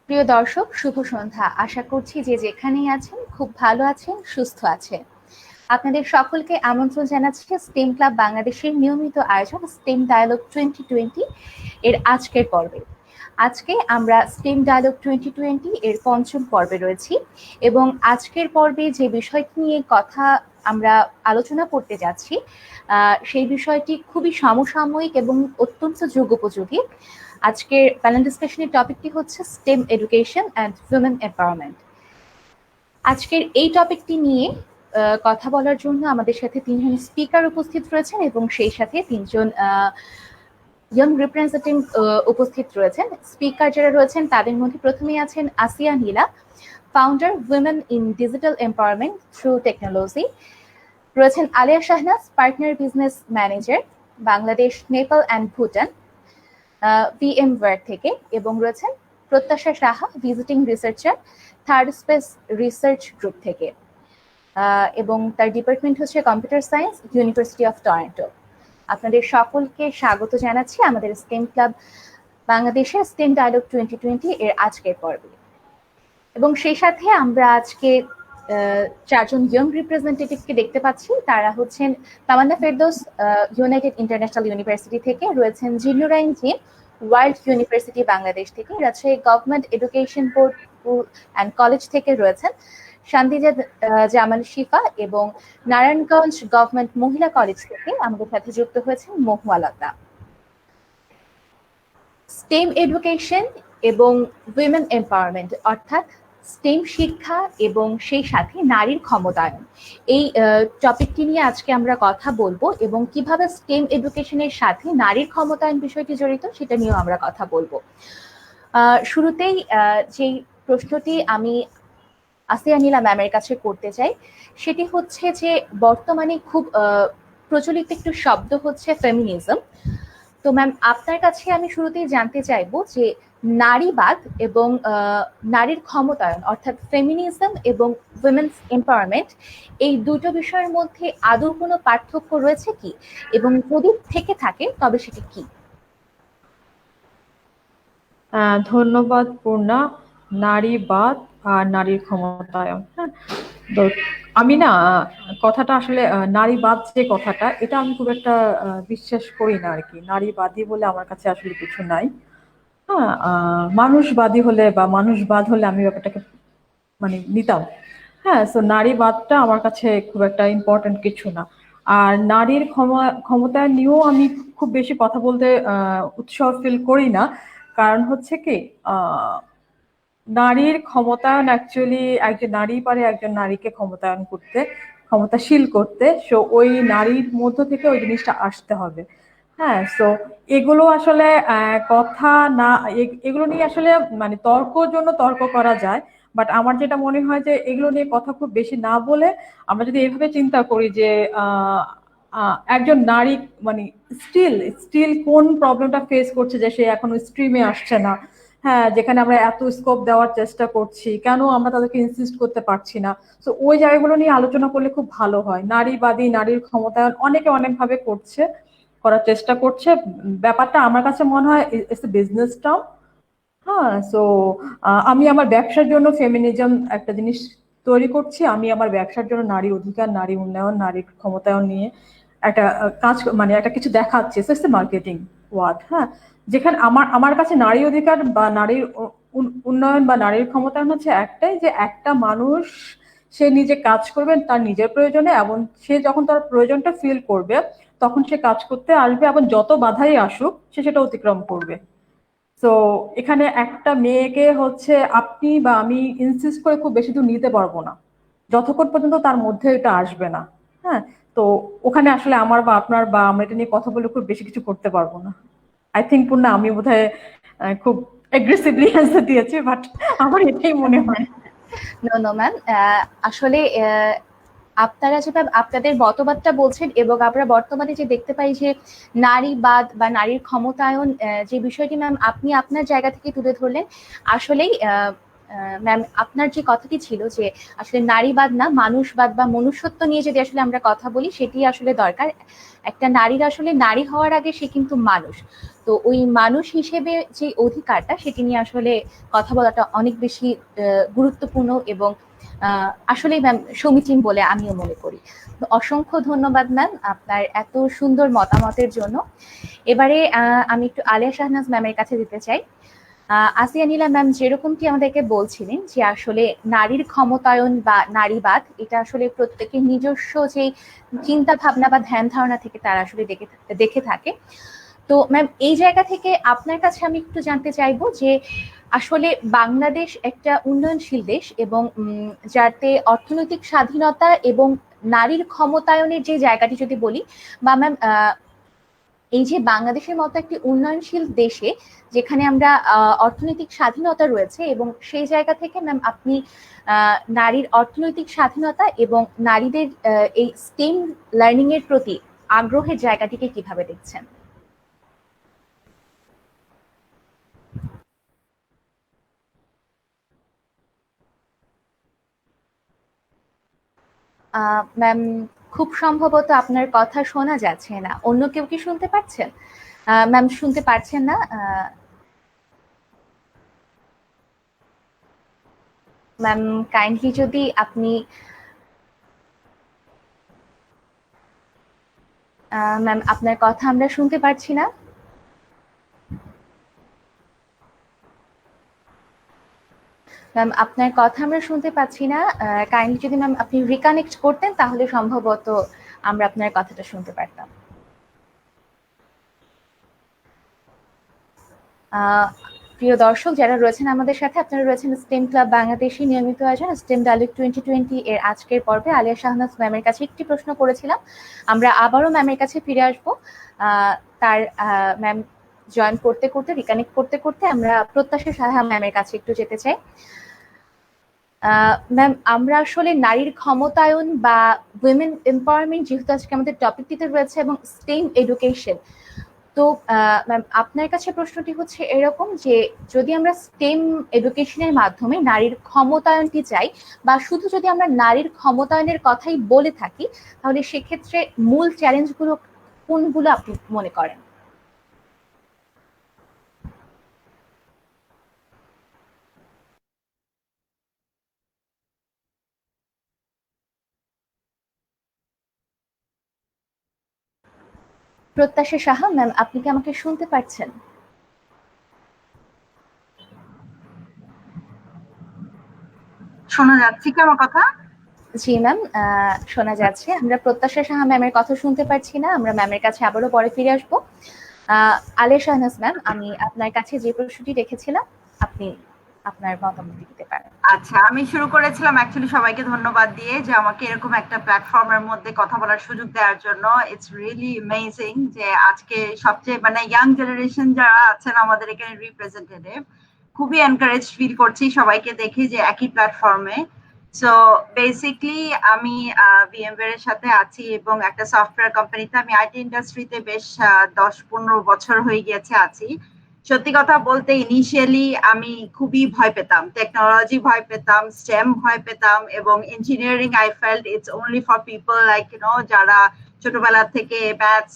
প্রিয় দর্শক, শুভ সন্ধ্যা। আশা করছি যে যেখানেই আছেন খুব ভালো আছেন, সুস্থ আছেন। আপনাদের সকলকে আমন্ত্রণ জানাচ্ছি স্টেম ক্লাব বাংলাদেশের নিয়মিত আয়োজন স্টেম ডায়ালগ 2020 এর আজকের পর্বে। আজকে আমরা স্টেম ডায়ালগ 2020 এর পঞ্চম পর্বে রয়েছি এবং আজকের পর্বে যে বিষয়টি নিয়ে কথা আমরা আলোচনা করতে যাচ্ছি সেই বিষয়টি খুবই সমসাময়িক এবং অত্যন্ত যুগোপযোগী। আজকের প্যানেল ডিসকাশনের টপিকটি হচ্ছে stem education and women empowerment. আজকের এই টপিকটি নিয়ে কথা বলার জন্য আমাদের সাথে তিনজন স্পিকার উপস্থিত রয়েছেন এবং সেই সাথে তিনজন ইয়ং রিপ্রেজেন্টেটিভ উপস্থিত রয়েছেন। স্পিকার যারা রয়েছেন তাদের মধ্যে প্রথমেই আছেন Asiya Nila, founder women in digital empowerment through technology. রয়েছেন Aliya Shahnaz, partner business manager, Bangladesh, Nepal and Bhutan, VMware থেকে। এবং রয়েছেন Pratyasha Saha, visiting researcher, third space research group থেকে, এবং তার ডিপার্টমেন্ট হচ্ছে computer science, university of Toronto. আপনাদের সকলকে স্বাগত জানাচ্ছি আমাদের স্টেম ক্লাব বাংলাদেশের স্টেম ডায়ালগ 2020 এর আজকের পর্বে। এবং সেই সাথে আমরা আজকে চারজন ইয়ং রিপ্রেজেন্টেটিভকে দেখতে পাচ্ছি। তারা হচ্ছেন তামান্না ফেরদৌস, ইউনাইটেড ইন্টারন্যাশনাল ইউনিভার্সিটি থেকে। রয়েছেন জিন্নুরাইন জিন, ওয়ার্ল্ড ইউনিভার্সিটি বাংলাদেশ থেকে। Rajshahi government education board school and college থেকে রয়েছেন শান্তিজা জামাল শিফা, এবং নারায়ণগঞ্জ গভর্নমেন্ট মহিলা কলেজ থেকে আমাদের সাথে যুক্ত হয়েছেন মহুয়ালতা। স্টেম এডুকেশন এবং উইমেন এম্পাওয়ারমেন্ট অর্থাৎ স্টেম শিক্ষা এবং সেই সাথে নারীর ক্ষমতায়ন, এই টপিকটি নিয়ে আজকে আমরা কথা বলবো এবং কিভাবে স্টেম এডুকেশনের সাথে নারীর ক্ষমতায়ন বিষয়টি জড়িত সেটা নিয়েও আমরা কথা বলবো। শুরুতেই যেই প্রশ্নটি আমি আসিয়া নীলা ম্যামের কাছে করতে চাই সেটি হচ্ছে যে বর্তমানে খুব প্রচলিত একটু শব্দ হচ্ছে ফেমিনিজম। তো ম্যাম, আপনার কাছে আমি শুরুতেই জানতে চাইবো যে নারীবাদ এবং নারীর ক্ষমতায়ন অর্থাৎ ফেমিনিজম এবং উইমেন্স এম্পাওয়ারমেন্ট, এই দুটো বিষয়ের মধ্যে আদৌ কোনো পার্থক্য রয়েছে কি, এবং যদি থেকে থাকে তবে সেটি কি? ধন্যবাদ পূর্ণা। নারীবাদ আর নারীর ক্ষমতায়ন, হ্যাঁ। তো আমি না কথাটা আসলে নারীবাদ যে কথাটা, এটা আমি খুব একটা বিশ্বাস করি না আর কি। নারীবাদী বলে আমার কাছে আসলে কিছু নাই। হ্যাঁ, মানুষবাদী হলে বা মানুষবাদ হলে আমি ব্যাপারটাকে মানে নিতাম। হ্যাঁ, সো নারীবাদটা আমার কাছে খুব একটা ইম্পর্টেন্ট কিছু না। আর নারীর ক্ষমতা নিয়েও আমি খুব বেশি কথা বলতে উৎসাহ ফিল করি না। কারণ হচ্ছে কি, আহ নারীর ক্ষমতায়ন অ্যাকচুয়ালি একজন নারী পারে একজন নারীকে ক্ষমতায়ন করতে, ক্ষমতাশীল করতে। সো ওই নারীর মধ্য থেকে ওই জিনিসটা আসতে হবে। হ্যাঁ, সো এগুলো আসলে কথা না, এগুলো নিয়ে আসলে মানে তর্কর জন্য তর্ক করা যায়। বাট আমার যেটা মনে হয় যে এগুলো নিয়ে কথা খুব বেশি না বলে আমরা যদি এভাবে চিন্তা করি যে একজন নারী মানে স্টিল স্টিল কোন প্রবলেমটা ফেস করছে যে সে এখনো স্ট্রিমে আসছে না। হ্যাঁ, যেখানে আমরা এত স্কোপ দেওয়ার চেষ্টা করছি, কেন আমরা তাদেরকে ইনসিস্ট করতে পারছি না? তো ওই জায়গাগুলো নিয়ে আলোচনা করলে খুব ভালো হয়। নারীবাদী, নারীর ক্ষমতায়ন অনেকে অনেকভাবে করছে, করার চেষ্টা করছে। ব্যাপারটা আমার কাছে মনে হয় ইটস এ বিজনেস টার্ম। হ্যাঁ, সো আমি আমার ব্যবসার জন্য ফেমিনিজম একটা জিনিস তৈরি করছি। আমি আমার ব্যবসার জন্য নারী অধিকার, নারী উন্নয়ন, নারীর ক্ষমতায়ন নিয়ে একটা কাজ মানে একটা কিছু দেখাচ্ছি। It's marketing word. হ্যাঁ, যেখানে আমার আমার কাছে নারী অধিকার বা নারীর উন্নয়ন বা নারীর ক্ষমতায়ন হচ্ছে একটাই, যে একটা মানুষ সে নিজে কাজ করবেন তার নিজের প্রয়োজনে, এবং সে যখন তার প্রয়োজনটা ফিল করবে তখন সে কাজ করতে আসবে, এবং যত বাধাই আসুক সে সেটা অতিক্রম করবে। তো এখানে একটা মেয়েকে হচ্ছে আপনি বা আমি ইনসিস্ট করে খুব বেশি দূর নিতে পারবো না যতক্ষণ পর্যন্ত তার মধ্যে এটা আসবে না। হ্যাঁ, তো ওখানে আসলে আমার বা আপনার বা আমরা এটা নিয়ে কথা বলে খুব বেশি কিছু করতে পারবো না। আই থিঙ্ক পূর্ণা আমি বোধহয় খুব এগ্রেসিভলি অ্যান্সার দিয়েছি, বাট আমার এটাই মনে হয়। নো নো ম্যাম, আসলে আপনারা যেভাবে আপনাদের মতবাদটা বলছেন এবং আমরা বর্তমানে যে দেখতে পাই যে নারীবাদ বা নারীর ক্ষমতায়ন, যে বিষয়টি ম্যাম আপনি আপনার জায়গা থেকে তুলে ধরলেন, আসলেই ম্যাম আপনার যে কথাটি ছিল যে আসলে নারীবাদ না মানুষবাদ বা মনুষ্যত্ব নিয়ে যদি আসলে আমরা কথা বলি সেটি আসলে দরকার। একটা নারীর আসলে নারী হওয়ার আগে সে কিন্তু মানুষ, তো ওই মানুষ হিসেবে যে অধিকারটা সেটি নিয়ে আসলে কথা বলাটা অনেক বেশি গুরুত্বপূর্ণ এবং আসলে ম্যাম সমীচীন বলে আমিও মনে করি। তো অসংখ্য ধন্যবাদ ম্যাম আপনার এত সুন্দর মতামতের জন্য। এবারে আমি একটু আলিয়া শাহনাজ ম্যামের কাছে যেতে চাই। আসিয়া নীলা ম্যাম যেরকমটি আমাদেরকে বলছিলেন যে আসলে নারীর ক্ষমতায়ন বা নারীবাদ এটা আসলে প্রত্যেকের নিজস্ব যে চিন্তা ভাবনা বা ধ্যান ধারণা থেকে তারা আসলে দেখে থাকে। তো ম্যাম এই জায়গা থেকে আপনার কাছে আমি একটু জানতে চাইবো যে আসলে বাংলাদেশ একটা উন্নয়নশীল দেশ এবং যাতে অর্থনৈতিক স্বাধীনতা এবং নারীর ক্ষমতায়নের যে জায়গাটি যদি বলি বা ম্যাম এই যে বাংলাদেশের মতো একটি উন্নয়নশীল দেশে যেখানে আমরা অর্থনৈতিক স্বাধীনতা রয়েছে এবং সেই জায়গা থেকে ম্যাম আপনি নারীর অর্থনৈতিক স্বাধীনতা এবং নারীদের এই স্টেম লার্নিং এর প্রতি আগ্রহের জায়গাটিকে কিভাবে দেখছেন? ম্যাম খুব সম্ভবত আপনার কথা শোনা যাচ্ছে না। অন্য কেউ কি শুনতে পাচ্ছেন? ম্যাম শুনতে পারছেন না? ম্যাম কাইন্ডলি যদি আপনি ম্যাম আপনার কথা আমরা শুনতে পারছি না। ম্যাম আপনার কথা আমরা শুনতে পাচ্ছি না। কাইন্ডলি যদি ম্যাম আপনি রিকানেক্ট করতেন তাহলে সম্ভবত আমরা আপনার কথাটা শুনতে পারতাম। প্রিয় দর্শক যারা রয়েছেন আমাদের সাথে, আপনারা রয়েছেন স্টেম ক্লাব বাংলাদেশি নিয়মিত আয়োজন স্টেম ডায়ালগ 2020 এর আজকের পর্বে আলিয়া শাহনাজ ম্যামের কাছে একটি প্রশ্ন করেছিলাম। আমরা আবারও ম্যামের কাছে ফিরে আসবো। তার ম্যাম জয়েন করতে করতে রিকানেক্ট করতে করতে আমরা প্রত্যাশা সাহা ম্যামের কাছে একটু যেতে চাই। ম্যাম আমরা আসলে নারীর ক্ষমতায়ন বা উইমেন এম্পাওয়ারমেন্ট যেহেতু আজকে আমাদের টপিকটিতে রয়েছে এবং স্টেম এডুকেশন, তো ম্যাম আপনার কাছে প্রশ্নটি হচ্ছে এরকম যে যদি আমরা স্টেম এডুকেশনের মাধ্যমে নারীর ক্ষমতায়নটি চাই বা শুধু যদি আমরা নারীর ক্ষমতায়নের কথাই বলে থাকি তাহলে সেক্ষেত্রে মূল চ্যালেঞ্জগুলো কোনগুলো আপনি মনে করেন? প্রত্যাশা সাহা ম্যাম আপনি কি আমাকে শুনতে পাচ্ছেন? শোনা যাচ্ছে কি আমার কথা? জি ম্যাম শোনা যাচ্ছে। আমরা প্রত্যাশা সাহা ম্যামের কথা শুনতে পারছি না। আমরা ম্যামের কাছে আবারও পরে ফিরে আসবো। আলিয়া শাহনাজ ম্যাম আমি আপনার কাছে যে প্রশ্নটি রেখেছিলাম আপনি আপনার মতামত দিতে পারেন। আচ্ছা, আমি শুরু করেছিলাম অ্যাকচুয়ালি সবাইকে ধন্যবাদ দিয়ে যে আমাকে এরকম একটা প্ল্যাটফর্মের মধ্যে কথা বলার সুযোগ দেওয়ার জন্য। ইটস রিয়েলি অ্যামেজিং যে আজকে সবচেয়ে মানে ইয়াং জেনারেশন যারা আছেন আমাদের এখানে রিপ্রেজেন্টেটিভ, খুবই এনকারেজ ফিল করছি সবাইকে দেখে যে একই প্ল্যাটফর্মে। সো বেসিকলি আমি ভিএমওয়্যার এর সাথে আছি এবং একটা সফটওয়্যার কোম্পানিতে আমি আইটি ইন্ডাস্ট্রিতে বেশ 10-15 বছর হয়ে গিয়েছে আছি। সত্যি কথা বলতে ইনিশিয়ালি আমি খুবই ভয় পেতাম, টেকনোলজি ভয় পেতাম, স্টেম ভয় পেতাম এবং engineering I felt it's only for people like যারা ছোটবেলা থেকে ম্যাথস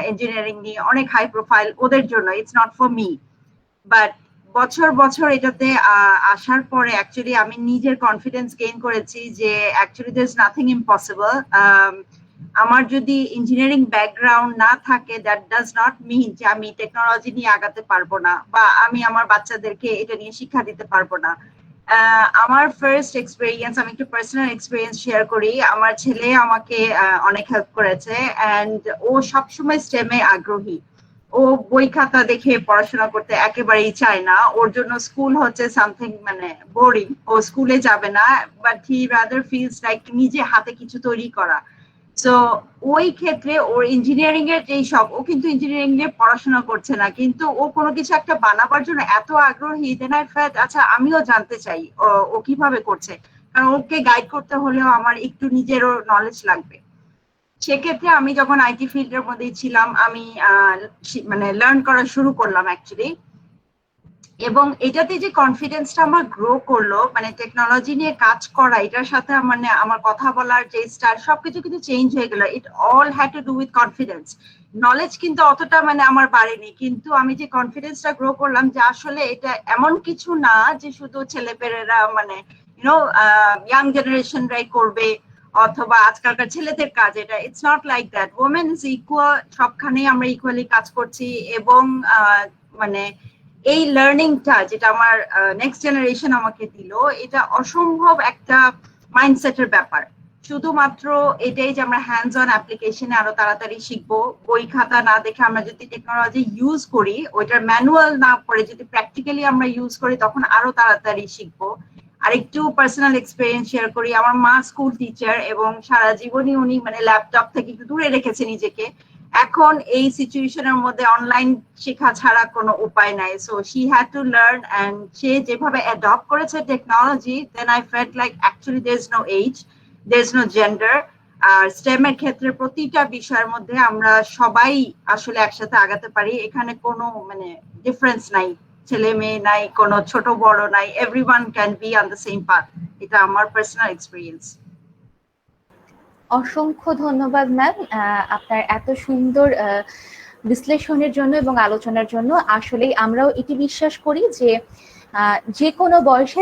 ইঞ্জিনিয়ারিং নিয়ে অনেক হাই প্রোফাইল, ওদের জন্য, it's not for me. But বছর বছর এটাতে আসার পরে অ্যাকচুয়ালি আমি নিজের কনফিডেন্স গেইন করেছি যে actually there is nothing impossible. আমার যদি ইঞ্জিনিয়ারিং ব্যাকগ্রাউন্ড না থাকে দ্যাট ডাজ নট মিন যে আমি টেকনোলজি নিয়ে আগাতে পারবো না বা আমি আমার বাচ্চাদেরকে এটা নিয়ে শিক্ষা দিতে পারবো না। আমার ফার্স্ট এক্সপিরিয়েন্স, আমি একটু পার্সোনাল এক্সপিরিয়েন্স শেয়ার করি। আমার ছেলে আমাকে অনেক হেল্প করেছে অ্যান্ড ও সবসময় স্টেমে আগ্রহী। ও বই খাতা দেখে পড়াশোনা করতে একেবারেই চায় না, ওর জন্য স্কুল হচ্ছে সামথিং মানে বোরিং, ও স্কুলে যাবে না, but he rather feels like নিজে হাতে কিছু তৈরি করা। তো ওই ক্ষেত্রে ওর ইঞ্জিনিয়ারিং এর যেই সব, ও কিন্তু ইঞ্জিনিয়ারিং নিয়ে পড়াশোনা করছে না কিন্তু ও কোনো কিছু একটা বানাবার জন্য এত আগ্রহী, দেন আই ফেল্ট আচ্ছা আমিও জানতে চাই ও কিভাবে করছে, কারণ ওকে গাইড করতে হলেও আমার একটু নিজেরও নলেজ লাগবে। সেক্ষেত্রে আমি যখন আইটি ফিল্ডের মধ্যে ছিলাম আমি মানে লার্ন করা শুরু করলাম অ্যাকচুয়ালি। এবং এটাতে যে কনফিডেন্সটা আমার গ্রো করলো, মানে টেকনোলজি নিয়ে কাজ করা, এটার সাথে মানে আমার কথা বলার যে স্টাইল সবকিছু কিন্তু চেঞ্জ হয়ে গেল। It all had to do with confidence. Knowledge কিন্তু অতটা মানে আমার বাড়েনি, কিন্তু আমি যে কনফিডেন্সটা গ্রো করলাম যে আসলে এটা এমন কিছু না যে শুধু ছেলেপেলেরা মানে ইউনো ইয়াং জেনারেশনরাই করবে অথবা আজকালকার ছেলেদের কাজ এটা। It's not like that, women is equal, সবখানেই আমরা ইকুয়ালি কাজ করছি। এবং মানে এই লার্নিংটা যেটা আমার নেক্সট জেনারেশন আমাকে দিল, এটা অসম্ভব একটা মাইন্ডসেটের ব্যাপার। শুধুমাত্র এটাই যে আমরা হ্যান্ডস অন অ্যাপ্লিকেশনে আরো তাড়াতাড়ি শিখবো, বই খাতা না দেখে আমরা যদি টেকনোলজি ইউজ করি, ওইটার ম্যানুয়াল না পড়ে যদি প্র্যাকটিক্যালি আমরা ইউজ করি, তখন আরো তাড়াতাড়ি শিখবো। আর একটু পার্সোনাল এক্সপিরিয়েন্স শেয়ার করি। আমার মা স্কুল টিচার এবং সারা জীবনই উনি মানে ল্যাপটপ থেকে একটু দূরে রেখেছে নিজেকে। এখন এই সিচুয়েশনের মধ্যে অনলাইন শেখা ছাড়া কোনো উপায় নাই, so she had to learn. And সে যেভাবে অ্যাডপ্ট করেছে technology, then I felt like actually there is no age, there is no gender. আর স্টেমের ক্ষেত্রে প্রতিটা বিষয়ের মধ্যে আমরা সবাই আসলে একসাথে আগাতে পারি, এখানে কোনো মানে ডিফারেন্স নাই, ছেলে মেয়ে নাই, কোনো ছোট বড় নাই, everyone can be on the same path. এটা আমার পার্সোনাল এক্সপিরিয়েন্স। অসংখ্য ধন্যবাদ ম্যাম আপনার এত সুন্দর বিশ্লেষণের জন্য এবং আলোচনার জন্য। আসলেই আমরাও এটি বিশ্বাস করি যে যে কোনো বয়সে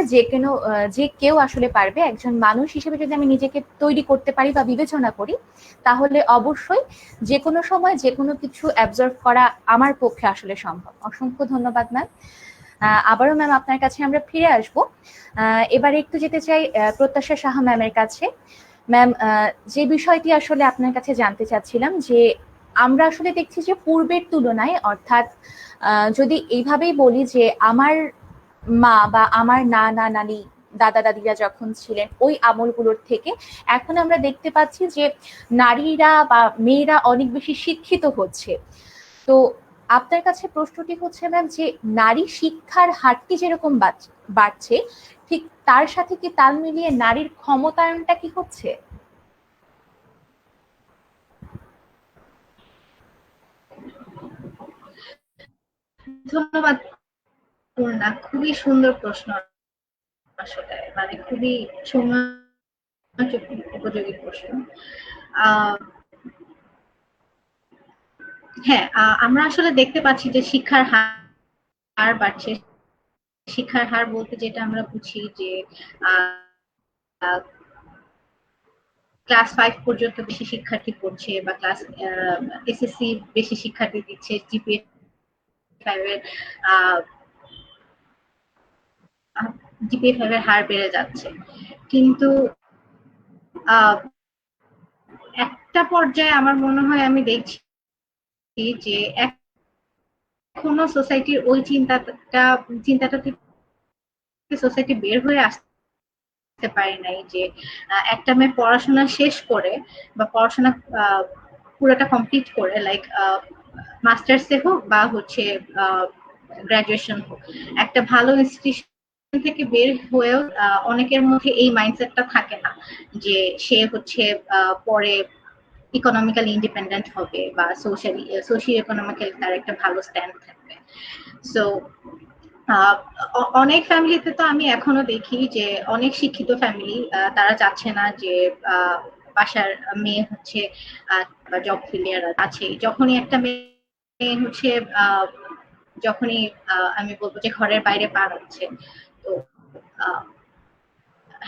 যে কেউ আসলে পারবে। একজন মানুষ হিসেবে যদি আমি নিজেকে তৈরি করতে পারি বা বিবেচনা করি, তাহলে অবশ্যই যে কোনো সময় যে কোনো কিছু অ্যাবজর্ভ করা আমার পক্ষে আসলে সম্ভব। অসংখ্য ধন্যবাদ ম্যাম। আবারও ম্যাম আপনার কাছে আমরা ফিরে আসবো। এবারে একটু যেতে চাই প্রত্যাশা সাহা ম্যামের কাছে। ম্যাম, যে বিষয়টি আসলে আপনার কাছে জানতে চাচ্ছিলাম, যে আমরা আসলে দেখছি যে পূর্বের তুলনায়, অর্থাৎ যদি এইভাবেই বলি যে আমার মা বা আমার নানা নানি দাদা দাদিরা যখন ছিলেন ওই আমলগুলোর থেকে এখন আমরা দেখতে পাচ্ছি যে নারীরা বা মেয়েরা অনেক বেশি শিক্ষিত হচ্ছে। তো আপনার কাছে প্রশ্নটি হচ্ছে ম্যাম, যে নারী শিক্ষার হারটি যেরকম বাড়ছে, ঠিক তার সাথে কি তাল মিলিয়ে নারীর ক্ষমতায়নটা কি হচ্ছে? ধন্যবাদ পূর্ণা, খুবই সুন্দর প্রশ্ন। আসলে মানে খুবই সময় উপযোগী প্রশ্ন। হ্যাঁ, আমরা আসলে দেখতে পাচ্ছি যে শিক্ষার হার বাড়ছে। শিক্ষার হার বলতে যেটা আমরা বুঝি যে ক্লাস 5 পর্যন্ত বেশি শিক্ষার্থী পড়ছে, বা ক্লাস এসএসসি বেশি শিক্ষার্থী দিচ্ছে, জিপিএ 5 এর হার বেড়ে যাচ্ছে। কিন্তু একটা পর্যায়ে আমার মনে হয় আমি দেখছি যে এখনো সোসাইটির ওই চিন্তাটা থেকে সোসাইটি বের হয়ে আসতে পারে নাই যে একটা মেয়ে পড়াশোনা শেষ করে বা পড়াশোনা পুরোটা কমপ্লিট করে, লাইক মাস্টার্সে হোক বা হচ্ছে গ্রাজুয়েশন হোক, একটা ভালো ইনস্টিটিউশন থেকে বের হয়েও অনেকের মধ্যে এই মাইন্ডসেটটা থাকে না যে সে হচ্ছে পরে ইকোনমিক্যালি ইন্ডিপেন্ডেন্ট হবে বা সোশিও ইকোনমিক্যালি তার একটা ভালো স্ট্যান্ড থাকবে। সো অনেক ফ্যামিলিতে তো আমি এখনো দেখি যে অনেক শিক্ষিত ফ্যামিলি তারা চাচ্ছে না যে বাসার মেয়ে হচ্ছে জব ফেলিয়ার আছে। যখনই একটা মেয়ে হচ্ছে যখনই আমি বলবো যে ঘরের বাইরে পা রাখছে, তো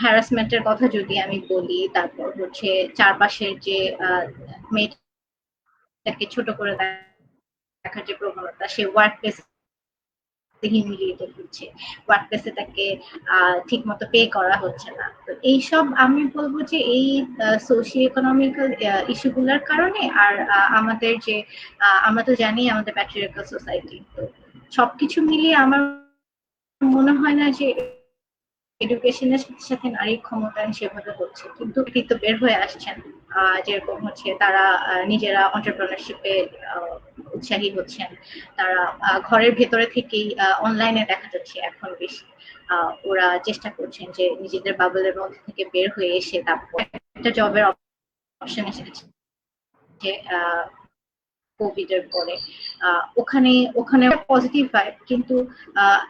হ্যারাসমেন্টের কথা যদি আমি বলি, তারপর হচ্ছে চারপাশের যে মেয়েটাকে ছোট করে দেখার যে প্রবণতা, সে ওয়ার্ক প্লেস হিউমিলিয়েটেড হচ্ছে, ওয়ার্ক প্লেসে তাকে ঠিক মতো পে করা হচ্ছে না। তো এইসব আমি বলবো যে এই সোশিও ইকোনমিক্যাল ইস্যুগুলোর কারণে। আর আমাদের যে আমরা তো জানি আমাদের প্যাট্রিয়ার্কাল সোসাইটি, তো সবকিছু মিলিয়ে আমার মনে হয় না যে এডুকেশনের সাথে সাথে নারীর ক্ষমতায়ন সেভাবে হচ্ছে। কিন্তু তো বের হয়ে আসছেন, যেরকম হচ্ছে তারা নিজেরা এন্টারপ্রেনারশিপে উৎসাহী হচ্ছেন। তারা ঘরের ভেতরে থেকেই অনলাইনে দেখা যাচ্ছে এখন বেশি ওরা চেষ্টা করছেন যে নিজেদের বাবলের মধ্যে থেকে বের হয়ে এসে তারপর একটা জবের অপশন এসেছে যে কোভিড এর পরে ওখানে ওখানে পজিটিভ ভাইব, কিন্তু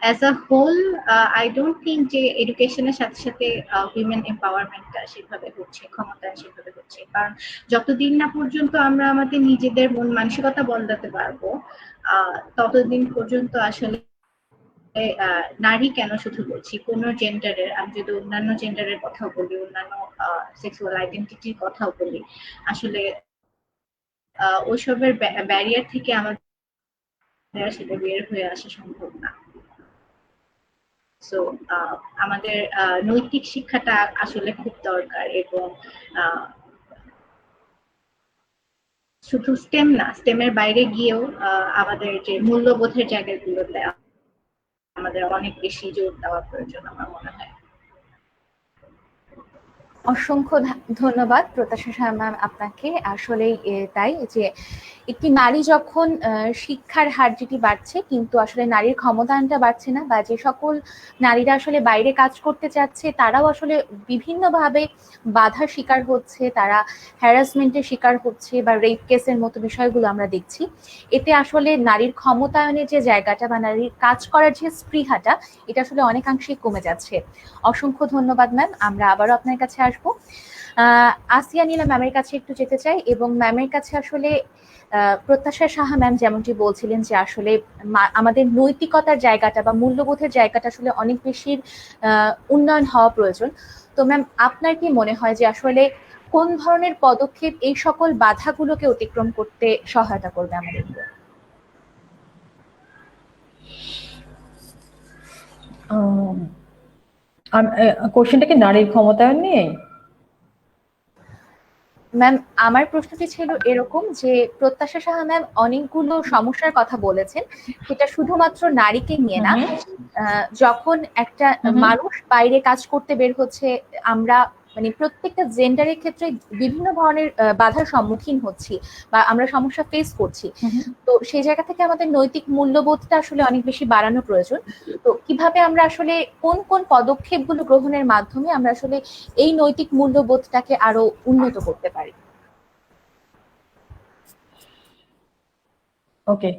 as a whole I don't think যে এডুকেশনের সাথে সাথে উইমেন এম্পাওয়ারমেন্টটা সেভাবে হচ্ছে, ক্ষমতায়ন সেভাবে হচ্ছে। কারণ যতদিন না পর্যন্ত আমরা আমাদের নিজেদের মন মানসিকতা বদলাতে পারবো, ততদিন পর্যন্ত আসলে নারী কেন শুধু বলছি, কোন জেন্ডারের, আমি যদি অন্যান্য জেন্ডারের কথা বলি, অন্যান্য সেক্সুয়াল আইডেন্টিটির কথাও বলি, আসলে ওইসবের ব্যারিয়ার থেকে আমাদের আসলে বের হয়ে আসা সম্ভব না। সো আমাদের নৈতিক শিক্ষাটা আসলে খুব দরকার, এবং শুধু স্টেম না, স্টেমের বাইরে গিয়েও আমাদের যে মূল্যবোধের জায়গাগুলোতে আমাদের অনেক বেশি জোর দেওয়া প্রয়োজন আমার মনে হয়। অসংখ্য ধন্যবাদ প্রত্যাশা সাহা ম্যাম আপনাকে। আসলেই তাই যে একটি নারী যখন শিক্ষার হার যেটি বাড়ছে, কিন্তু আসলে নারীর ক্ষমতায়নটা বাড়ছে না, বা যে সকল নারীরা আসলে বাইরে কাজ করতে চাচ্ছে তারাও আসলে বিভিন্নভাবে বাধার শিকার হচ্ছে, তারা হ্যারাসমেন্টের শিকার হচ্ছে, বা রেপ কেসের মতো বিষয়গুলো আমরা দেখছি। এতে আসলে নারীর ক্ষমতায়নের যে জায়গাটা বা নারীর কাজ করার যে স্পৃহাটা, এটা আসলে অনেকাংশেই কমে যাচ্ছে। অসংখ্য ধন্যবাদ ম্যাম। আমরা আবারও আপনার কাছে আসবো। আসিয়া নীলা ম্যামের কাছে একটু যেতে চাই, এবং ম্যামের কাছে আসলে প্রত্যাশা সাহা ম্যাম যেমনটি বলছিলেন যে আসলে আমাদের নৈতিকতার জায়গাটা বা মূল্যবোধের জায়গাটা আসলে অনেক বেশি উন্নয়ন হওয়া প্রয়োজন। তো ম্যাম, আপনার কি মনে হয় যে আসলে কোন ধরনের পদক্ষেপ এই সকল বাধাগুলোকে অতিক্রম করতে সহায়তা করবে আমাদেরকে? কোশ্চেনটা কি নারীর ক্ষমতায়ন নিয়ে? ম্যাম, আমার প্রশ্নটি ছিল এরকম যে প্রত্যাশা সাহা ম্যাম অনেকগুলো সমস্যার কথা বলেছেন, সেটা শুধুমাত্র নারীকে নিয়ে না। যখন একটা মানুষ বাইরে কাজ করতে বের হচ্ছে, আমরা মানে প্রত্যেকটা জেন্ডারের ক্ষেত্রে বিভিন্ন ধরনের বাধার সম্মুখীন হচ্ছি বা আমরা সমস্যা ফেস করছি। তো সেই জায়গা থেকে আমাদের নৈতিক মূল্যবোধটা আসলে অনেক বেশি বাড়ানো প্রয়োজন। তো কিভাবে আমরা আসলে কোন কোন পদক্ষেপগুলো গ্রহণের মাধ্যমে আমরা আসলে এই নৈতিক মূল্যবোধটাকে আরো উন্নত করতে পারি? ওকে,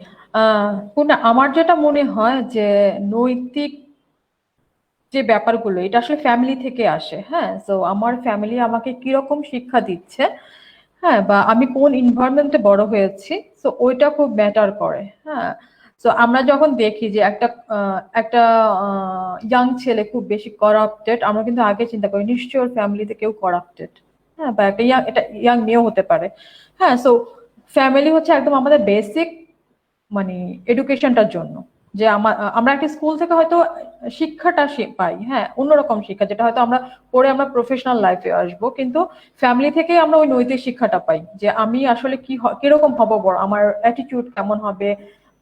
পূর্ণা, আমার যেটা মনে হয় যে নৈতিক যে ব্যাপারগুলো এটা আসলে ফ্যামিলি থেকে আসে। হ্যাঁ, তো আমার ফ্যামিলি আমাকে কিরকম শিক্ষা দিচ্ছে, হ্যাঁ, বা আমি কোন এনভায়রনমেন্টে বড় হয়েছি, তো ওইটা খুব ম্যাটার করে। হ্যাঁ, তো আমরা যখন দেখি যে একটা ইয়াং ছেলে খুব বেশি করাপ্টেড, আমরা কিন্তু আগে চিন্তা করি নিশ্চয়ই ওর ফ্যামিলিতে কেউ করাপ্টেড। হ্যাঁ, বা এটা ইয়াং মেয়েও হতে পারে। হ্যাঁ, সো ফ্যামিলি হচ্ছে একদম আমাদের বেসিক মানে এডুকেশনটার জন্য। যে আমরা একটা স্কুল থেকে হয়তো শিক্ষাটা পাই, হ্যাঁ, অন্যরকম শিক্ষা যেটা হয়তো আমরা পরে আমরা প্রফেশনাল লাইফে আসবো, কিন্তু ফ্যামিলি থেকে আমরা ওই নৈতিক শিক্ষাটা পাই যে আমি আসলে কিরকম হব, বড় আমার অ্যাটিটিউড কেমন হবে,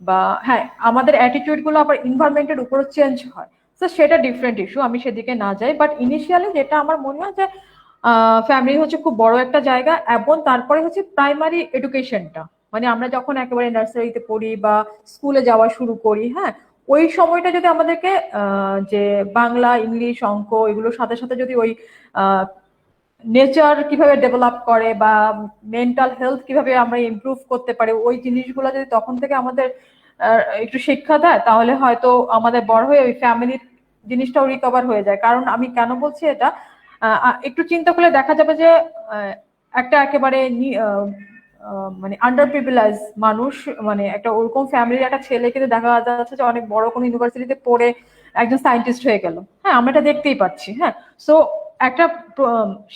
বা হ্যাঁ আমাদের অ্যাটিটিউড গুলো আবার এনভায়রনমেন্টের উপর চেঞ্জ হয়। তো সেটা ডিফারেন্ট ইস্যু, আমি সেদিকে না যাই। বাট ইনিশিয়ালি যেটা আমার মনে হয় যে ফ্যামিলি হচ্ছে খুব বড় একটা জায়গা, এবং তারপরে হচ্ছে প্রাইমারি এডুকেশনটা, মানে আমরা যখন একেবারে নার্সারিতে পড়ি বা স্কুলে যাওয়া শুরু করি, হ্যাঁ, ওই সময়টা যদি আমাদেরকে যে বাংলা, ইংলিশ, অঙ্ক এগুলোর সাথে সাথে যদি ওই নেচার কিভাবে ডেভেলপ করে বা মেন্টাল হেলথ কিভাবে আমরা ইমপ্রুভ করতে পারি, ওই জিনিসগুলো যদি তখন থেকে আমাদের একটু শিক্ষা দেয়, তাহলে হয়তো আমাদের বড় হয়ে ওই ফ্যামিলির জিনিসটাও রিকভার হয়ে যায়। কারণ আমি কেন বলছি এটা, একটু চিন্তা করলে দেখা যাবে যে একটা একেবারে মানে আন্ডার প্রিভিলেজ মানুষ, মানে একটা ওরকম ফ্যামিলির একটা ছেলে কিন্তু দেখা যাচ্ছে যে অনেক বড় কোনো ইউনিভার্সিটিতে পড়ে একজন সায়েন্টিস্ট হয়ে গেল। হ্যাঁ, আমরা এটা দেখতেই পাচ্ছি। হ্যাঁ, সো একটা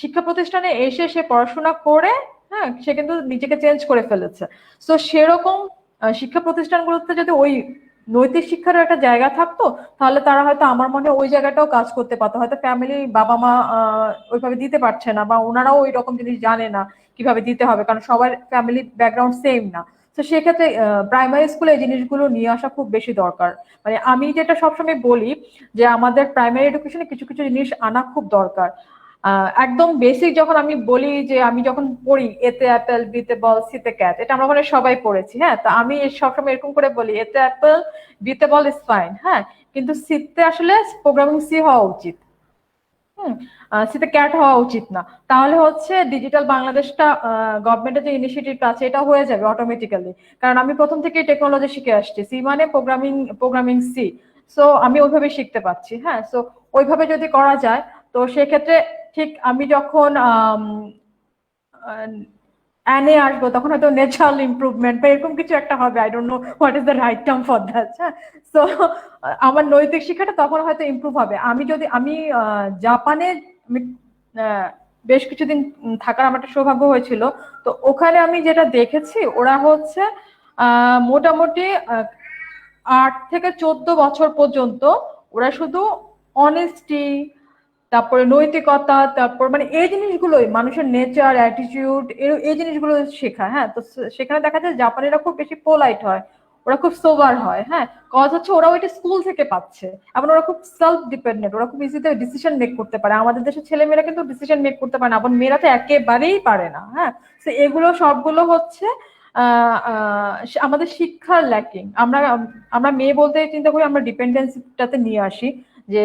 শিক্ষা প্রতিষ্ঠানে এসে সে পড়াশোনা করে, হ্যাঁ, সে কিন্তু নিজেকে চেঞ্জ করে ফেলেছে। সো সেরকম শিক্ষা প্রতিষ্ঠানগুলোতে যদি ওই নৈতিক শিক্ষার একটা জায়গা থাকতো, তাহলে তারা হয়তো আমার মনে হয় ওই জায়গাটাও কাজ করতে পারতো। হয়তো ফ্যামিলি বাবা মা ওইভাবে দিতে পারছে না, বা ওনারাও ওই রকম জিনিস জানে না কিভাবে দিতে হবে, কারণ সবার ফ্যামিলি ব্যাকগ্রাউন্ড সেম না। তো সেক্ষেত্রে প্রাইমারি স্কুলে এই জিনিসগুলো নিয়ে আসা খুব বেশি দরকার। মানে আমি যেটা সবসময় বলি যে আমাদের প্রাইমারি এডুকেশনে কিছু কিছু জিনিস আনা খুব দরকার। একদম বেসিক যখন আমি বলি যে আমি যখন পড়ি এতে অ্যাপেল, বিতে বল, সিতে ক্যাট, এটা আমরা ওখানে সবাই পড়েছি। হ্যাঁ, তো আমি সবসময় এরকম করে বলি এতে অ্যাপেল, বিতে বল ইজ ফাইন, হ্যাঁ, কিন্তু সিতে আসলে প্রোগ্রামিং সি হওয়া উচিত। সেটা ক্যাট হওয়া উচিত না। তাহলে হচ্ছে ডিজিটাল বাংলাদেশটা গভর্নমেন্টের যে ইনিশিয়েটিভটা আছে এটা হয়ে যাবে অটোমেটিক্যালি। কারণ আমি প্রথম থেকে টেকনোলজি শিখে আসছি, সি মানে প্রোগ্রামিং সি। সো আমি ওইভাবে শিখতে পাচ্ছি। হ্যাঁ, সো ওইভাবে যদি করা যায় তো সেক্ষেত্রে ঠিক আমি যখন এনে আসবো তখন হয়তো ন্যাচারাল ইমপ্রুভমেন্ট বা এরকম কিছু একটা হবে। I don't know what is the right term for that. হ্যাঁ, সো আমার নৈতিক শিক্ষাটা তখন হয়তো ইমপ্রুভ হবে। আমি জাপানে আমি বেশ কিছুদিন থাকার আমার একটা সৌভাগ্য হয়েছিল। তো ওখানে আমি যেটা দেখেছি ওরা হচ্ছে মোটামুটি 8 থেকে 14 বছর পর্যন্ত ওরা শুধু অনেস্টি, তারপরে নৈতিকতা, তারপর মানে এই জিনিসগুলোই মানুষের নেচার, অ্যাটিটিউড, এই জিনিসগুলো শেখায়। হ্যাঁ, তো সেখানে দেখা যায় জাপানিরা খুব বেশি পোলাইট হয়, ওরা খুব সোবার হয়। হ্যাঁ, কজ হচ্ছে ওরা ওইটা স্কুল থেকে পাচ্ছে, এবং ওরা খুব সেলফ ডিপেন্ডেন্ট, ওরা খুব ইজিতে ডিসিশন মেক করতে পারে। আমাদের দেশের ছেলেমেয়েরা কিন্তু ডিসিশন মেক করতে পারে না, আবার মেয়েরা তো একেবারেই পারে না। হ্যাঁ, তো এগুলো সবগুলো হচ্ছে আমাদের শিক্ষার ল্যাকিং। আমরা মেয়ে বলতে চিন্তা করি, আমরা ডিপেন্ডেন্সিটাতে নিয়ে আসি যে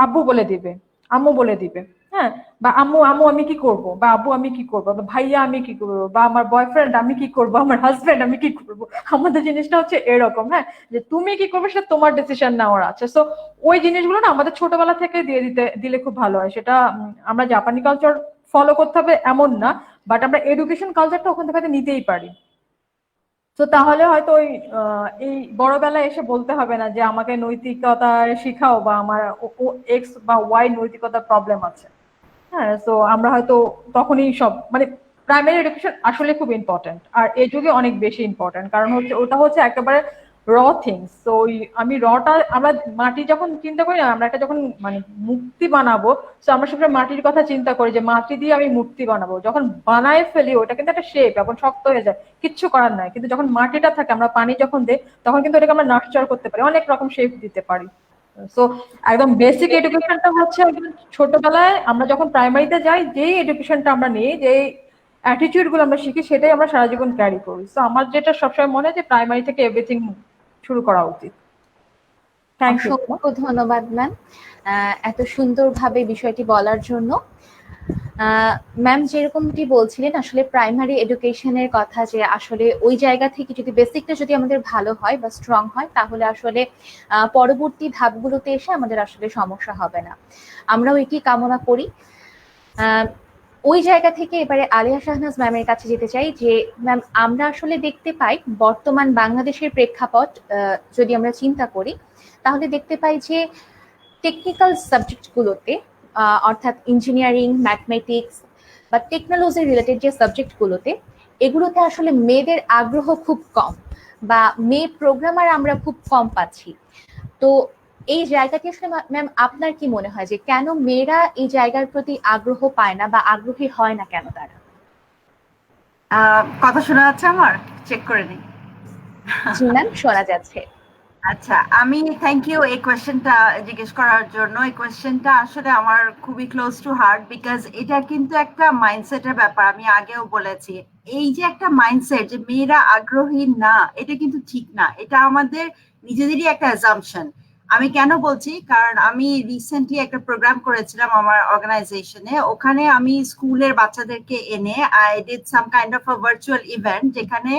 আব্বু বলে দিবে, আম্মু বলে দিবে। হ্যাঁ, বা আম্মু আম্মু আমি কি করব, বা আব্বু আমি কি করবো, বা ভাইয়া আমি কি করবো, বা আমার বয়ফ্রেন্ড আমি কি করবো, আমার হাজবেন্ড আমি কি করবো। আমাদের জিনিসটা হচ্ছে এরকম। হ্যাঁ, যে তুমি কি করবে সেটা তোমার ডিসিশন নেওয়ার আছে। সো ওই জিনিসগুলো না আমাদের ছোটবেলা থেকে দিলে খুব ভালো হয়। সেটা আমরা জাপানি কালচার ফলো করতে হবে এমন না, বাট আমরা এডুকেশন কালচারটা ওখান থেকে নিতেই পারি। তো তাহলে হয়তো এই বড়বেলায় এসে বলতে হবে না যে আমাকে নৈতিকতা শিখাও, বা আমার এক্স বা ওয়াই নৈতিকতার প্রবলেম আছে। হ্যাঁ, তো আমরা হয়তো তখনই সব মানে প্রাইমারি এডুকেশন আসলে খুব ইম্পর্টেন্ট, আর এই যুগে অনেক বেশি ইম্পর্টেন্ট। কারণ হচ্ছে ওটা হচ্ছে একেবারে র থিংস। তো আমি রটা আমরা মাটি যখন চিন্তা করি না, আমরা একটা যখন মানে মূর্তি বানাবো, তো আমরা সবসময় মাটির কথা চিন্তা করি যে মাটি দিয়ে আমি মূর্তি বানাবো। যখন বানায় ফেলি ওটা কিন্তু একটা শেপ, এখন শক্ত হয়ে যায়, কিচ্ছু করার নাই। কিন্তু যখন মাটিটা থাকে, আমরা পানি যখন দিই তখন কিন্তু এটাকে আমরা নার্চার করতে পারি, অনেক রকম শেপ দিতে পারি। সো একদম বেসিক এডুকেশনটা হচ্ছে একদম ছোটবেলায় আমরা যখন প্রাইমারিতে যাই, যেই এডুকেশনটা আমরা নিই, যেই অ্যাটিটিউড গুলো আমরা শিখি, সেটাই আমরা সারা জীবন ক্যারি করি। সো আমার যেটা সবসময় মনে হয় যে প্রাইমারি থেকে এভরিথিং শুরু করা উচিত। Thank you. অসংখ্য ধন্যবাদ ম্যাম এত সুন্দরভাবে বিষয়টি বলার জন্য। ম্যাম যেরকমটি বলছিলেন আসলে প্রাইমারি এডুকেশনের কথা, যে আসলে ওই জায়গা থেকে যদি বেসিকটা যদি আমাদের ভালো হয় বা স্ট্রং হয়, তাহলে আসলে পরবর্তী ধাপগুলোতে এসে আমাদের আসলে সমস্যা হবে না। আমরাও এটি কামনা করি। ওই জায়গা থেকে এবারে আলিয়া শাহনাজ ম্যামের কাছে যেতে চাই যে ম্যাম, আমরা আসলে দেখতে পাই বর্তমান বাংলাদেশের প্রেক্ষাপট যদি আমরা চিন্তা করি, তাহলে দেখতে পাই যে টেকনিক্যাল সাবজেক্টগুলোতে অর্থাৎ ইঞ্জিনিয়ারিং, ম্যাথমেটিক্স বা টেকনোলজি রিলেটেড যে সাবজেক্টগুলোতে, এগুলোতে আসলে মেয়েদের আগ্রহ খুব কম, বা মেয়ে প্রোগ্রামার আমরা খুব কম পাচ্ছি। তো এই জায়গাটি আসলে ম্যাম আপনার কি মনে হয় যে কেন মেয়েরা এই জায়গার প্রতি আগ্রহ পায় না বা আগ্রহী হয় না কেন তারা? কথা শোনা যাচ্ছে? আমার চেক করে নিই। জি ম্যাম, শোনা যাচ্ছে। আচ্ছা, আমি থ্যাংক ইউ এই কোয়েশ্চেনটা জিজ্ঞেস করার জন্য। এই কোয়েশ্চেনটা আসলে আমার খুবই ক্লোজ টু হার্ট, বিকজ এটা কিন্তু একটা মাইন্ডসেটের ব্যাপার। আমি আগেও বলেছি, এই যে একটা মাইন্ডসেট যে মেয়েরা আগ্রহী না, এটা কিন্তু ঠিক না। এটা আমাদের নিজেদেরই একটা অ্যাজাম্পশন। আমি কেন বলছি, কারণ আমি রিসেন্টলি একটা প্রোগ্রাম করেছিলাম আমার অর্গানাইজেশনে। ওখানে আমি স্কুলের বাচ্চাদেরকে এনে I did some kind of a virtual event, যেখানে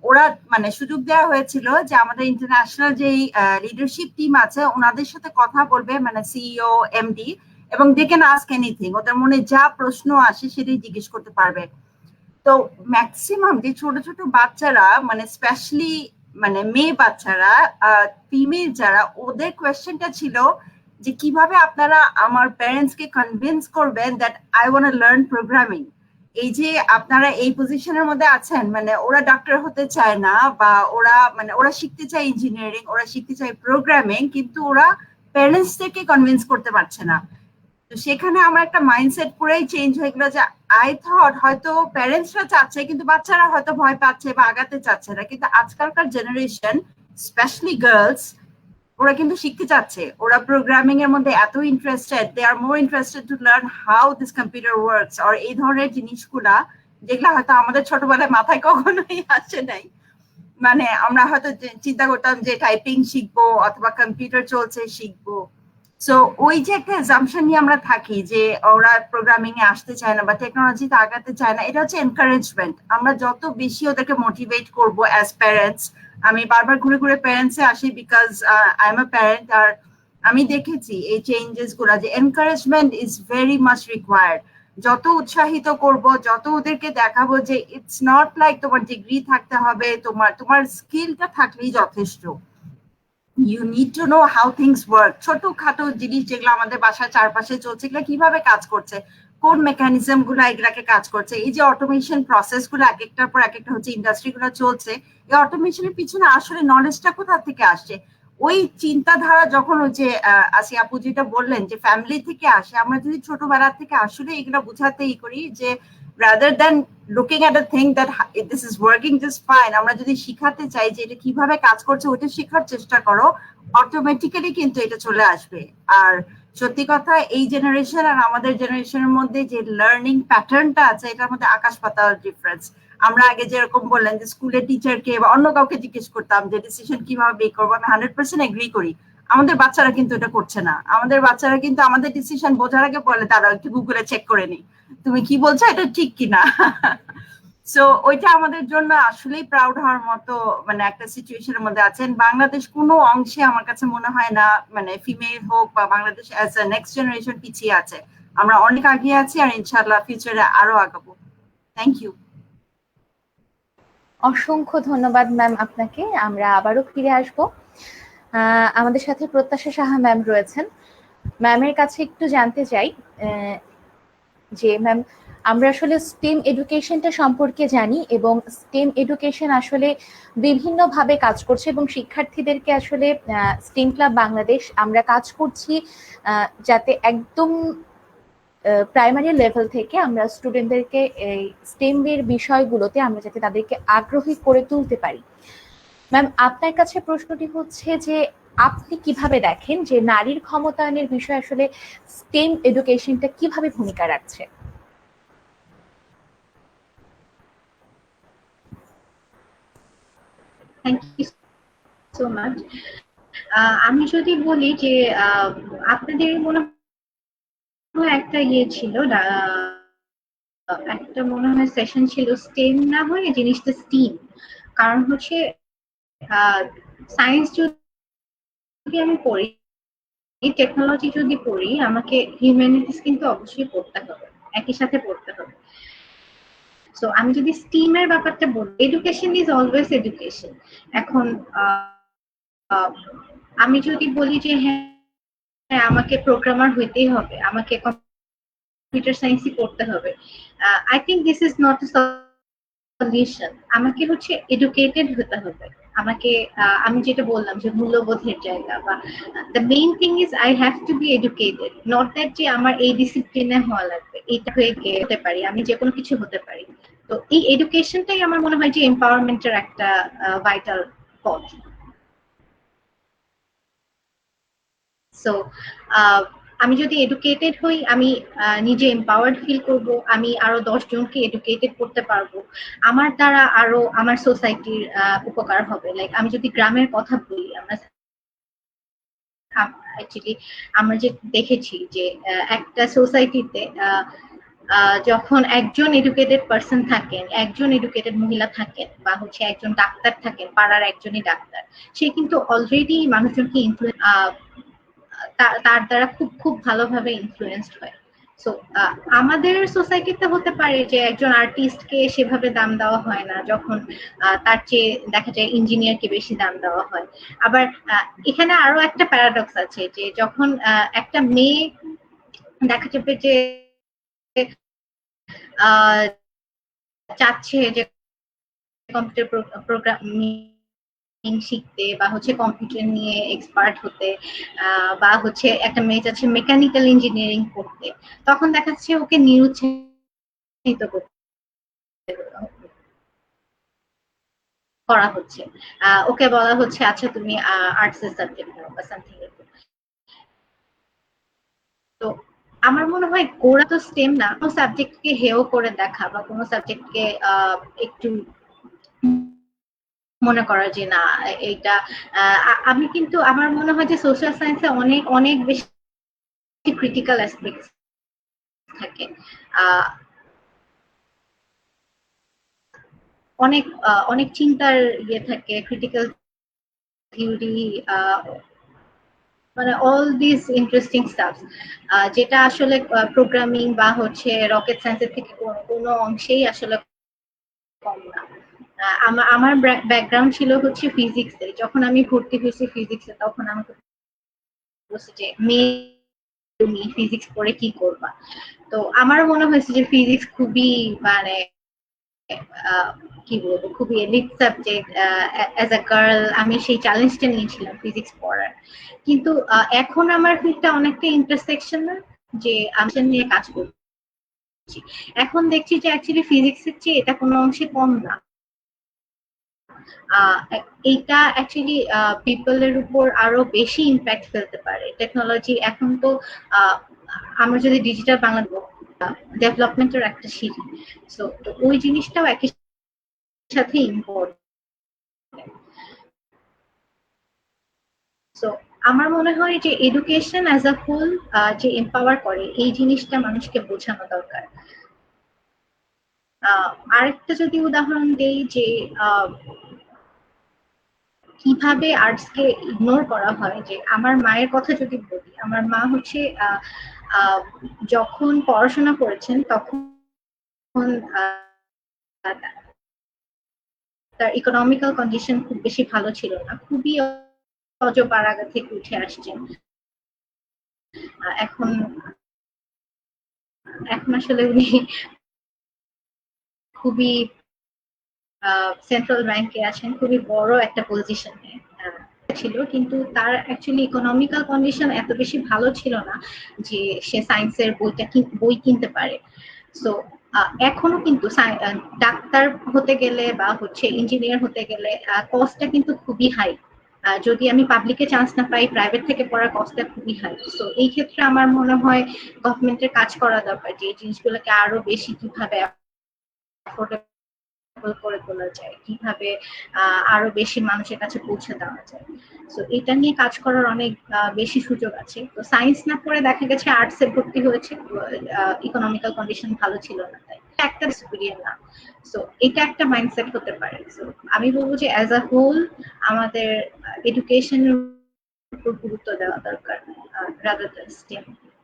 ওরা মানে সুযোগ দেওয়া হয়েছিল যে আমাদের ইন্টারন্যাশনাল যেই লিডারশিপ টিম আছে ওনাদের সাথে কথা বলবে, মানে সিইও, এমডি, এবং দে ক্যান আস্ক এনিথিং। ওদের মনে যা প্রশ্ন আসে সেটাই জিজ্ঞেস করতে পারবে। তো ম্যাক্সিমাম যে ছোট ছোট বাচ্চারা, মানে স্পেশালি মানে মেয়ে বাচ্চারা, ফিমেল যারা, ওদের কোয়েশ্চেনটা ছিল যে কিভাবে আপনারা আমার প্যারেন্টসকে কনভিন্স করবেন that I want to learn programming. এই যে আপনারা এই পজিশনের মধ্যে আছেন, মানে ওরা ডাক্তার হতে চায় না, বা ওরা শিখতে চায় ইঞ্জিনিয়ারিং, ওরা শিখতে চায় প্রোগ্রামিং, কিন্তু ওরা প্যারেন্টস থেকে কনভিন্স করতে পারছে না। তো সেখানে আমার একটা মাইন্ডসেট পুরাই চেঞ্জ হয়ে গেল যে আই থট হয়তো প্যারেন্টসরা চাচ্ছে কিন্তু বাচ্চারা হয়তো ভয় পাচ্ছে বা আগাতে চাচ্ছে না। কিন্তু আজকালকার জেনারেশন, স্পেশালি গার্লস, ওরা কিন্তু শিখতে চাচ্ছে। ওরা প্রোগ্রামিং এর মধ্যে এত interested, they are more interested to learn how this computer works, আর এই ধরনের জিনিসগুলা যেগুলো হয়তো আমাদের ছোটবেলায় মাথায় কখনোই আসে নাই। মানে আমরা হয়তো চিন্তা করতাম যে টাইপিং শিখবো অথবা কম্পিউটার চলছে শিখবো। সো ওই যে একটা অ্যাজাম্পশন নিয়ে আমরা থাকি যে ওরা প্রোগ্রামিং এ আসতে চায় না বা টেকনোলজিতে আগাতে চায় না, এটা হচ্ছে এনকারেজমেন্ট। আমরা যত বেশি ওদেরকে মোটিভেট করব অ্যাজ প্যারেন্টস, আমি বারবার ঘুরে ঘুরে প্যারেন্টস এ আসি because I am a parent, আর আমি দেখেছি এই চেঞ্জেস গুলা যে encouragement is very much required. যত উৎসাহিত করব, যত ওদেরকে দেখাবো যে ইটস নট লাইক তোমার ডিগ্রি থাকতে হবে, তোমার তোমার স্কিলটা থাকলেই যথেষ্ট। You need to know how things work. ছোটখাটো জিনিস যেগুলো আমাদের বাসার চারপাশে চলছে, এগুলো কিভাবে কাজ করছে, কোন মেকানিজম গুলো এগুলাকে কাজ করছে, এই যে অটোমেশন প্রসেস গুলো এক একটার পর এক একটা হচ্ছে ইন্ডাস্ট্রি গুলো চলছে, এই অটোমেশনের পিছনে আসলে নলেজটা কোথা থেকে আসছে, ওই চিন্তাধারা যখন ওই যে আসি আপু যেটা বললেন যে ফ্যামিলি থেকে আসে, আমরা যদি ছোটবেলা থেকে আসলে এগুলো বুঝাতেই করি যে rather than looking at a thing that this is working just fine, আমরা যদি শিখাতে চাই যে এটা কিভাবে কাজ করছে ওটা শেখার চেষ্টা করো, অটোমেটিক্যালি কিন্তু এটা চলে আসবে। আর সত্যি কথা, এই জেনারেশন আর আমাদের জেনারেশনের মধ্যে যে লার্নিং প্যাটার্নটা আছে, এটার মধ্যে আকাশ পাতাল ডিফারেন্স। আমরা আগে যেরকম বললেন যে স্কুলের টিচারকে বা অন্য কাউকে জিজ্ঞেস করতাম যে ডিসিশন কিভাবে বের করবো, আমি 100% এগ্রি করি। আমাদের বাচ্চারা কিন্তু এটা করছে না। আমাদের বাচ্চারা কিন্তু আমাদের ডিসিশন বোঝার আগে বলে দাঁড়া একটু গুগলে চেক করে নি তুমি কি বলছো এটা ঠিক কিনা। সো ওইটা আমাদের জন্য আসলেই প্রাউড হওয়ার মতো মানে একটা সিচুয়েশনের মধ্যে আছেন। বাংলাদেশ কোনো অংশে আমার কাছে মনে হয় না মানে ফিমেল হোক বা Bangladesh as a next generation পিছিয়ে আছে। আমরা অনেক আগে আছি আর ইনশাআল্লাহ ফিউচারে আরো আগাবো। Thank you. অসংখ্য ধন্যবাদ ম্যাম আপনাকে। আমরা আবারও ফিরে আসব। আমাদের সাথে প্রত্যাশা সাহা ম্যাম রয়েছেন। ম্যামের কাছে একটু জানতে চাই যে ম্যাম, আমরা আসলে স্টেম এডুকেশনটা সম্পর্কে জানি এবং স্টেম এডুকেশন আসলে বিভিন্নভাবে কাজ করছে এবং শিক্ষার্থীদেরকে আসলে স্টেম ক্লাব বাংলাদেশ আমরা কাজ করছি যাতে একদম প্রাইমারি লেভেল থেকে আমরা স্টুডেন্টদেরকে এই স্টেমের বিষয়গুলোতে আমরা যাতে তাদেরকে আগ্রহী করে তুলতে পারি। ম্যাম, আপনার কাছে প্রশ্নটি হচ্ছে যে আপনি কিভাবে দেখেন যে নারীর ক্ষমতায়নের বিষয়ে আসলে স্টেম এডুকেশনটা কিভাবে ভূমিকা রাখছে? Thank you so much. আমি যদি বলি যে আপনাদের মনে হয় একটা ইয়ে ছিল, একটা মনে হয় সেশন ছিল স্টেম না হয়ে জিনিসটা স্টিম। কারণ হচ্ছে সায়েন্স যদি আমি পড়ি, টেকনোলজি যদি পড়ি, আমাকে হিউম্যানিটিস কিন্তু অবশ্যই পড়তে হবে, একই সাথে পড়তে হবে। সো আমি যদি স্টিমের ব্যাপারটা বলি, এডুকেশন ইজ অলওয়েজ এডুকেশন। এখন আমি যদি বলি যে হ্যাঁ আমাকে প্রোগ্রামার হইতেই হবে, আমাকে কম্পিউটার সায়েন্সই পড়তে হবে, I think this is not a solution. আমাকে হচ্ছে এডুকেটেড হতে হবে। আমাকে আমি যেটা বললাম যে মূল্যবোধের জায়গা, বা the main thing is I have to B educated, not that যে আমার এই ডিসিপ্লিনে হওয়া লাগবে, এটা হয়ে হতে পারি, আমি যে কোনো কিছু হতে পারি। তো এই এডুকেশনটাই আমার মনে হয় যে এম্পাওয়ারমেন্টের একটা ভাইটাল পথ। সো আমি যদি এডুকেটেড হই, আমি নিজে এম্পাওয়ার্ড ফিল করব, আমি আরো 10 জনকে এডুকেটেড করতে পারবো, আমার দ্বারা আরো আমার সোসাইটির উপকার হবে। লাইক আমি যদি গ্রামের কথা বলি, আমরা অ্যাকচুয়ালি আমরা যে দেখেছি যে একটা সোসাইটিতে যখন একজন এডুকেটেড পার্সন থাকেন, একজন এডুকেটেড মহিলা থাকেন, বা হচ্ছে একজন ডাক্তার থাকেন, পাড়ার একজনই ডাক্তার, সে কিন্তু অলরেডি মানুষজনকে তার দ্বারা খুব খুব ভালোভাবে ইনফ্লুয়েন্সড হয়। সো আমাদের সোসাইটিতে হতে পারে যে একজন আর্টিস্টকে সেভাবে দাম দেওয়া হয় না, যখন তার চেয়ে দেখা যায় ইঞ্জিনিয়ারকে বেশি দাম দেওয়া হয়। আবার এখানে আরো একটা প্যারাডক্স আছে যে যখন একটা মেয়ে দেখা যাবে যে চাচ্ছে যে কম্পিউটার প্রোগ্রামিং শিখতে, বা হচ্ছে কম্পিউটার নিয়ে এক্সপার্ট হতে, বা হচ্ছে একটা মেয়ে চাচ্ছে মেকানিক্যাল ইঞ্জিনিয়ারিং পড়তে, তখন দেখা যাচ্ছে ওকে নিরুৎসাহিত করা হচ্ছে, ওকে বলা হচ্ছে আচ্ছা তুমি আর্টস এর সাবজেক্ট নাও বা সামথিং। তো আমার মনে হয় গোড়া তো স্টেম না, কোনো সাবজেক্টকে হেয় করে দেখা বা কোনো সাবজেক্টকে একটু মনে করা যে না এইটা, আমি কিন্তু আমার মনে হয় যে সোশ্যাল সায়েন্সে অনেক অনেক বেশি ক্রিটিক্যাল অ্যাসপেক্টস থাকে। আহ অনেক অনেক চিন্তার ইয়ে থাকে, ক্রিটিক্যাল থিওরি, মানে অল দিস ইন্টারেস্টিং স্টাফ, যেটা আসলে প্রোগ্রামিং বা হচ্ছে রকেট সায়েন্সের থেকে কোনো অংশেই আসলে কম না। আমার ব্যাকগ্রাউন্ড ছিল হচ্ছে ফিজিক্সে। যখন আমি ভর্তি হয়েছি ফিজিক্সে, তখন আমাকে বলছে যে মেয়ে তুমি ফিজিক্স পড়ে কি করবা। তো আমার মনে হয়েছে যে ফিজিক্স খুবই মানে কি বলবো, খুবই elite subject. As a girl আমি সেই চ্যালেঞ্জটা নিয়েছিলাম ফিজিক্স পড়ার। কিন্তু এখন আমার ফিল্ডটা অনেকটা ইন্টারসেকশনাল, যে আমি নিয়ে কাজ করছি। এখন দেখছি যে অ্যাকচুয়ালি ফিজিক্সের চেয়ে এটা কোনো অংশে কম না। এইটা অ্যাকচুয়ালি পিপলের উপর আরো বেশি ইম্প্যাক্ট ফেলতে পারে। টেকনোলজি এখন তো আমরা যদি ডিজিটাল বাংলা ডেভেলপমেন্টের একটা সিঁড়ি, সো ওই জিনিসটাও একই সাথে ইম্পর্টেন্ট। সো আমার মনে হয় যে এডুকেশন অ্যাজ আ হোল যে এম্পাওয়ার করে, এই জিনিসটা মানুষকে বোঝানো দরকার। আরেকটা যদি উদাহরণ দেই যে কিভাবে আর্টসকে ইগনোর করা হয়, যে আমার মায়ের কথা যদি বলি, আমার মা হচ্ছে যখন পড়াশোনা করেছেন তখন তার ইকোনমিক্যাল কন্ডিশন খুব বেশি ভালো ছিল না, খুবই অজপাড়াগা থেকে উঠে আসছেন। এখন এখন আসলে উনি খুবই সেন্ট্রাল ব্যাংকে আছেন, খুবই বড় একটা পজিশনে ছিল, কিন্তু তার অ্যাকচুয়ালি ইকোনমিক্যাল কন্ডিশন এত বেশি ভালো ছিল না যে সে সায়েন্সের বই কিনতে পারে। সো এখনো কিন্তু ডাক্তার হতে গেলে বা হচ্ছে ইঞ্জিনিয়ার হতে গেলে কস্টটা কিন্তু খুবই হাই। যদি আমি পাবলিকে চান্স না পাই, প্রাইভেট থেকে পড়ার কস্টটা খুবই হাই। সো এই ক্ষেত্রে আমার মনে হয় গভর্নমেন্টের কাজ করা দরকার, যে এই জিনিসগুলোকে আরো বেশি কিভাবে করে তোলা যায়, কিভাবে আরো বেশি মানুষের কাছে পৌঁছে দেওয়া যায়। তো এটা নিয়ে কাজ করার অনেক বেশি সুযোগ আছে। তো সায়েন্স না পড়ে দেখা গেছে আর্টসে ভর্তি হয়েছে, ইকোনমিক্যাল কন্ডিশন ভালো ছিল না, তাই একটা সুপিরিয়র না। সো এটা একটা মাইন্ডসেট হতে পারে। সো আমি বলবো যে অ্যাজ আ হোল আমাদের এডুকেশনের উপর গুরুত্ব দেওয়া দরকার, রাদার দ্যান স্টেম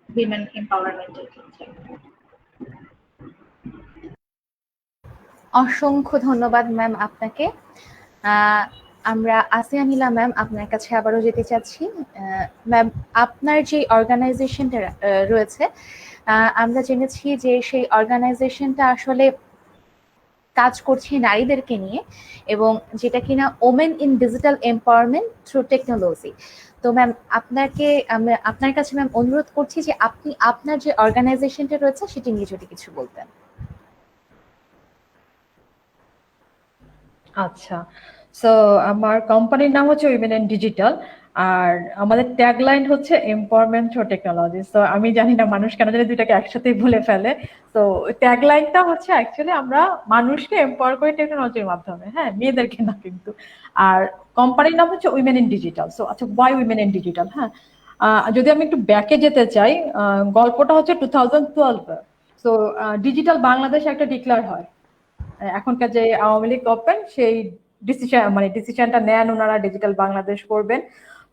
উইমেন এম্পাওয়ারমেন্টের ক্ষেত্রে। অসংখ্য ধন্যবাদ ম্যাম আপনাকে। আমরা আসিয়ানিলা ম্যাম আপনার কাছে আবারও যেতে চাচ্ছি। ম্যাম, আপনার যে অর্গানাইজেশনটা রয়েছে, আমরা জেনেছি যে সেই অর্গানাইজেশনটা আসলে কাজ করছে নারীদেরকে নিয়ে, এবং যেটা কিনা women in digital empowerment through technology. তো ম্যাম, আপনার কাছে ম্যাম অনুরোধ করছি যে আপনি আপনার যে অর্গানাইজেশনটা রয়েছে সেটি নিয়ে যদি কিছু বলতেন। আচ্ছা, সো আমার কোম্পানির নাম হচ্ছে উইমেন ইন ডিজিটাল, আর আমাদের ট্যাগলাইন হচ্ছে এম্পাওয়ারমেন্ট থ্রু টেকনোলজি। সো আমি জানি না মানুষ কেন জানি দুইটাকে একসাথেই ভুলে ফেলে। তো ট্যাগলাইনটা হচ্ছে অ্যাকচুয়ালি আমরা মানুষকে এম্পাওয়ার করি টেকনোলজির মাধ্যমে, হ্যাঁ, মেয়েদেরকে না কিন্তু। আর কোম্পানির নাম হচ্ছে উইমেন ইন ডিজিটাল। সো আচ্ছা, ওয়াই উইমেন ইন ডিজিটাল? হ্যাঁ, যদি আমি একটু ব্যাকে যেতে চাই, গল্পটা হচ্ছে 2012। সো ডিজিটাল বাংলাদেশ একটা ডিক্লেয়ার হয়। এখনকার যে আওয়ামী লীগ গভর্নমেন্ট সেই ডিসিশনটা নেন, ওনারা ডিজিটাল বাংলাদেশ করবেন।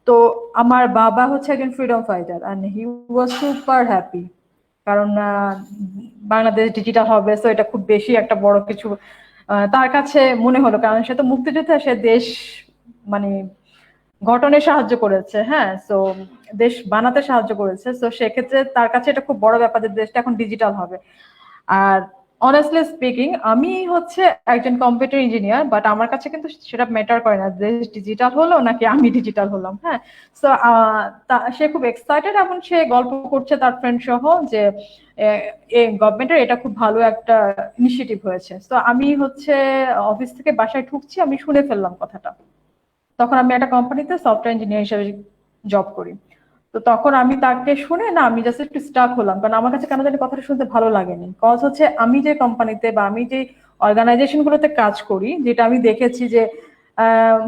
তো আমার বাবা হচ্ছে একজন freedom fighter and he was super happy, কারণ বাংলাদেশ ডিজিটাল হবে, সো এটা খুব বেশি একটা বড় কিছু তার কাছে মনে হলো, কারণ সে তো মুক্তিযোদ্ধা, সে দেশ মানে গঠনে সাহায্য করেছে, হ্যাঁ, সো দেশ বানাতে সাহায্য করেছে। সো সেক্ষেত্রে তার কাছে এটা খুব বড় ব্যাপার যে দেশটা এখন ডিজিটাল হবে। আর অনেস্টলি স্পিকিং, আমি হচ্ছে একজন কম্পিউটার ইঞ্জিনিয়ার, বাট আমার কাছে কিন্তু সেটা ম্যাটার করে না দেশ ডিজিটাল হলো নাকি আমি ডিজিটাল হলাম, হ্যাঁ। সো সে খুব এক্সাইটেড, এবং সে গল্প করছে তার ফ্রেন্ড সহ যে গভর্নমেন্টের এটা খুব ভালো একটা ইনিশিয়েটিভ হয়েছে। তো আমি হচ্ছে অফিস থেকে বাসায় ঢুকছি, আমি শুনে ফেললাম কথাটা। তখন আমি একটা কোম্পানিতে সফটওয়্যার ইঞ্জিনিয়ার হিসেবে জব করি। তো তখন আমি তাকে শুনে না, আমি জাস্ট একটু স্টাক হলাম, কারণ আমার কাছে কেন জানি কথাটা শুনতে ভালো লাগেনি। কজ হচ্ছে আমি যে কোম্পানিতে বা আমি যে অর্গানাইজেশন গুলোতে কাজ করি, যেটা আমি দেখেছি যে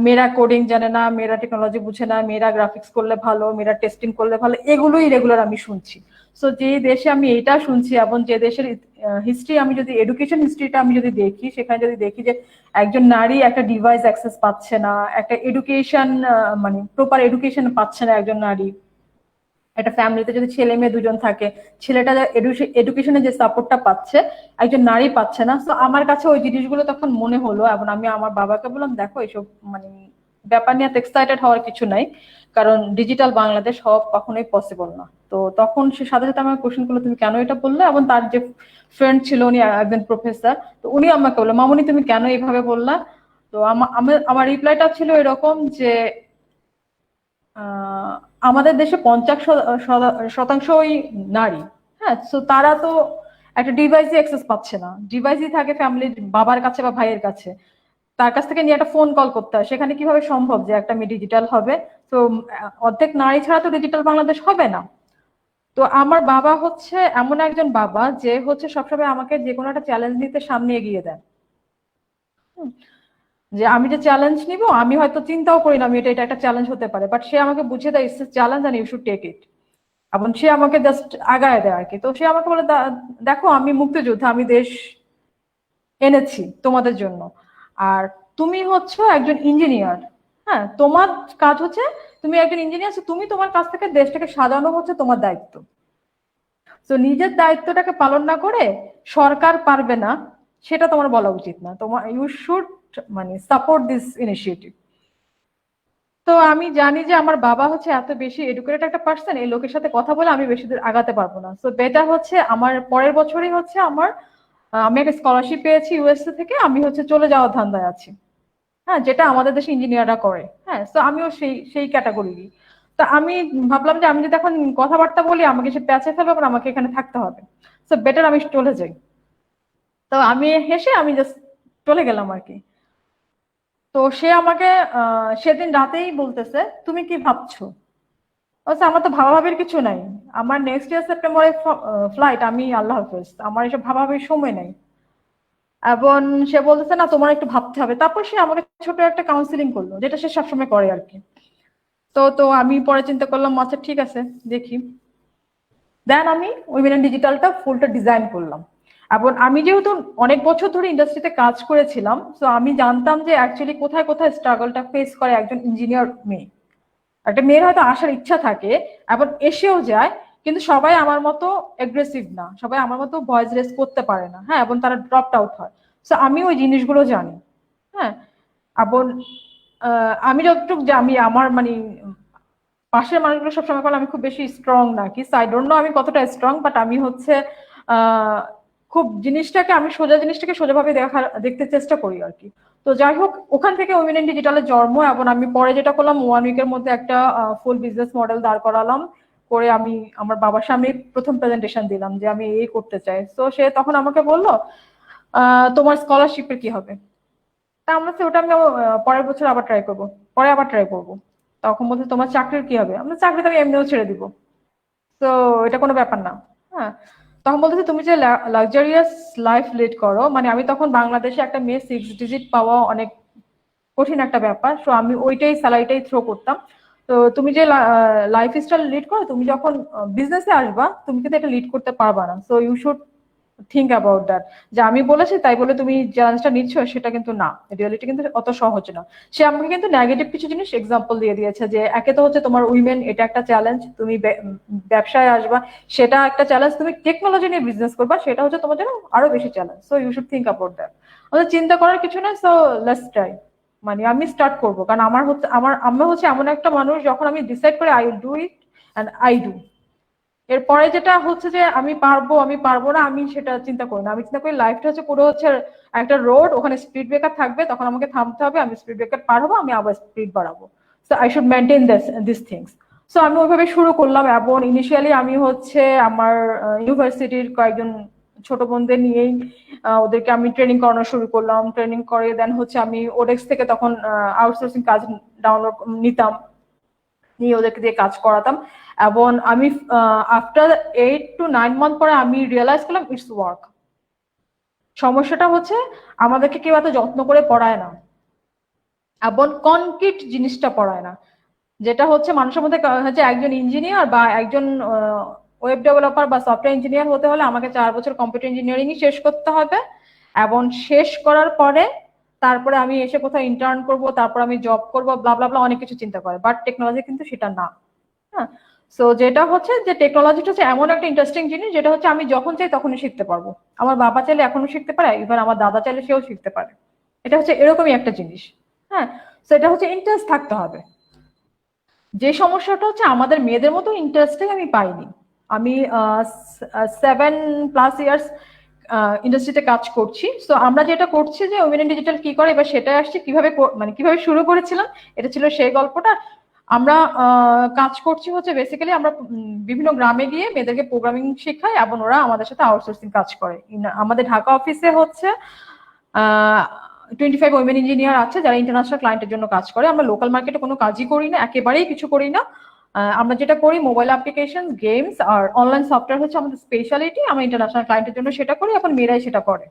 মেয়েরা কোডিং জানে না, মেয়েরা টেকনোলজি বুঝে না, মেয়েরা গ্রাফিক্স করলে ভালো, মেয়েরা টেস্টিং করলে ভালো, এগুলোই রেগুলার আমি শুনছি। সো যে দেশে আমি এটা শুনছি এবং যে দেশের হিস্ট্রি, আমি যদি এডুকেশন হিস্ট্রিটা আমি যদি দেখি, সেখানে যদি দেখি যে একজন নারী একটা ডিভাইস অ্যাক্সেস পাচ্ছে না, একটা এডুকেশন মানে প্রপার এডুকেশন পাচ্ছে না একজন নারী, একটা ফ্যামিলিতে যদি ছেলে মেয়ে দুজন থাকে, ছেলেটা এডুকেশনে যে সাপোর্টটা পাচ্ছে একজন নারী পাচ্ছে না। তো আমার কাছে ওই জিনিসগুলো তখন মনে হলো এবং আমি আমার বাবাকে বললাম, দেখো এসব মানে ব্যাপার নিয়ে এক্সাইটেড হওয়ার কিছু নাই, কারণ ডিজিটাল বাংলাদেশ হওয়া কখনোই পসিবল না। তো তখন সে সাথে সাথে আমার কোশ্চেন করলো, তুমি কেন এটা বললে? এবং তার যে ফ্রেন্ড ছিল উনি একজন প্রফেসর, তো উনি আমাকে বললো, মামুনি তুমি কেন এইভাবে বললা? তো আমার রিপ্লাইটা ছিল এরকম যে আমাদের দেশে 50% নারী। হ্যাঁ, তো তারা তো একটা ডিভাইসই অ্যাক্সেস পাচ্ছে না, ডিভাইসই থাকে ফ্যামিলির বাবার কাছে বা ভাইয়ের কাছে, তার কাছ থেকে নিয়ে একটা ফোন কল করতে হয়, সেখানে কিভাবে সম্ভব যে একটা মেয়ে ডিজিটাল হবে? তো অর্ধেক নারী ছাড়া তো ডিজিটাল বাংলাদেশ হবে না। তো আমার বাবা হচ্ছে এমন একজন বাবা যে হচ্ছে সবসময় আমাকে যে কোনো একটা চ্যালেঞ্জ নিতে সামনে এগিয়ে দেন। যে আমি যে চ্যালেঞ্জ নিব, আমি হয়তো চিন্তাও করি না আমি এটা একটা চ্যালেঞ্জ হতে পারে, বাট সে আমাকে বুঝিয়ে দেয় it's challenge and you should take it. এবং সে আমাকে জাস্ট আগায় দেয় আর কি। তো সে আমাকে বলে, দেখো আমি মুক্তিযোদ্ধা, আমি দেশ এনেছি তোমাদের জন্য, আর তুমি হচ্ছে একজন ইঞ্জিনিয়ার। হ্যাঁ, তোমার কাজ হচ্ছে, তুমি একজন ইঞ্জিনিয়ার, তুমি তোমার কাছ থেকে দেশটাকে সাজানো হচ্ছে তোমার দায়িত্ব। তো নিজের দায়িত্বটাকে পালন না করে সরকার পারবে না সেটা তোমার বলা উচিত না, তোমার ইউ শুড মানে সাপোর্ট দিস ইনিশিয়েটিভ। তো আমি জানি যে আমার বাবা হচ্ছে এত বেশি এডুকেটেড একটা পার্সন, এই লোকের সাথে কথা বলে আমি বেশি দূর আগাতে পারবো না। সো বেটার হচ্ছে আমার পরের বছরই হচ্ছে আমি একটা স্কলারশিপ পেয়েছি ইউএসএ থেকে, আমি হচ্ছে চলে যাওয়ার ধান্দায় আছি। হ্যাঁ, যেটা আমাদের দেশে ইঞ্জিনিয়াররা করে। হ্যাঁ, তো আমিও সেই সেই ক্যাটাগরিরই। তো আমি ভাবলাম যে আমি যদি এখন কথাবার্তা বলি আমাকে সে প্যাচে ফেলবে, আবার আমাকে এখানে থাকতে হবে। সো বেটার আমি চলে যাই। তো আমি হেসে আমি জাস্ট চলে গেলাম আর কি। তো সে আমাকে সেদিন রাতেই বলতেছে, তুমি কি ভাবছো? আচ্ছা, আমার তো ভাবাভাবির কিছু নাই, আমার নেক্সট ইয়ার সেপ্টেম্বরে ফ্লাইট, আমি আল্লাহ হাফেজ, আমার এসব ভাবাভাবির সময় নাই। এবং সে বলতেছে না তোমার একটু ভাবতে হবে। তারপর সে আমাকে ছোট একটা কাউন্সিলিং করলো, যেটা সে সবসময় করে আর কি। তো আমি পরে চিন্তা করলাম, আচ্ছা ঠিক আছে, দেখি। দেন আমি উইমেন ডিজিটালটা ফুলটা ডিজাইন করলাম। এবং আমি যেহেতু অনেক বছর ধরে ইন্ডাস্ট্রিতে কাজ করেছিলাম, তো আমি জানতাম যে অ্যাকচুয়ালি কোথায় কোথায় স্ট্রাগলটা ফেস করে একজন ইঞ্জিনিয়ার মেয়ে। একটা মেয়ের হয়তো আসার ইচ্ছা থাকে এবং এসেও যায়, কিন্তু সবাই আমার মতো এগ্রেসিভ না, সবাই আমার মতো ভয়েস রেস করতে পারে না। হ্যাঁ, এবং তারা ড্রপ আউট হয়। তো আমি ওই জিনিসগুলো জানি। হ্যাঁ, এবং আমি যতটুকু আমি আমার মানে পাশের মানুষগুলো সবসময় বলে আমি খুব বেশি স্ট্রং নাকি, আই ডোন্ট নো আমি কতটা স্ট্রং, বাট আমি হচ্ছে খুব জিনিসটাকে, আমি সোজা জিনিসটাকে সোজাভাবে দেখতে চেষ্টা করি আর কি। তো যাই হোক, ওখান থেকে উইমেন ইন ডিজিটালের জন্ম। এবং আমি পরে যেটা করলাম, 1 উইকের মধ্যে একটা ফুল বিজনেস মডেল দাঁড় করালাম, করে আমি আমার বাবার সামনে প্রথম প্রেজেন্টেশন দিলাম যে আমি এই করতে চাই। তো সে তখন আমাকে বললো, তোমার স্কলারশিপের কি হবে? তা আমরা ওটা আমি পরের বছর আবার ট্রাই করবো, পরে আবার ট্রাই করবো। তখন বলছে তোমার চাকরির কি হবে? আমরা চাকরিতে আমি এমনিও ছেড়ে দিব, তো এটা কোনো ব্যাপার না। হ্যাঁ, তখন বলতেছে তুমি যে লাক্সারিয়াস লাইফ লিড করো, মানে আমি তখন বাংলাদেশে একটা মেয়ে 6 ডিজিট পাওয়া অনেক কঠিন একটা ব্যাপার। সো আমি ওইটাই স্যালারিটাই থ্রো করতাম। তো তুমি যে লাইফ স্টাইল লিড করো, তুমি যখন বিজনেসে আসবা তুমি কিন্তু এটা লিড করতে পারবা না। So you should think about that, যে আমি বলেছি তাই বলে তুমি চ্যালেঞ্জটা নিচ্ছ সেটা কিন্তু না, রিয়েলিটি কিন্তু অত সহজ না। সে আমাকে কিন্তু নেগেটিভ কিছু জিনিস এক্সাম্পল দিয়ে দিয়েছে, যে একে তো হচ্ছে তোমার উইমেন, এটা একটা চ্যালেঞ্জ, তুমি ব্যবসায় আসবা সেটা একটা চ্যালেঞ্জ, তুমি টেকনোলজি নিয়ে বিজনেস করবা সেটা হচ্ছে তোমার জন্য আরো বেশি challenge. So you should think about that. আমাদের চিন্তা করার কিছু না, সো লেটস ট্রাই। মানে আমি স্টার্ট করবো, কারণ আমার আম্মা হচ্ছে এমন একটা মানুষ, যখন আমি ডিসাইড করি I will do it and I do. এরপরে যেটা হচ্ছে যে আমি পারবো আমি পারবো না, আমি সেটা চিন্তা করি না। আমি চিন্তা করি লাইফটা হচ্ছে পুরো হচ্ছে একটা রোড, ওখানে স্পিড ব্রেকার থাকবে, তখন আমাকে থামতে হবে, আমি স্পিড ব্রেকার পার হবো, আমি আবার স্পিড বাড়াবো। So I should maintain this things. So আমি ওইভাবে শুরু করলাম। এবং ইনিশিয়ালি আমি হচ্ছে আমার ইউনিভার্সিটির কয়েকজন ছোট বোনদের নিয়েই ওদেরকে আমি ট্রেনিং করানো শুরু করলাম। ট্রেনিং করে দেন হচ্ছে আমি ওডেক্স থেকে তখন আউটসোর্সিং কাজ ডাউনলোড নিতাম, নিয়ে ওদেরকে দিয়ে কাজ করাতাম। এবং আমি আফটার 8 to 9 মান্থ পরে আমি রিয়েলাইজ করলাম ইটস ওয়ার্ক। সমস্যাটা হচ্ছে আমাদেরকে কেউ এত যত্ন করে পড়ায় না। এবং কনক্রিট জিনিসটা পড়ায় না, যেটা হচ্ছে মানুষের মধ্যে হচ্ছে একজন ইঞ্জিনিয়ার বা একজন ওয়েব ডেভেলপার বা সফটওয়্যার ইঞ্জিনিয়ার হতে হলে আমাকে 4 বছর কম্পিউটার ইঞ্জিনিয়ারিংই শেষ করতে হবে, এবং শেষ করার পরে তারপরে আমি এসে কোথাও ইন্টার্ন করব, তারপর আমি জব করব, ব্লা ব্লা ব্লা অনেক কিছু চিন্তা করে। বাট টেকনোলজি কিন্তু সেটা না। হ্যাঁ, সো যেটা হচ্ছে যে টেকনোলজিটা হচ্ছে এমন একটা ইন্টারেস্টিং জিনিস যেটা হচ্ছে আমি যখন চাই তখনই শিখতে পারবো। আমার বাবা চাইলে এখনো শিখতে পারে, ইভেন আমার দাদা চাইলে সেও শিখতে পারে। এটা হচ্ছে এরকমই একটা জিনিস। হ্যাঁ, সো এটা হচ্ছে ইন্টারেস্ট থাকতে হবে। যে সমস্যাটা হচ্ছে আমাদের মেয়েদের মতো ইন্টারেস্টটাই আমি পাইনি। আমি 7+ ইয়ার্স ইন্ডাস্ট্রিতে কাজ করছি। সো আমরা যেটা করছি যে উইমেন ইন ডিজিটাল কি করে এবার সেটাই আসছে, কিভাবে মানে কিভাবে শুরু করেছিলাম এটা ছিল সেই গল্পটা। আমরা কাজ করছি হচ্ছে বেসিক্যালি আমরা বিভিন্ন গ্রামে গিয়ে মেয়েদেরকে প্রোগ্রামিং শেখাই এবং ওরা আমাদের সাথে আউটসোর্সিং কাজ করে। আমাদের ঢাকা অফিসে হচ্ছে 25 উইমেন ইঞ্জিনিয়ার আছে যারা ইন্টারন্যাশনাল ক্লায়েন্টের জন্য কাজ করে। আমরা লোকাল মার্কেটে কোনো কাজই করি না, একেবারেই কিছু করি না। আমরা যেটা করি মোবাইল অ্যাপ্লিকেশন, গেমস আর অনলাইন সফটওয়্যার হচ্ছে আমাদের স্পেশালিটি। আমরা ইন্টারন্যাশনাল ক্লায়েন্টের জন্য সেটা করি, এখন মেয়েরাই সেটা করে।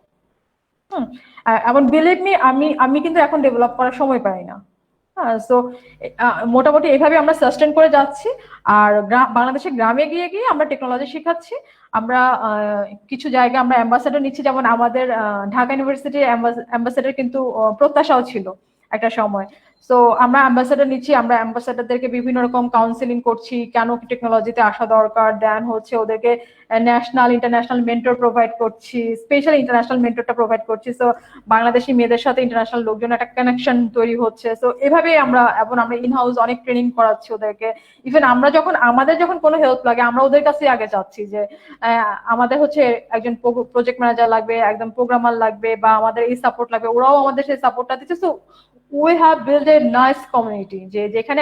এবং বিলিভ মি আমি কিন্তু এখন ডেভেলপ করার সময় পাই না। হ্যাঁ, সো মোটামুটি এইভাবে আমরা সাস্টেন করে যাচ্ছি। আর বাংলাদেশের গ্রামে গিয়ে গিয়ে আমরা টেকনোলজি শেখাচ্ছি। আমরা কিছু জায়গায় আমরা অ্যাম্বাসেডর নিচ্ছি, যেমন আমাদের ঢাকা ইউনিভার্সিটির অ্যাম্বাসেডর কিন্তু প্রত্যাশাও ছিল একটা সময়। সো আমরা অ্যাম্বাসেডর নিচ্ছি, আমরা অ্যাম্বাসেডরদেরকে বিভিন্ন রকম কাউন্সিলিং করছি, কেন টেকনোলজিতে আসা দরকার, দেন হচ্ছে ওদেরকে ন্যাশনাল ইন্টারন্যাশনাল মেন্টর প্রোভাইড করছি, স্পেশাল ইন্টারন্যাশনাল মেন্টরটা প্রোভাইড করছি। সো বাংলাদেশি মেয়েদের সাথে ইন্টারন্যাশনাল লোকজন একটা কানেকশন তৈরি হচ্ছে। সো এভাবে আমরা ইনহাউস অনেক ট্রেনিং করাচ্ছি ওদেরকে। ইভেন আমরা আমাদের যখন কোনো হেল্প লাগে আমরা ওদের কাছে আগে যাচ্ছি যে আমাদের হচ্ছে একজন প্রজেক্ট ম্যানেজার লাগবে, একদম প্রোগ্রামার লাগবে, বা আমাদের এই সাপোর্ট লাগবে, ওরাও আমাদের সেই সাপোর্টটা দিচ্ছে। So we have build a nice community, যেখানে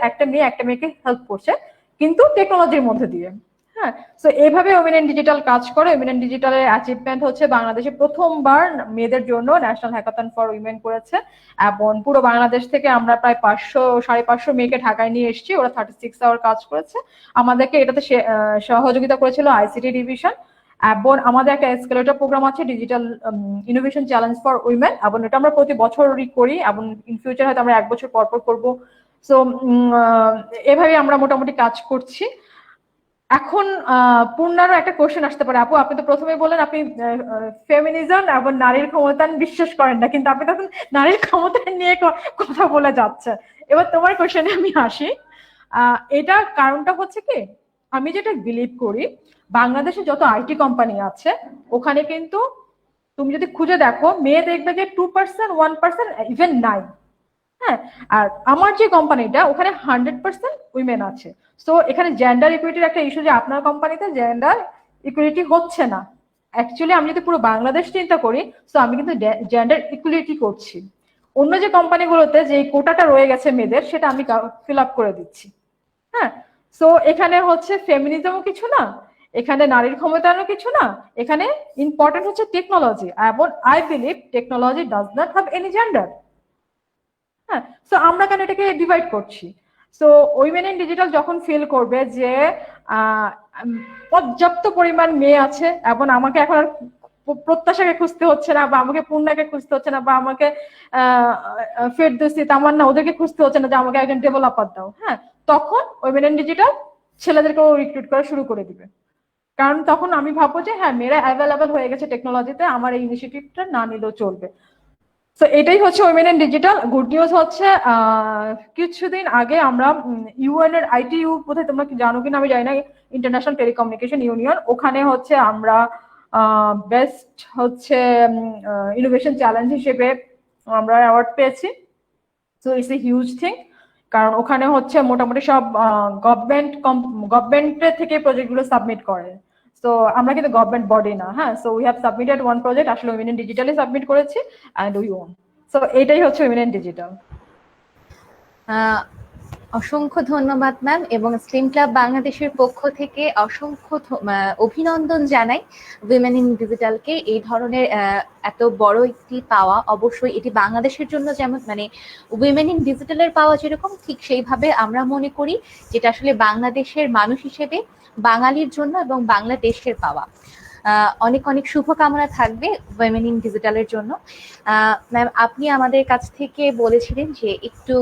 একটা মেয়ে একটা মেয়েকে হেল্প করছে কিন্তু টেকনোলজির মধ্যে দিয়ে। হ্যাঁ, সো এইভাবে উইমেন ইন ডিজিটাল কাজ করে। উইমেন ইন ডিজিটালের অ্যাচিভমেন্ট হচ্ছে বাংলাদেশে প্রথমবার মেয়েদের জন্য ন্যাশনাল হ্যাকাথন ফর উইমেন করেছে, এবং পুরো বাংলাদেশ থেকে আমরা প্রায় 500-550 মেয়েকে ঢাকায় নিয়ে এসেছি। ওরা 36 আওয়ার কাজ করেছে। আমাদেরকে এটাতে সহযোগিতা করেছিল আইসিটি ডিভিশন। এবং আমাদের একটা এসকেলেটর প্রোগ্রাম আছে, digital innovation challenge for women, এবং এটা আমরা প্রতি বছরই করি এবং ইন ফিউচার হয়তো আমরা 1 বছর পর পর করবো। সো এভাবে আমরা মোটামুটি কাজ করছি। এখন পূর্ণারও একটা কোশ্চেন আসতে পারে, আপু আপনি তো প্রথমে বলেন আপনি ফেমিনিজম এবং নারীর ক্ষমতায়ন বিশ্বাস করেন না, কিন্তু আপনি তখন নারীর ক্ষমতায়ন নিয়ে কথা বলে যাচ্ছে। এবার তোমার কোশ্চেনে আমি আসি। এটা কারণটা হচ্ছে কি, আমি যেটা বিলিভ করি, বাংলাদেশে যত আইটি কোম্পানি আছে ওখানে কিন্তু তুমি যদি খুঁজে দেখো মেয়ে দেখবে যে 2%, 1%, ইভেন নাই। হ্যাঁ, আর আমার যে কোম্পানিটা ওখানে 100% উইমেন আছে। সো এখানে জেন্ডার ইকুইটির একটা ইস্যু যে আপনার কোম্পানিতে জেন্ডার ইকুইলিটি হচ্ছে না। অ্যাকচুয়ালি আমি যদি পুরো বাংলাদেশ চিন্তা করি, সো আমি কিন্তু জেন্ডার ইকুইলিটি করছি। অন্য যে কোম্পানিগুলোতে যে কোটাটা রয়ে গেছে মেয়েদের, সেটা আমি ফিল আপ করে দিচ্ছি। হ্যাঁ, সো এখানে হচ্ছে ফেমিনিজমও কিছু না, এখানে নারীর ক্ষমতায়নও কিছু না, এখানে ইম্পর্টেন্ট হচ্ছে টেকনোলজি, এবং I believe technology does not have any gender. হ্যাঁ, সো আমরা কেন এটাকে ডিভাইড করছি? সো উইমেন ইন ডিজিটাল যখন ফিল করবে যে পর্যাপ্ত পরিমাণ মেয়ে আছে এবং আমাকে এখন আর প্রত্যাশাকে খুঁজতে হচ্ছে না, বা আমাকে পূর্ণাকে খুঁজতে হচ্ছে না, বা আমাকে ফেরদৌসি তামান্না ওদেরকে খুঁজতে হচ্ছে না যে আমাকে একজন ডেভেলপার দাও। হ্যাঁ, তখন উইমেন ইন ডিজিটাল ছেলেদেরকেও রিক্রুট করা শুরু করে দিবে। কারণ তখন আমি ভাববো যে হ্যাঁ, মেয়েরা অ্যাভেলেবেল হয়ে গেছে টেকনোলজিতে, আমার এই ইনিশিয়েটিভটা না নিলেও চলবে। তো এটাই হচ্ছে women in digital. Good news হচ্ছে কিছুদিন আগে আমরা ইউএন এর আইটিইউ, বোধহয় তোমরা জানো কিনা আমি জানি না, ইন্টারন্যাশনাল টেলিকমিউনিকেশন ইউনিয়ন, ওখানে হচ্ছে আমরা বেস্ট হচ্ছে ইনোভেশন চ্যালেঞ্জ হিসেবে আমরা অ্যাওয়ার্ড পেয়েছি। So it's a huge thing, কারণ ওখানে হচ্ছে মোটামুটি সব গভর্নমেন্টের থেকে প্রজেক্টগুলো সাবমিট করে। সো আমরা কিন্তু গভর্নমেন্ট বডি না। হ্যাঁ, so we have submitted one project, আসলে উইমেন ইন ডিজিটালে সাবমিট করেছি এন্ড উই ওন। সো এটাই হচ্ছে উইমেন ইন ডিজিটাল। অসংখ্য ধন্যবাদ ম্যাম, এবং স্লিম ক্লাব বাংলাদেশের পক্ষ থেকে অসংখ্য অভিনন্দন জানাই উইমেন ইন ডিজিটালকে। এই ধরনের এত বড় একটি পাওয়া, অবশ্যই এটি বাংলাদেশের জন্য যেমন মানে উইমেন ইন ডিজিটালের পাওয়া যেরকম, ঠিক সেইভাবে আমরা মনে করি যেটা আসলে বাংলাদেশের মানুষ হিসেবে বাঙালির জন্য এবং বাংলাদেশের পাওয়া। অনেক অনেক শুভকামনা থাকবে উইমেন ইন ডিজিটালের জন্য। ম্যাম, আপনি আমাদের কাছ থেকে বলেছিলেন যে একটু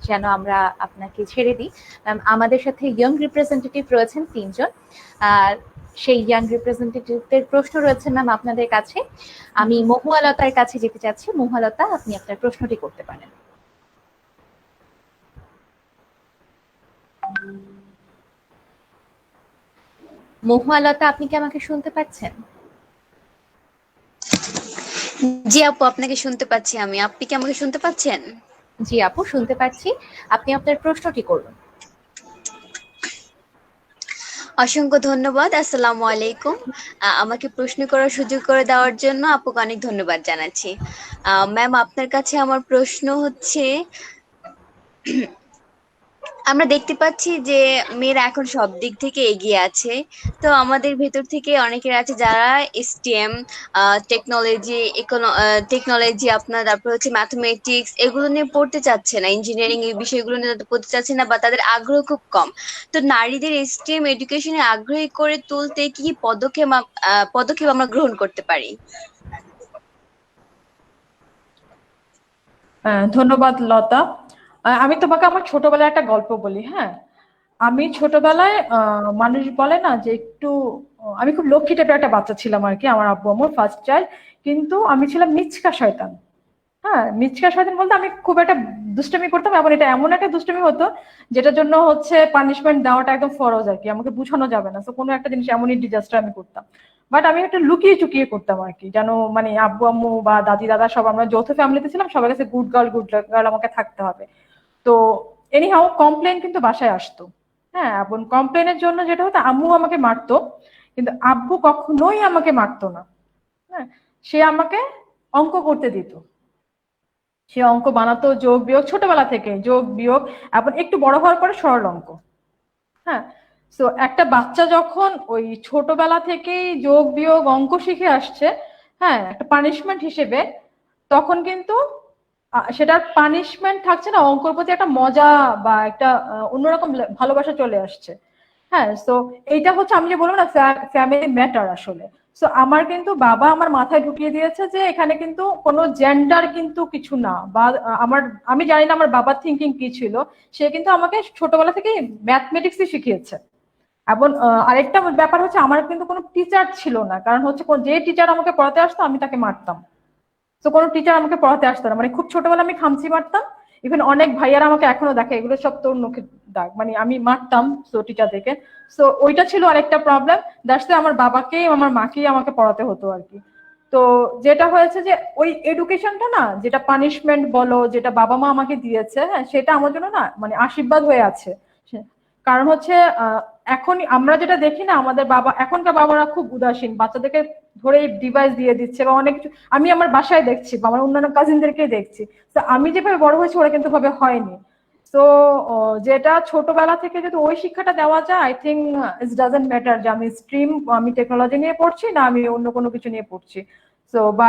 যেন আমরা আপনাকে ছেড়ে দিই। ম্যাম, আমাদের সাথে ইয়ং রিপ্রেজেন্টেটিভ রয়েছেন 3 জন। সেই ইয়াং রিপ্রেজেন্টেটিভদের প্রশ্ন রয়েছে ম্যাম আপনাদের কাছে। আমি মহুয়ালতার কাছে যেতে চাচ্ছি। মহুয়ালতা, আপনি আপনার প্রশ্নটি করতে পারেন। মহুয়ালতা, আপনি কি আমাকে শুনতে পাচ্ছেন? জি আপু, আপনাকে শুনতে পাচ্ছি আমি। আপনি কি আমাকে শুনতে পাচ্ছেন? জি আপু, শুনতে পাচ্ছি। আপনি আপনার প্রশ্নটি করুন। অসংখ্য ধন্যবাদ। আসসালামু আলাইকুম। আমাকে প্রশ্ন করার সুযোগ করে দেওয়ার জন্য আপুকে অনেক ধন্যবাদ জানাচ্ছি। ম্যাম, আপনার কাছে আমার প্রশ্ন হচ্ছে, আমরা দেখতে পাচ্ছি যে মেয়েরা এখন সব দিক থেকে এগিয়ে আছে। তো আমাদের ভেতর থেকে অনেকের আছে যারা স্টেম, টেকনোলজি, টেকনোলজি আপনার, তারপর হচ্ছে ম্যাথমেটিক্স, এগুলো নিয়ে পড়তে চাচ্ছে না, ইঞ্জিনিয়ারিং এই বিষয়গুলো নিয়ে পড়তে চাচ্ছে না, বা তাদের আগ্রহ খুব কম। তো নারীদের স্টেম এডুকেশনে আগ্রহী করে তুলতে কি কি পদক্ষেপ আমরা গ্রহণ করতে পারি? ধন্যবাদ লতা। আমি তোমাকে আমার ছোটবেলার একটা গল্প বলি। হ্যাঁ, আমি ছোটবেলায় মানুষ বলে না যে একটু আমি খুব লক্ষ্মী টাইপের একটা বাচ্চা ছিলাম আর কি, আমার আব্বু আমার ফার্স্ট চাইল্ড। কিন্তু আমি ছিলাম মিচকা শয়তান। হ্যাঁ, মিচকা শয়তান বলতে আমি খুব একটা দুষ্টামি করতাম, এবং এটা এমন একটা দুষ্টামি হতো যেটার জন্য হচ্ছে পানিশমেন্ট দেওয়াটা একদম ফরজ আর কি, আমাকে বুঝানো যাবে না। তো কোনো একটা জিনিস এমনই ডিজাস্টার আমি করতাম, বাট আমি একটা লুকিয়ে চুকিয়ে করতাম আর কি, যেন মানে আব্বু আম্মু বা দাদি দাদা সব, আমরা যৌথ ফ্যামিলিতে ছিলাম, সবার কাছে গুড গার্ল আমাকে থাকতে হবে। তো এনিহাও কমপ্লেন কিন্তু বাসায় আসতো। হ্যাঁ, এবং কমপ্লেনের জন্য যেটা হতো, আম্মু আমাকে মারতো, কিন্তু আব্বু কখনোই আমাকে মারতো না। হ্যাঁ, সে আমাকে অঙ্ক করতে দিত। সে অঙ্ক বানাতো, যোগ বিয়োগ, ছোটবেলা থেকে যোগ বিয়োগ, এবং একটু বড় হওয়ার পরে সরল অঙ্ক। হ্যাঁ, তো একটা বাচ্চা যখন ওই ছোটবেলা থেকেই যোগ বিয়োগ অঙ্ক শিখে আসছে, হ্যাঁ, একটা পানিশমেন্ট হিসেবে, তখন কিন্তু সেটার পানিশমেন্ট থাকছে না, অঙ্কর প্রতি একটা মজা বা একটা অন্যরকম ভালোবাসা চলে আসছে। হ্যাঁ, তো এইটা হচ্ছে আমি যে বলবো না, ফ্যামিলি ম্যাটার আসলে। তো আমার কিন্তু বাবা আমার মাথায় ঢুকিয়ে দিয়েছে যে এখানে কিন্তু কোনো জেন্ডার কিন্তু কিছু না, বা আমার, আমি জানি না আমার বাবার থিঙ্কিং কি ছিল। সে কিন্তু আমাকে ছোটবেলা থেকে ম্যাথমেটিক্সই শিখিয়েছে। এবং আরেকটা ব্যাপার হচ্ছে, আমার কিন্তু কোনো টিচার ছিল না, কারণ হচ্ছে যে টিচার আমাকে পড়াতে আসতো আমি তাকে মারতাম। তো কোনো টিচার আমাকে পড়াতে আসতো না, মানে খুব ছোটবেলা আমি খামচি মারতাম। ইভেন অনেক ভাইয়ারা আমাকে এখনো দেখে, এগুলো সব তোর নখের দাগ, মানে আমি মারতাম তো টিচারদেরকে। তো ওইটা ছিল আরেকটা প্রবলেম। দ্যাটস আমার বাবাকেই আমার মাকেই আমাকে পড়াতে হতো আর কি। তো যেটা হয়েছে যে ওই এডুকেশনটা না, যেটা পানিশমেন্ট বলো, যেটা বাবা মা আমাকে দিয়েছে, হ্যাঁ, সেটা আমার জন্য না মানে আশীর্বাদ হয়ে আছে। কারণ হচ্ছে এখন আমরা যেটা দেখি না, আমাদের বাবা, এখনকার বাবারা খুব উদাসীন, বাচ্চাদেরকে ধরে ডিভাইস দিয়ে দিচ্ছে বা অনেক কিছু। আমি আমার বাসায় দেখছি বা আমার অন্যান্য কাজিনদেরকে দেখছি। তো আমি যেভাবে বড় হয়েছি ওরা কিন্তু ভাবে হয়নি। তো যেটা ছোটবেলা থেকে যদি ওই শিক্ষাটা দেওয়া যায়, I think it doesn't matter যে আমি স্ট্রিম, আমি টেকনোলজি নিয়ে পড়ছি না আমি অন্য কোনো কিছু নিয়ে পড়ছি। তো বা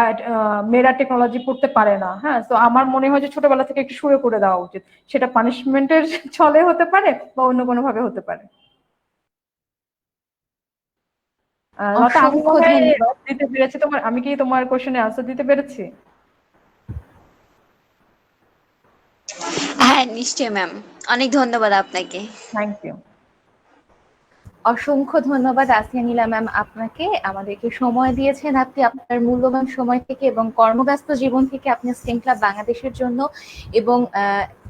মেয়েরা টেকনোলজি পড়তে পারে না। হ্যাঁ, তো আমার মনে হয় যে ছোটবেলা থেকে একটু শুরু করে দেওয়া উচিত। সেটা পানিশমেন্টের ছলে হতে পারে বা অন্য কোনো ভাবে হতে পারে। লতা, আমি অসংখ্য মনে হয় ধন্যবাদ। দিতে পেরেছি তোমার, আমি কি তোমার কোশ্চেনে আনসার দিতে পেরেছি? হ্যাঁ, নিশ্চয়ই ম্যাম। অনেক ধন্যবাদ আপনাকে। Thank you. অসংখ্য ধন্যবাদ আসিয়া নীলা ম্যাম আপনাকে, আমাদেরকে সময় দিয়েছেন আপনি আপনার মূল্যবান সময় থেকে এবং কর্মব্যস্ত জীবন থেকে আপনি স্টেম ক্লাব বাংলাদেশের জন্য, এবং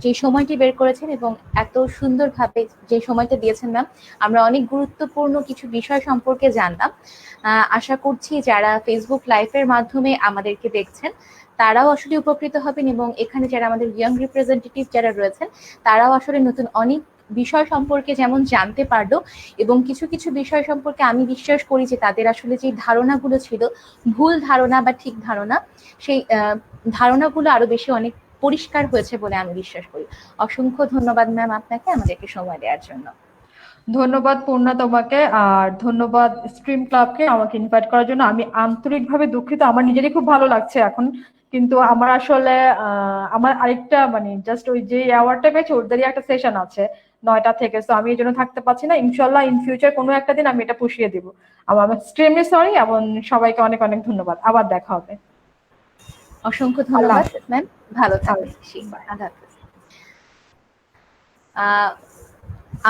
যে সময়টি বের করেছেন এবং এত সুন্দরভাবে যে সময়টা দিয়েছেন ম্যাম, আমরা অনেক গুরুত্বপূর্ণ কিছু বিষয় সম্পর্কে জানলাম। আশা করছি যারা ফেসবুক লাইভের মাধ্যমে আমাদেরকে দেখছেন তারাও আসলে উপকৃত হবেন, এবং এখানে যারা আমাদের ইয়াং রিপ্রেজেন্টেটিভ যারা রয়েছেন তারাও আসলে নতুন অনেক বিষয় সম্পর্কে যেমন জানতে পারলো, এবং কিছু কিছু বিষয় সম্পর্কে আমি বিশ্বাস করি যে তাদের আসলে যে ধারণাগুলো ছিল ভুল ধারণা বা ঠিক ধারণা, সেই ধারণাগুলো আরো বেশি অনেক পরিষ্কার হয়েছে বলে আমি বিশ্বাস করি। অসংখ্য ধন্যবাদ ম্যাম আপনাকে আমাদেরকে সময় দেওয়ার জন্য। ধন্যবাদ পূর্ণা তোমাকে, আর ধন্যবাদ স্ট্রিম ক্লাবকে আমাকে ইনভাইট করার জন্য। আমি আন্তরিকভাবে দুঃখিত, আমার নিজেরই খুব ভালো লাগছে এখন কিন্তু আমার আসলে আমার আরেকটা মানে জাস্ট ওই যে অ্যাওয়ার্ডটা পেয়েছে ওদেরই একটা সেশন আছে 9টা থেকে, তো আমি এই জন্য থাকতে পারছি না। ইনশাল্লাহ ইন ফিউচার কোনো একটা দিন আমি এটা পুষিয়ে দিব। আমার এক্সট্রিমলি সরি এবং সবাইকে অনেক অনেক ধন্যবাদ। আবার দেখা হবে। অসংখ্য আল্লাহ ধন্যবাদ হাফেজ। ম্যাম, ভালো থাকবেন। আল্লাহ। আল্লাহ হাফেজ।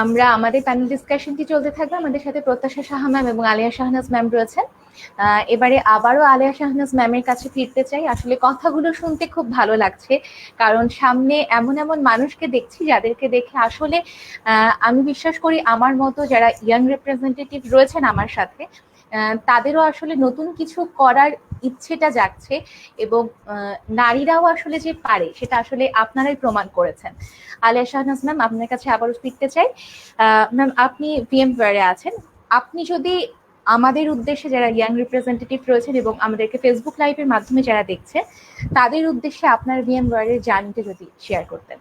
আমরা আমাদের প্যানেল ডিসকাশনটি চলতে থাকবে। আমাদের সাথে প্রত্যাশা সাহা ম্যাম এবং আলিয়া শাহনাজ ম্যাম রয়েছেন। এবারে আবারও আলিয়া শাহনাজ ম্যামের কাছে ফিরতে চাই। আসলে কথাগুলো শুনতে খুব ভালো লাগছে, কারণ সামনে এমন এমন মানুষকে দেখছি যাদেরকে দেখে আসলে আমি বিশ্বাস করি আমার মতো যারা ইয়াং রিপ্রেজেন্টেটিভ রয়েছেন আমার সাথে, তাদেরও আসলে নতুন কিছু করার ইচ্ছেটা জাগছে এবং নারীরাও আসলে যে পারে সেটা আসলে আপনারাই প্রমাণ করেছেন। আলিয়া শাহনাজ ম্যাম, আপনার কাছে আবারও ফিরতে চাই। ম্যাম, আপনি ভিএমওয়্যারে আছেন, আপনি যদি আমাদের উদ্দেশ্যে যারা ইয়াং রিপ্রেজেন্টেটিভ রয়েছেন এবং আমাদেরকে ফেসবুক লাইভের মাধ্যমে যারা দেখছে তাদের উদ্দেশ্যে আপনার ভিএমওয়্যারের জার্নিটা যদি শেয়ার করতেন।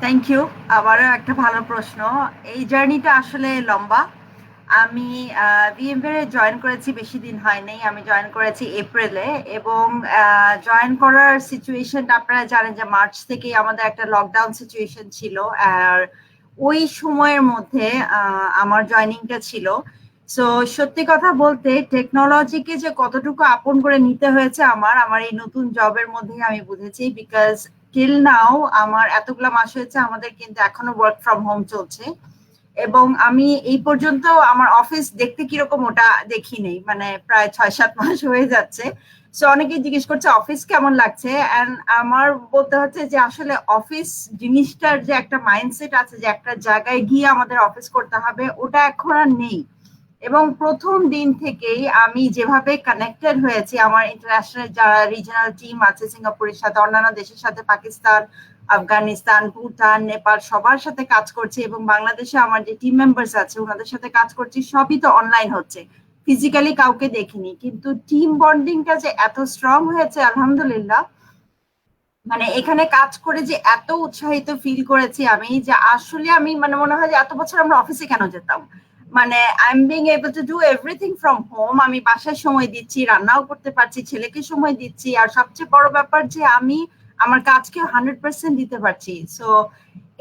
থ্যাংক ইউ, আবারও একটা ভালো প্রশ্ন। এই জার্নিটা আসলে লম্বা। আমি ভিএমওয়্যারে জয়েন করেছি বেশি দিন হয়নি, আমি জয়েন করেছি এপ্রিলে, এবং জয়েন করার সিচুয়েশনটা আপনারা জানেন যে মার্চ থেকেই আমাদের একটা লকডাউন সিচুয়েশন ছিল, আর ওই সময়ের মধ্যে আমার জয়েনিংটা ছিল। সো সত্যি কথা বলতে টেকনোলজিকে যে কতটুকু আপন করে নিতে হয়েছে আমার এই নতুন জবের মধ্যেই আমি বুঝেছি। বিকজ টিল নাও আমার এতগুলা মাস হয়েছে, আমাদের কিন্তু এখনো ওয়ার্ক ফ্রম হোম চলছে, এবং আমি এই পর্যন্ত আমার অফিস দেখতে কিরকম ওটা দেখি নেই, মানে প্রায় 6-7 মাস হয়ে যাচ্ছে। সো অনেকেই জিজ্ঞেস করছে অফিস কেমন লাগছে, এন্ড আমার বলতে হচ্ছে যে আসলে অফিস জিনিসটার যে একটা মাইন্ডসেট আছে যে একটা জায়গায় গিয়ে আমাদের অফিস করতে হবে, ওটা এখন আর নেই। এবং প্রথম দিন থেকেই আমি যেভাবে কানেক্টেড হয়েছি আমার ইন্টারন্যাশনাল যারা রিজিওনাল টিম আছে সিঙ্গাপুরের সাথে, অন্যান্য দেশের সাথে, পাকিস্তান, আফগানিস্তান, ভুটান, নেপাল সবার সাথে কাজ করছি, এবং বাংলাদেশে আমার যে টিম মেম্বার্স আছে ওনাদের সাথে কাজ করছি, সবই তো অনলাইন হচ্ছে, ফিজিক্যালি কাউকে দেখিনি। কিন্তু টিম বন্ডিংটা যে এত স্ট্রং হয়েছে আলহামদুলিল্লাহ, মানে এখানে কাজ করে যে এত উৎসাহিত ফিল করেছি আমি, যে আসলে আমি মানে মনে হয় যে এত বছর আমরা অফিসে কেন যেতাম। মানে I am being able to do everything from home, আমি বাসায় সময় দিচ্ছি, রান্নাও করতে পারছি, ছেলেকে সময় দিচ্ছি, আর সবচেয়ে বড় ব্যাপার যে আমি আমার কাজকে 100% দিতে পারছি। সো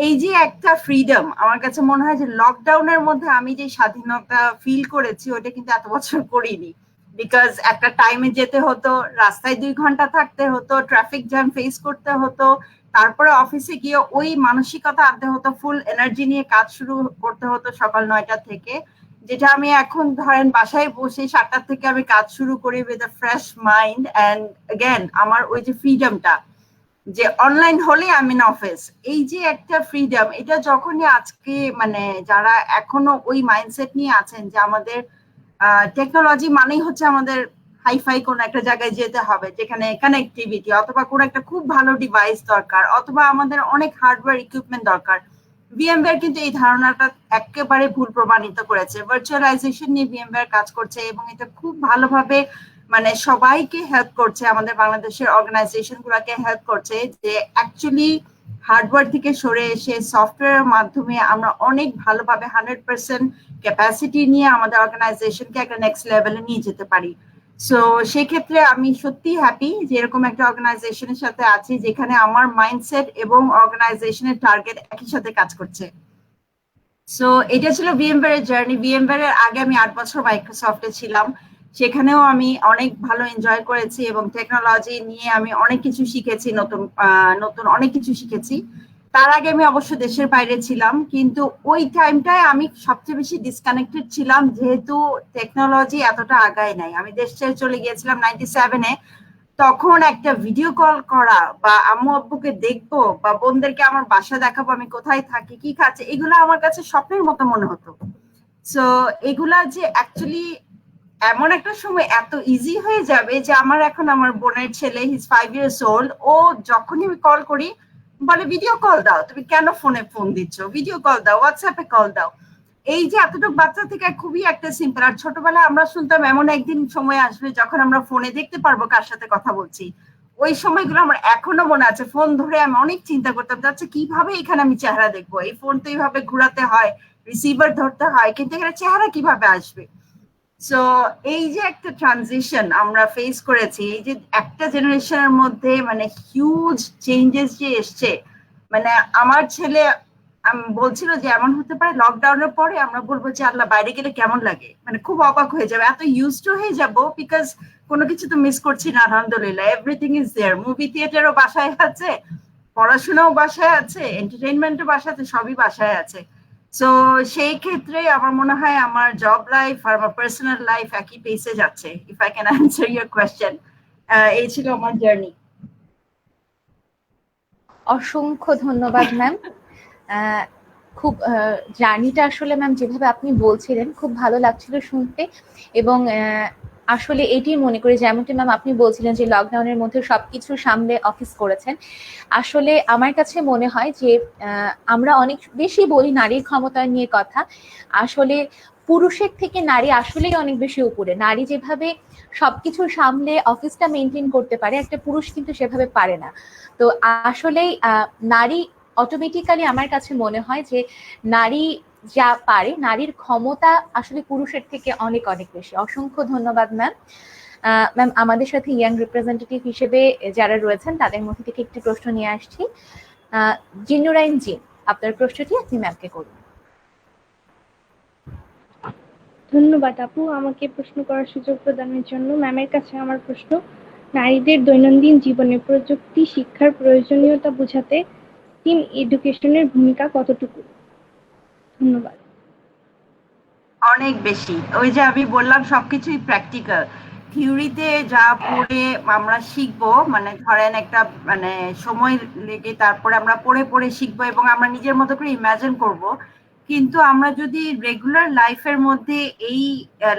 এই যে একটা ফ্রিডম, আমার কাছে মনে হয় যে লকডাউনের মধ্যে আমি যে স্বাধীনতা ফিল করেছি ওটা কিন্তু এত বছর করিনি। বিকজ একটা টাইমে যেতে হতো, রাস্তায় 2 ঘন্টা থাকতে হতো, ট্রাফিক জ্যাম ফেস করতে হতো, তারপরে অফিসে গিয়ে ওই মানসিকতা আনতে হতো, ফুল এনার্জি নিয়ে কাজ শুরু করতে হতো সকাল 9টা থেকে, যেটা আমি এখন ধরেন বাসায় বসে 7টা থেকে আমি কাজ শুরু করি with a fresh mind. And again আমার ওই যে ফ্রিডমটা, যে অনলাইন হলে আমি ইন অফিস, এই যে একটা ফ্রিডম, এটা যখনই আজকে মানে যারা এখনো ওই মাইন্ডসেট নিয়ে আছেন যে আমাদের টেকনোলজি মানেই হচ্ছে আমাদের হাইফাই কোন একটা জায়গায় যেতে হবে যেখানে কানেক্টিভিটি অথবা কোন একটা খুব ভালো ডিভাইস দরকার, অথবা আমাদের অনেক হার্ডওয়্যার ইকুইপমেন্ট দরকার, ভিএমওয়্যার কিন্তু এই ধারণাটা একেবারে ভুল প্রমাণিত করেছে। ভার্চুয়ালাইজেশন নিয়ে ভিএমওয়্যার কাজ করছে, এবং এটা খুব ভালোভাবে মানে সবাইকে হেল্প করছে, আমাদের বাংলাদেশের অর্গানাইজেশন গুলাকে হেল্প করছে, যে অ্যাকচুয়ালি হার্ডওয়্যার থেকে সরে এসে সফটওয়্যারের মাধ্যমে আমরা অনেক ভালোভাবে 100% ক্যাপাসিটি নিয়ে আমাদের অর্গানাইজেশনকে একটা নেক্সট লেভেলে নিয়ে যেতে পারি। সো সেক্ষেত্রে আমি সত্যি হ্যাপি যে এরকম একটা অর্গানাইজেশনের সাথে আছি যেখানে আমার মাইন্ডসেট এবং অর্গানাইজেশনের টার্গেট একই সাথে কাজ করছে। সো এটা ছিল ভিএমওয়্যারের জার্নি। ভিএমওয়্যারের আগে আমি 8 বছর মাইক্রোসফটে ছিলাম, সেখানেও আমি অনেক ভালো এনজয় করেছি এবং টেকনোলজি নিয়ে আমি অনেক কিছু শিখেছি, নতুন নতুন অনেক কিছু শিখেছি। তার আগে আমি অবশ্য দেশের বাইরে ছিলাম, কিন্তু ওই টাইমটায় আমি সবচেয়ে বেশি ডিসকানেক্টেড ছিলাম, যেহেতু টেকনোলজি এতটা আগায় নাই। আমি দেশ ছেড়ে চলে গিয়েছিলাম 97-এ, তখন একটা ভিডিও কল করা বা আম্মু আব্বুকে দেখবো বা বোনদেরকে আমার বাসা দেখাবো আমি কোথায় থাকি কি খাচ্ছে, এগুলো আমার কাছে স্বপ্নের মতো মনে হতো। সো এগুলা যে অ্যাকচুয়ালি এমন একটা সময় এত ইজি হয়ে যাবে, যে আমার এখন আমার বোনের ছেলে, হিজ 5 years old, ও যখনই আমি কল করি বলে ভিডিও কল দাও, তুমি কেন ফোনে ফোন দিচ্ছ, ভিডিও কল দাও, হোয়াটসঅ্যাপে কল দাও। এই যে এতটুকু বাচ্চা থেকে খুবই একটা সিম্পল। আর ছোটবেলায় আমরা শুনতাম এমন একদিন সময় আসবে যখন আমরা ফোনে দেখতে পারবো কার সাথে কথা বলছি। ওই সময়গুলো আমার এখনো মনে আছে। ফোন ধরে আমি অনেক চিন্তা করতাম যাচ্ছে কিভাবে এখানে আমি চেহারা দেখবো, এই ফোন তো এইভাবে ঘুরাতে হয়, রিসিভার ধরতে হয়, কিন্তু এখানে চেহারা কিভাবে আসবে। সো এই যে একটা ট্রানজিশন আমরা ফেস করেছি, এই যে একটা জেনারেশনের মধ্যে মানে হিউজ চেঞ্জেস যে এসছে, মানে আমার ছেলে বলছিল যে এমন হতে পারে লকডাউনের পরে আমরা বলবো যে আল্লাহ বাইরে গেলে কেমন লাগে, মানে খুব অবাক হয়ে যাবে, এত ইউজ টু হয়ে যাবো, বিকজ কোনো কিছু তো মিস করছি না, আলহামদুলিল্লাহ এভরিথিং ইজ দেয়ার, মুভি থিয়েটারও বাসায় আছে, পড়াশোনাও বাসায় আছে, এন্টারটেইনমেন্টও বাসায় আছে, সবই বাসায় আছে। সো সেই ক্ষেত্রে আমার মনে হয় আমার জব লাইফ আর আমার পার্সোনাল লাইফ একই পেসে যাচ্ছে, if I can answer your question. এই ছিল আমার জার্নি। অসংখ্য ধন্যবাদ ম্যাম। খুব জার্নিটা আসলে ম্যাম যেভাবে আপনি বলছিলেন খুব ভালো লাগছিল শুনতে, এবং আসলে এটি মনে করি যেমনটি ম্যাম আপনি বলছিলেন যে লকডাউনের মধ্যে সবকিছু সামলে অফিস করেছেন। আসলে আমার কাছে মনে হয় যে আমরা অনেক বেশি বলি নারীর ক্ষমতায়ন নিয়ে কথা, আসলে পুরুষের থেকে নারী আসলেই অনেক বেশি উপরে। নারী যেভাবে সবকিছু সামলে অফিসটা মেনটেন করতে পারে, একটা পুরুষ কিন্তু সেভাবে পারে না। তো আসলেই নারী অটোমেটিক্যালি আমার কাছে মনে হয় যে নারী যা পারে, নারীর ক্ষমতা আসলে পুরুষের থেকে অনেক অনেক বেশি। অসংখ্য ধন্যবাদ ম্যাম। ম্যাম আমাদের সাথে ইয়াং রিপ্রেজেন্টেটিভ হিসেবে যারা রয়েছেন তাদের মধ্যে থেকে একটি প্রশ্ন নিয়ে আসছি। জিন্নুরাইন জি, আপনার প্রশ্নটি আপনি ম্যামকে করুন। ধন্যবাদ আপু আমাকে প্রশ্ন করার সুযোগ প্রদানের জন্য। ম্যামের কাছে আমার প্রশ্ন, নারীদের দৈনন্দিন জীবনে প্রযুক্তি শিক্ষার প্রয়োজনীয়তা বোঝাতে স্টিম এডুকেশনের ভূমিকা কতটুকু? ধন্যবাদ। অনেক বেশি, ওই যে আমি বললাম সবকিছুই প্র্যাকটিক্যাল, থিওরিতে যা পড়ে আমরা শিখবো, মানে ধরেন একটা মানে সময় লেগে তারপরে আমরা পড়ে পড়ে শিখবো এবং আমরা নিজের মতো করে ইমাজিন করব, কিন্তু আমরা যদি রেগুলার লাইফের মধ্যে এই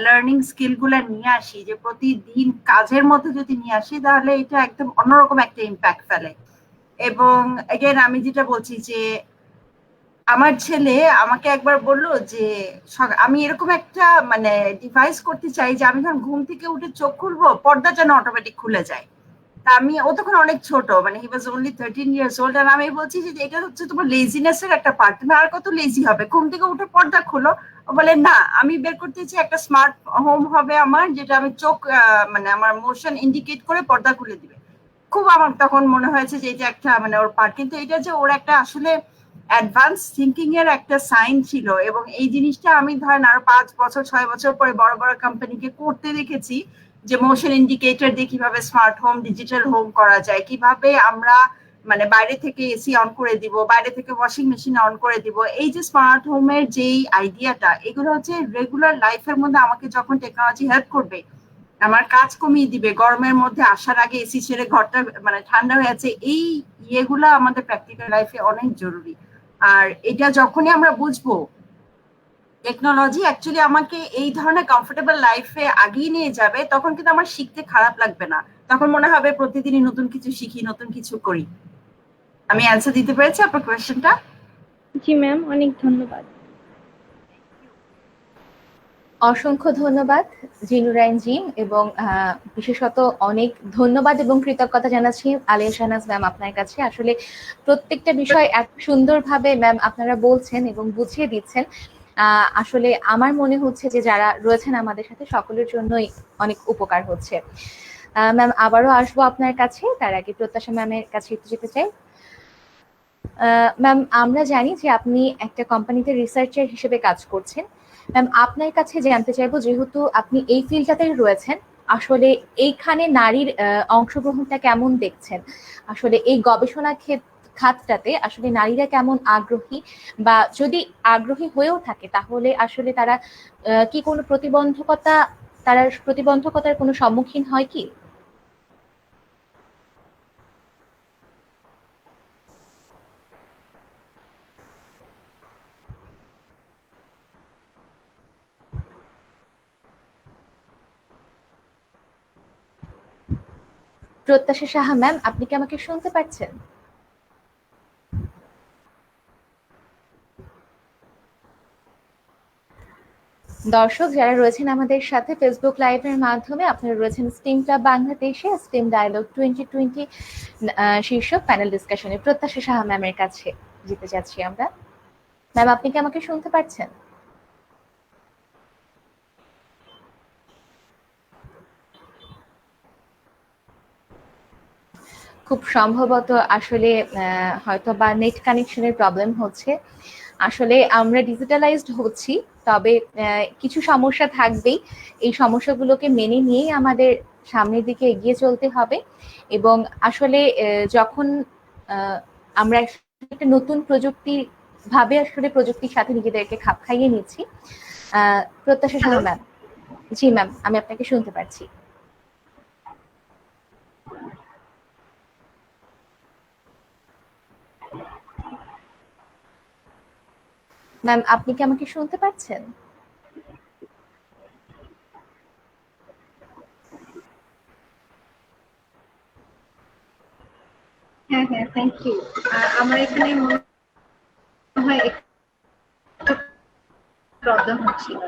লার্নিং স্কিল গুলা নিয়ে আসি, যে প্রতিদিন কাজের মধ্যে যদি নিয়ে আসি, তাহলে এটা একদম অন্যরকম একটা ইম্প্যাক্ট ফেলে। এবং এগেন আমি যেটা বলছি যে আমার ছেলে আমাকে একবার বললো যে আমি এরকম একটা মানে ডিভাইস করতে চাই যে আমি যখন ঘুম থেকে উঠে চোখ খুলবো পর্দা যেন অটোমেটিক খুলে যায়। তা আমি, ও তখন অনেক ছোট, মানে হি ওয়াজ অনলি 13 ইয়ার্স ওল্ড, আর আমি বলছি যে এটা হচ্ছে তোমার লেজিনেস এর একটা পার্ট, তুমি আর কত লেজি হবে, ঘুম থেকে উঠে পর্দা খোলো। ও বলে না, আমি বের করতে চাই একটা স্মার্ট হোম হবে আমার, যেটা আমি চোখ মানে আমার মোশন ইন্ডিকেট করে পর্দা খুলে দিবে। খুব আমার তখন মনে হয়েছে যে এটা একটা মানে ওর পার্ট, কিন্তু এটা যে ওর একটা আসলে অ্যাডভান্স থিঙ্কিং এর একটা সাইন ছিল। এবং এই জিনিসটা আমি ধরেন আরো 5 বছর 6 বছর পরে বড় বড় কোম্পানিকে করতে দেখেছি, যে মোশন ইন্ডিকেটর দিয়ে কিভাবে স্মার্ট হোম ডিজিটাল হোম করা যায়, কিভাবে আমরা মানে বাইরে থেকে এসি অন করে দিব, বাইরে থেকে ওয়াশিং মেশিন অন করে দিব। এই যে স্মার্ট হোমের যেই আইডিয়াটা, এগুলো হচ্ছে রেগুলার লাইফের মধ্যে আমাকে যখন টেকনোলজি হেল্প করবে, আমার কাজ কমিয়ে দিবে, গরমের মধ্যে আসার আগে এসি ছেড়ে ঘরটা মানে ঠান্ডা হয়ে আছে, এই ইয়েগুলা আমাদের প্র্যাকটিক্যাল লাইফে অনেক জরুরি। আর এটা যখনই আমরা বুঝবো টেকনোলজি অ্যাকচুয়ালি আমাকে এই ধরনের কমফোর্টেবল লাইফে আগিয়ে নিয়ে যাবে, তখন কিন্তু আমার শিখতে খারাপ লাগবে না, তখন মনে হবে প্রতিদিনই নতুন কিছু শিখি, নতুন কিছু করি। আমি অ্যান্সার দিতে পেরেছি আপনার কোয়েশ্চেনটা? জি ম্যাম, অনেক ধন্যবাদ। অসংখ্য ধন্যবাদ জিনুরাইন জি, এবং বিশেষত অনেক ধন্যবাদ এবং কৃতজ্ঞতা জানাচ্ছি আলিয়া শাহনাজ ম্যাম আপনার কাছে। আসলে প্রত্যেকটা বিষয় এত সুন্দরভাবে ম্যাম আপনারা বলছেন এবং বুঝিয়ে দিচ্ছেন, আসলে আমার মনে হচ্ছে যে যারা রয়েছেন আমাদের সাথে সকলের জন্যই অনেক উপকার হচ্ছে। ম্যাম আবারও আসবো আপনার কাছে, তার আগে প্রত্যাশা ম্যামের কাছে একটু যেতে চাই। ম্যাম আমরা জানি যে আপনি একটা কোম্পানিতে রিসার্চার হিসেবে কাজ করছেন। ম্যাম আপনার কাছে জানতে চাইবো, যেহেতু আপনি এই ফিল্ডটাতে রয়েছেন, আসলে এইখানে নারীর অংশগ্রহণটা কেমন দেখছেন? আসলে এই গবেষণা খাতটাতে আসলে নারীরা কেমন আগ্রহী, বা যদি আগ্রহী হয়েও থাকে তাহলে আসলে তারা কি কোনো প্রতিবন্ধকতার কোনো সম্মুখীন হয় কি? প্রত্যাশা সাহা ম্যাম, আপনি কি আমাকে শুনতে পাচ্ছেন? দর্শক যারা রয়েছেন আমাদের সাথে ফেসবুক লাইভের মাধ্যমে, আপনারা রয়েছেন স্টিম ক্লাব বাংলাদেশে স্টিম ডায়ালগ 2020 শীর্ষক প্যানেল ডিসকাশনে প্রত্যাশা সাহা ম্যামের কাছে যেতে যাচ্ছি আমরা। ম্যাম আপনি কি আমাকে শুনতে পাচ্ছেন? খুব সম্ভবত আসলে হয়তো বা নেট কানেকশনের প্রবলেম হচ্ছে। আসলে আমরা ডিজিটালাইজড হচ্ছি, তবে কিছু সমস্যা থাকবেই। এই সমস্যাগুলোকে মেনে নিয়েই আমাদের সামনের দিকে এগিয়ে চলতে হবে। এবং আসলে যখন আমরা একটা নতুন প্রযুক্তি ভাবে আসলে প্রযুক্তির সাথে নিজেদেরকে খাপ খাইয়ে নিচ্ছি, প্রত্যাশা সহ ম্যাম। জি ম্যাম, আমি আপনাকে শুনতে পাচ্ছি। ম্যাম, আপনি কি আমাকে শুনতে পাচ্ছেন? হ্যাঁ হ্যাঁ, থ্যাংক ইউ। আমার এখানে মনে হয় একটু প্রবলেম হচ্ছিল।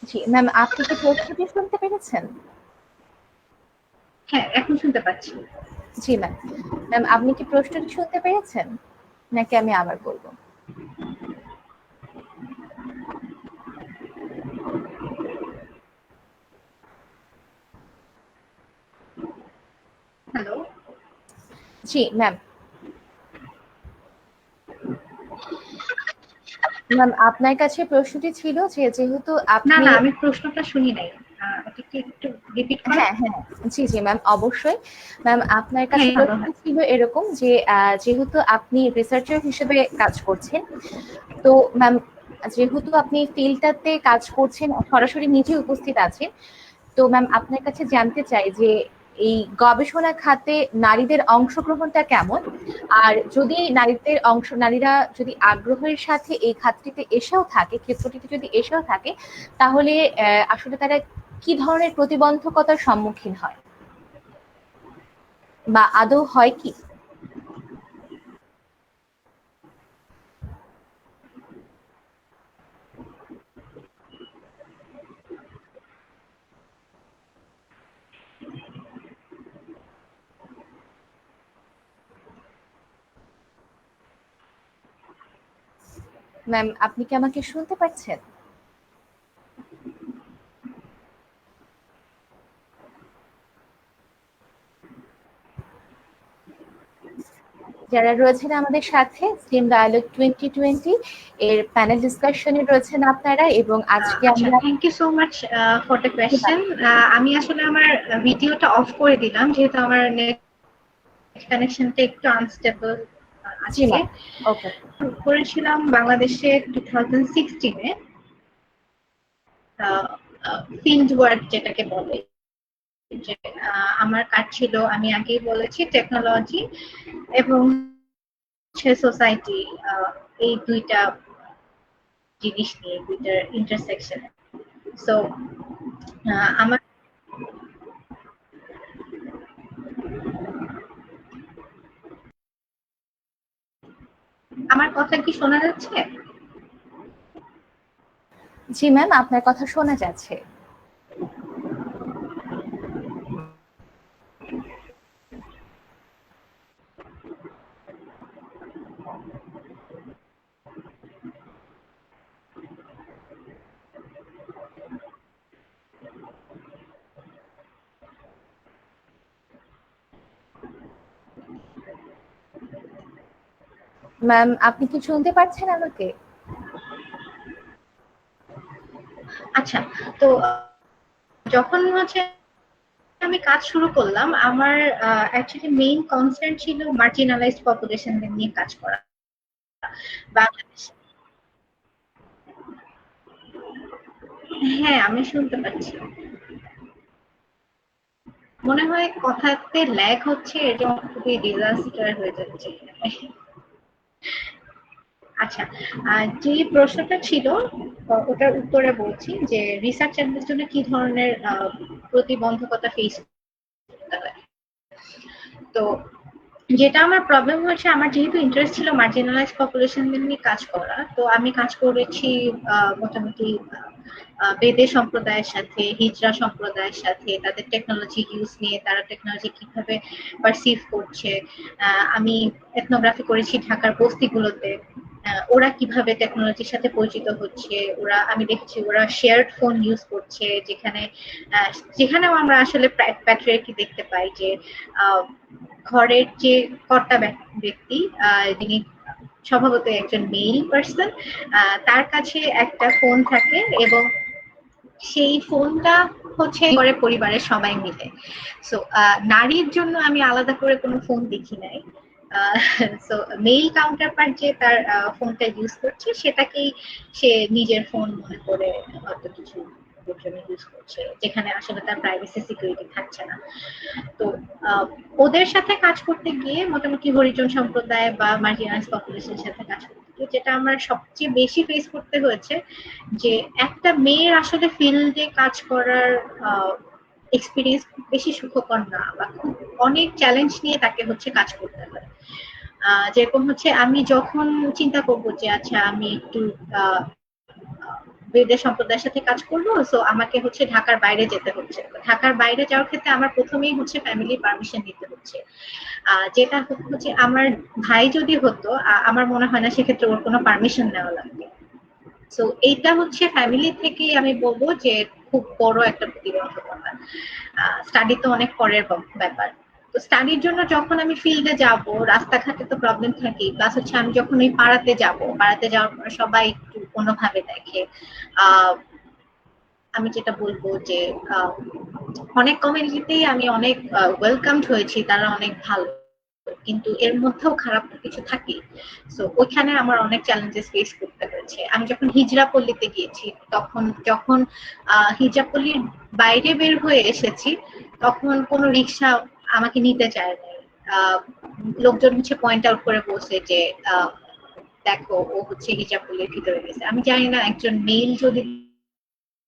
জি ম্যাম, আপনি কি প্রশ্নটি শুনতে পেরেছেন? হ্যাঁ, এখন শুনতে পাচ্ছি। জি ম্যাম। ম্যাম, আপনি কি প্রশ্নটি শুনতে পেরেছেন, নাকি আমি আবার বলবো? হ্যালো। জি ম্যাম। ম্যাম, আপনার কাছে প্রশ্নটি ছিল যে যেহেতু না আপনি না, আমি প্রশ্নটা শুনি নাই। এটা কি একটু রিপিট করেন? হ্যাঁ হ্যাঁ, জি জি ম্যাম, অবশ্যই। ম্যাম, আপনার কাছে হ্যাঁ, ভালো প্রশ্নটি হয়। ছিল এরকম যে যেহেতু আপনি রিসার্চার হিসেবে কাজ করছেন, তো ম্যাম যেহেতু আপনি ফিল্ডটাতে কাজ করছেন, সরাসরি নিজে উপস্থিত আছেন, তো ম্যাম আপনার কাছে জানতে চাই যে এই গবেষণা খাতে নারীদের অংশগ্রহণটা কেমন? আর যদি নারীরা যদি আগ্রহের সাথে এই খাতটিতে এসেও থাকে, ক্ষেত্রটিতে যদি এসেও থাকে, তাহলে আসলে তারা কি ধরনের প্রতিবন্ধকতার সম্মুখীন হয় বা আদৌ হয় কি? ম্যাম, আপনি কি আমাকে শুনতে পাচ্ছেন? যারা রয়েছেন আমাদের সাথে স্টিম ডায়ালগ 2020 এর প্যানেল ডিসকাশনে রয়েছেন আপনারা, এবং আজকে আচ্ছা, আমরা thank you so much for the question. আমি আসলে আমার ভিডিওটা অফ করে দিলাম যেহেতু আমার নেট কানেকশনটা একটু আনস্টেবল জি আজকে। ম্যাম, ওকে করেছিলাম বাংলাদেশে 2016-এ ফিল্ড ওয়ার্ক যেটাকে বলে, যে আমার কাজ ছিল, আমি আগেই বলেছি, টেকনোলজি এবং সোসাইটি, এই দুইটা জিনিস নিয়ে, দুইটার ইন্টারসেকশন। সো আমার আমার কথা কি শোনা যাচ্ছে? জি ম্যাম, আপনার কথা শোনা যাচ্ছে। ম্যাম, আপনি কি শুনতে পাচ্ছেন আমাকে? আচ্ছা, তো যখন হচ্ছে আমি কাজ শুরু করলাম, আমার অ্যাকচুয়ালি মেইন কনসার্ন ছিল মার্জিনালাইজড পপুলেশনদের নিয়ে কাজ করা বাংলাদেশে। হ্যাঁ, আমি শুনতে পাচ্ছি। মনে হয় কথাতে ল্যাগ হচ্ছে, এর জন্য খুবই ডিজাস্টার হয়ে যাচ্ছে। আচ্ছা, যে প্রশ্নটা ছিল ওটার উত্তরে বলছি যে রিসার্চারদের জন্য কি ধরনের প্রতিবন্ধকতা ফেস করতে হয়। তো যেটা আমার প্রবলেম হয়েছে, আমার যেহেতু ইন্টারেস্ট ছিল মার্জিনালাইজ পপুলেশনদের নিয়ে কাজ করা, তো আমি কাজ করেছি মোটামুটি বেদে সম্প্রদায়ের সাথে, হিজড়া সম্প্রদায়ের সাথে, তাদের টেকনোলজি ইউজ নিয়ে, তারা টেকনোলজি কিভাবে পারসিভ করছে। আমি এথনোগ্রাফি করেছি ঢাকার বস্তিগুলোতে, ওরা কিভাবে টেকনোলজির সাথে পরিচিত হচ্ছে, আমি দেখছি ওরা শেয়ার্ড ফোন ইউজ করছে, যেখানেও আমরা আসলে প্যাট্রিয়ার্কি দেখতে পাই যে ঘরের যে কর্তা ব্যক্তি, যিনি স্বভাবত একজন মেল পার্সন, তার কাছে একটা ফোন থাকে এবং সেই ফোনটা হচ্ছে করে পরিবারের সবাই মিলে। সো নারীর জন্য আমি আলাদা করে কোনো ফোন দেখি নাই। সো মেল কাউন্টার পার্ট যে তার ফোনটা ইউজ করছে সেটাকেই সে নিজের ফোন মনে করে হয়তো কিছু জন্য ইউজ করছে, যেখানে আসলে তার প্রাইভেসি সিকিউরিটি থাকছে না। তো ওদের সাথে কাজ করতে গিয়ে মোটামুটি হরিজন সম্প্রদায় বা মার্জিনালাইজ পপুলেশনের সাথে কাজ করতে গিয়ে যেটা আমার সবচেয়ে বেশি ফেস করতে হয়েছে, যে একটা মেয়ের আসলে ফিল্ডে কাজ করার এক্সপিরিয়েন্স খুব বেশি সুখকর না, বা খুব অনেক চ্যালেঞ্জ নিয়ে তাকে হচ্ছে কাজ করতে হয়। যেরকম হচ্ছে আমি যখন চিন্তা করবো যে আচ্ছা আমি একটু বিদেশ সম্প্রদায়ের সাথে কাজ করবো, সো আমাকে হচ্ছে ঢাকার বাইরে যেতে হচ্ছে। ঢাকার বাইরে যাওয়ার ক্ষেত্রে আমার প্রথমেই হচ্ছে ফ্যামিলি পারমিশন নিতে হচ্ছে, যেটা হচ্ছে আমার ভাই যদি হতো আমার মনে হয় না সেক্ষেত্রে ওর কোনো পারমিশন নেওয়া লাগবে। সো এইটা হচ্ছে ফ্যামিলি থেকে আমি বলবো যে খুব বড় একটা প্রতিবন্ধকতা। স্টাডি তো অনেক পরের ব্যাপার। তো স্টাডির জন্য যখন আমি ফিল্ডে যাব, রাস্তাঘাটে তো প্রবলেম থাকেই, প্লাস হচ্ছে আমি যখন ওই পাড়াতে যাওয়ার পর সবাই একটু অন্যভাবে দেখে। আমি যেটা বলবো যে অনেক কমিউনিটিতেই আমি অনেক ওয়েলকামড হয়েছি, তারা অনেক ভালো, কিন্তু এর মধ্যেও খারাপ কিছু থাকে। সো ওইখানে আমার অনেক চ্যালেঞ্জেস ফেস করতে হয়েছে। আমি যখন হিজড়াপল্লীতে গিয়েছি, যখন হিজড়াপল্লীর বাইরে বের হয়ে এসেছি, তখন কোনো রিক্সা আমাকে নিতে চায় নাই। লোকজন হচ্ছে পয়েন্ট আউট করে বলছে যে দেখো ও হচ্ছে হিজড়াপল্লীর ভিতরে গেছে। আমি জানি না একজন মেল যদি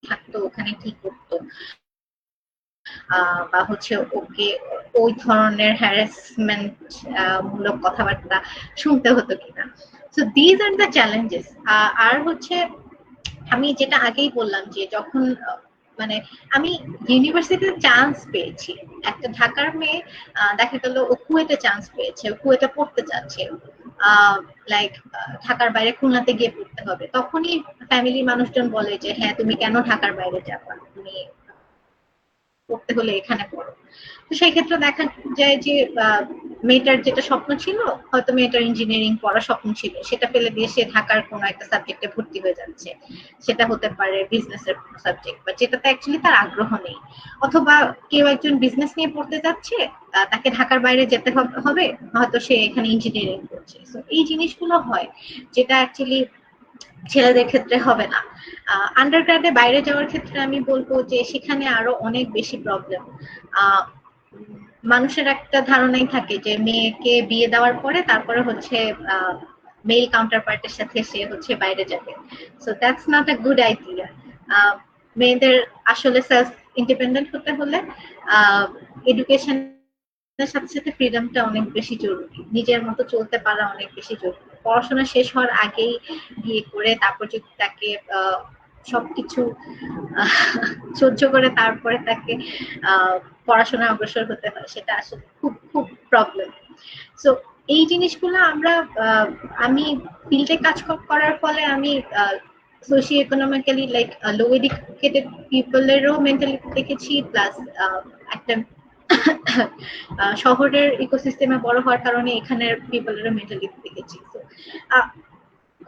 থাকতো ওখানে কি করতো, বা হচ্ছে ওকে ওই ধরনের হ্যারাসমেন্ট মূলক কথাবার্তা শুনতে হতো কিনা। So these are the challenges. আর হচ্ছে আমি যেটা আগেই বললাম যে যখন মানে আমি ইউনিভার্সিটিতে চান্স পেয়েছি, একটা ঢাকার মেয়ে দেখা গেল ও কুয়েটে চান্স পেয়েছে, কুয়েটে পড়তে চাচ্ছে, লাইক ঢাকার বাইরে খুলনাতে গিয়ে পড়তে হবে, তখনই ফ্যামিলির মানুষজন বলে যে হ্যাঁ তুমি কেন ঢাকার বাইরে যাবা, তুমি পড়তে হলে এখানে পড়ো। তো সেই ক্ষেত্রে দেখা যায় যে মেয়েটার যেটা স্বপ্ন ছিল, হয়তো মেয়েটার ইঞ্জিনিয়ারিং পড়ার স্বপ্ন ছিল, সেটা ফেলে দিয়ে সে ঢাকার কোনো একটা সাবজেক্টে ভর্তি হয়ে যাচ্ছে। সেটা হতে পারে বিজনেসের সাবজেক্ট, বা যেটাতে অ্যাকচুয়ালি তার আগ্রহ নেই। অথবা কেউ একজন বিজনেস নিয়ে পড়তে যাচ্ছে, তাকে ঢাকার বাইরে যেতে হবে, হয়তো সে এখানে ইঞ্জিনিয়ারিং করছে। তো এই জিনিসগুলো হয়, যেটা অ্যাকচুয়ালি ছেলেদের ক্ষেত্রে হবে না। আন্ডারগ্রাডে বাইরে যাওয়ার ক্ষেত্রে আমি বলবো যে সেখানে আরো অনেক বেশি প্রবলেম। মানুষের একটা ধারণাই থাকে যে মেয়েকে বিয়ে দেওয়ার পরে তারপরে হচ্ছে মেল কাউন্টার পার্টের সাথে সে হচ্ছে বাইরে যাবে। So that's not a good idea. মেয়েদের আসলে সেলফ ইন্ডিপেন্ডেন্ট হতে হলে এডুকেশন সাথে সাথে ফ্রিডমটা অনেক বেশি জরুরি, নিজের মতো চলতে পারা অনেক বেশি জরুরি। পড়াশোনা শেষ হওয়ার আগেই বিয়ে করে তারপর যদি তাকে সবকিছু সহ্য করে তারপরে তাকে পড়াশোনা অগ্রসর হতে হয়, সেটা আসলে খুব খুব প্রবলেম। সো এই জিনিসগুলো আমি ফিল্ডে কাজ করার ফলে আমি সোশিও ইকোনমিক্যালি লাইক লো এডুকেটেড পিপলেরও মেন্টালিটি দেখেছি, প্লাস একটা শহরের ইকোসিস্টেমে বড় হওয়ার কারণে এখানের পিপলেরও মেন্টালিটি দেখেছি।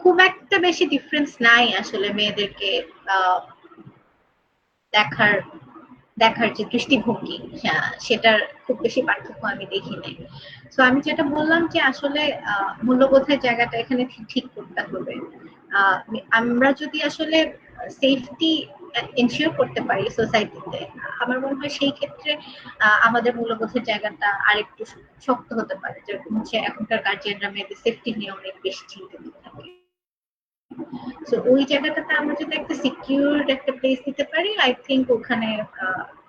খুব একটা বেশি ডিফারেন্স নাই আসলে মেয়েদেরকে দেখার যে দৃষ্টিভঙ্গি, সেটার খুব বেশি পার্থক্য আমি দেখি নাই। তো আমি যেটা বললাম যে আসলে মূল্যবোধের জায়গাটা এখানে ঠিক করতে হবে। আমরা যদি আসলে সেফটি এনশিওর করতে পারি সোসাইটিতে, আমার মনে হয় সেই ক্ষেত্রে আমাদের মূল্যবোধের জায়গাটা আরেকটু শক্ত হতে পারে। যেরকম হচ্ছে এখনকার গার্জিয়ানরা মেয়েদের সেফটি নিয়ে অনেক বেশি চিন্তিত থাকে। সো ওই জায়গাটাতে আমরা যদি একটা সিকিউরড একটা প্লেস দিতে পারি, আই থিঙ্ক ওখানে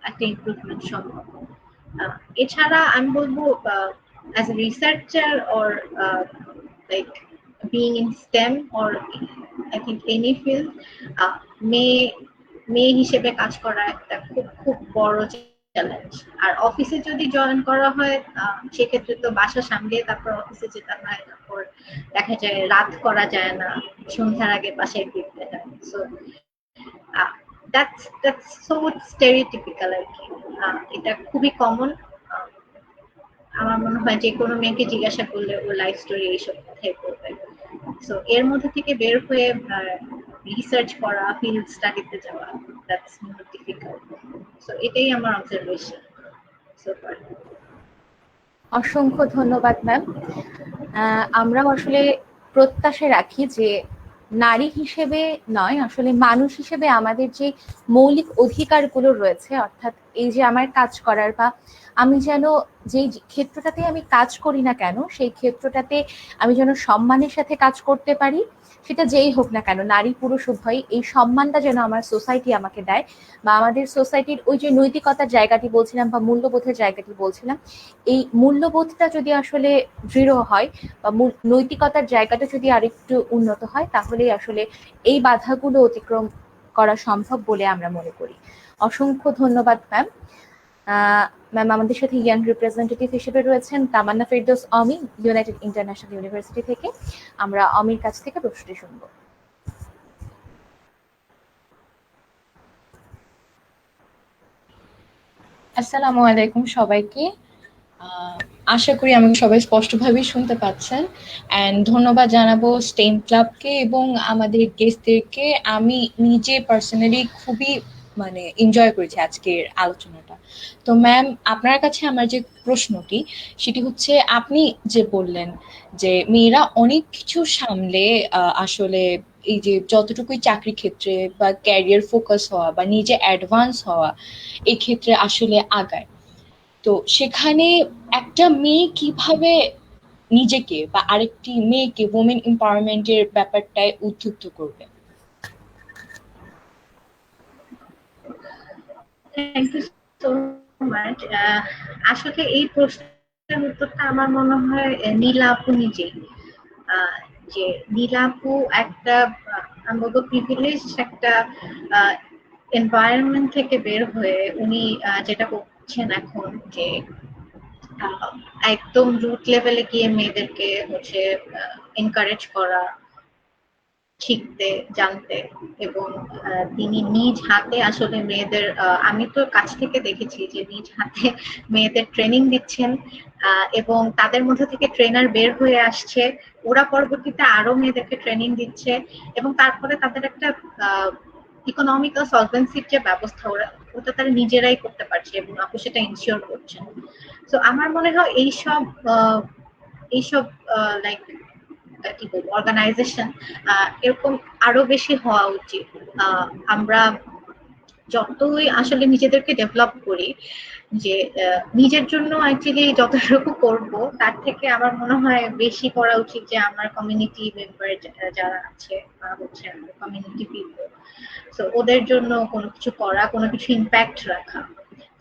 একটা ইমপ্রুভমেন্ট সম্ভব। এছাড়া আমি বলবো as a researcher or like being in stem or I think any field, মেয়ে হিসেবে কাজ করা একটা খুব খুব বড় চ্যালেঞ্জ। আর অফিসে যদি জয়েন করা হয় সেক্ষেত্রে তো বাসা সামলে তারপর অফিসে যেতে হয়, তারপর দেখা যায় রাত করা যায় না, সন্ধ্যার আগে বাসায় ফিরতে হয়। সো দ্যাটস সো স্টেরিওটিপিক্যাল আর কি। এটা খুবই কমন। আমার মনে হয় যে কোনো মেয়েকে জিজ্ঞাসা করলে ওর লাইফ স্টোরি এইসব কথাই বলবে। সো এর মধ্যে থেকে বের হয়ে রিসার্চ করা, ফিল্ড স্টাডিতে যাওয়া, দ্যাটস মোর ডিফিকাল্ট। সো এটাই আমার অবজারভেশন সো ফার। অসংখ্য ধন্যবাদ ম্যাম। আমরাও আসলে প্রত্যাশা রাখি যে নারী হিসেবে নয়, আসলে মানুষ হিসেবে আমাদের যে মৌলিক অধিকারগুলো রয়েছে, অর্থাৎ এই যে আমার কাজ করার বা আমি যেন যেই ক্ষেত্রটাতে আমি কাজ করি না কেন সেই ক্ষেত্রটাতে আমি যেন সম্মানের সাথে কাজ করতে পারি, সেটা যেই হোক না কেন, নারী পুরুষ উভয়, এই সম্মানটা যেন আমার সোসাইটি আমাকে দেয় বা আমাদের সোসাইটির ওই যে নৈতিকতার জায়গাটি বলছিলাম বা মূল্যবোধের জায়গাটি বলছিলাম, এই মূল্যবোধটা যদি আসলে দৃঢ় হয় বা নৈতিকতার জায়গাটা যদি আরেকটু উন্নত হয়, তাহলেই আসলে এই বাধাগুলো অতিক্রম করা সম্ভব বলে আমরা মনে করি। অসংখ্য ধন্যবাদ ম্যাম। ম্যাম আমাদের সাথে ইয়াং রিপ্রেজেন্টেটিভ হিসেবে রয়েছেন তামান্না ফেরদৌস অমি, ইউনাইটেড ইন্টারন্যাশনাল ইউনিভার্সিটি থেকে। আমরা অমির কাছ থেকে প্রশ্নটি শুনব। আসসালামু আলাইকুম সবাইকে। আশা করি আমাকে সবাই স্পষ্টভাবে শুনতে পাচ্ছেন। অ্যান্ড ধন্যবাদ জানাবো স্টেম ক্লাবকে এবং আমাদের গেস্টদেরকে। আমি নিজে পার্সোনালি খুবই এনজয় করেছি আজকের আলোচনাটা। তো ম্যাম, আপনার কাছে আমার যে প্রশ্নটি সেটি হচ্ছে, আপনি যে বললেন যে মেয়েরা অনেক কিছু সামলে আসলে এই যে যতটুকুই চাকরি ক্ষেত্রে বা ক্যারিয়ার ফোকাস হওয়া বা নিজে অ্যাডভান্স হওয়া এই ক্ষেত্রে আসলে আগায়, তো সেখানে একটা মেয়ে কিভাবে নিজেকে বা আরেকটি মেয়েকে ওমেন এম্পাওয়ারমেন্টের ব্যাপারটায় উদ্বুদ্ধ করবে? Thank you so much. আসলে এই প্রশ্নের উত্তরটা আমার মনে হয় নীলা আপু নিজেই। যে নীলা আপু একটা আমি বলবো প্রিভিলেজ একটা এনভায়রনমেন্ট থেকে বের হয়ে উনি যেটা করছেন এখন, যে একদম রুট লেভেলে গিয়ে মেয়েদেরকে হচ্ছে এনকারেজ করা, শিখতে, জানতে, এবং তিনি নিজ হাতে আসলে মেয়েদের, আমি তো কাছ থেকে দেখেছি যে নিজ হাতে মেয়েদের ট্রেনিং দিচ্ছেন, এবং তাদের মধ্যে থেকে ট্রেনার বের হয়ে আসছে, ওরা পরবর্তীতে আরো মেয়েদেরকে ট্রেনিং দিচ্ছে, এবং তারপরে তাদের একটা ইকোনমিক্যাল সলভেন্সির যে ব্যবস্থা ওটা তারা নিজেরাই করতে পারছে এবং আপু সেটা ইনশিওর করছেন। তো আমার মনে হয় এইসব লাইক কি বলবো অর্গানাইজেশন এরকম আরো বেশি হওয়া উচিত। আমরা যতই আসলে নিজেদেরকে ডেভেলপ করি, যে নিজের জন্য অ্যাকচুয়ালি যতটুকু করব তার থেকে আমার মনে হয় বেশি করা উচিত যে আমার কমিউনিটি মেম্বার যারা আছে বা হচ্ছে কমিউনিটি পিপল, তো ওদের জন্য কোনো কিছু করা, কোনো কিছু ইম্প্যাক্ট রাখা।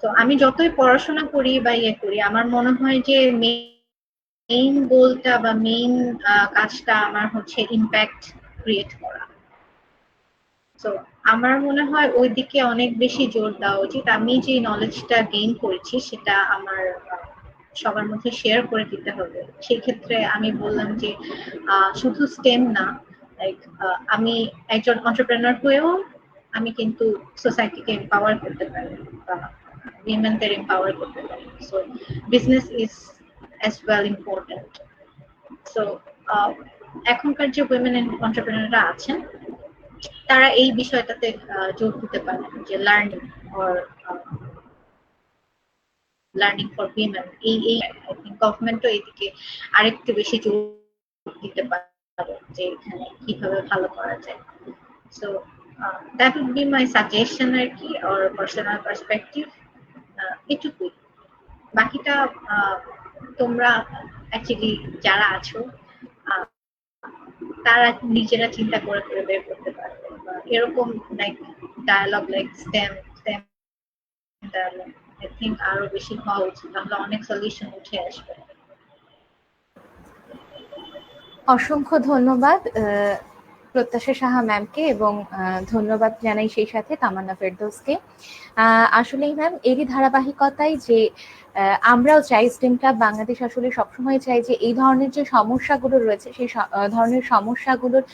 তো আমি যতই পড়াশোনা করি বা ইয়ে করি, আমার মনে হয় যে মেইন গোলটা বা মেইন কাজটা আমার হচ্ছে ইম্প্যাক্ট ক্রিয়েট করা। তো আমার মনে হয় ওই দিকে অনেক বেশি জোর দেওয়া উচিত। আমি যে নলেজটা গেইন করেছি সেটা আমার সবার মধ্যে শেয়ার করে দিতে হবে। সেই ক্ষেত্রে আমি বললাম যে শুধু স্টেম না, লাইক আমি একজন এন্টারপ্রেনার হয়েও আমি কিন্তু সোসাইটিকে এম্পাওয়ার করতে পারি বা উইমেনদের এম্পাওয়ার করতে পারি। So business is as well important. So এখনকার যে উইমেন এন্টারপ্রেনাররা আছেন তারা এই বিষয়টাতে জোর দিতে পারেন যে লার্নিং ফর উইমেন। এই গভর্নমেন্টও এদিকে আরেকটু বেশি জোর দিতে পারে যে এখানে কিভাবে ভালো করা যায়। So that would be my suggestion আর কি, অর পার্সোনাল পার্সপেক্টিভ। এটুকুই। বাকিটা তোমরা অ্যাকচুয়ালি যারা আছো তারা নিজেরা চিন্তা করে করে বের করতে পারবে। এরকম like dialogue, like STEM dialogue I think আরো বেশি হওয়া উচিত, তাহলে অনেক সলিউশন উঠে আসবে। অসংখ্য ধন্যবাদ প্রত্যাশা সাহা ম্যামকে এবং ধন্যবাদ জানাই সেই সাথে তামান্না ফেরদৌসকে। আসলেই ম্যাম এরই ধারাবাহিকতায় যে আমরাও চাই, স্টেম ক্লাব বাংলাদেশ আসলে সবসময় চাই যে এই ধরনের যে সমস্যাগুলো রয়েছে সেই ধরনের সমস্যাগুলোর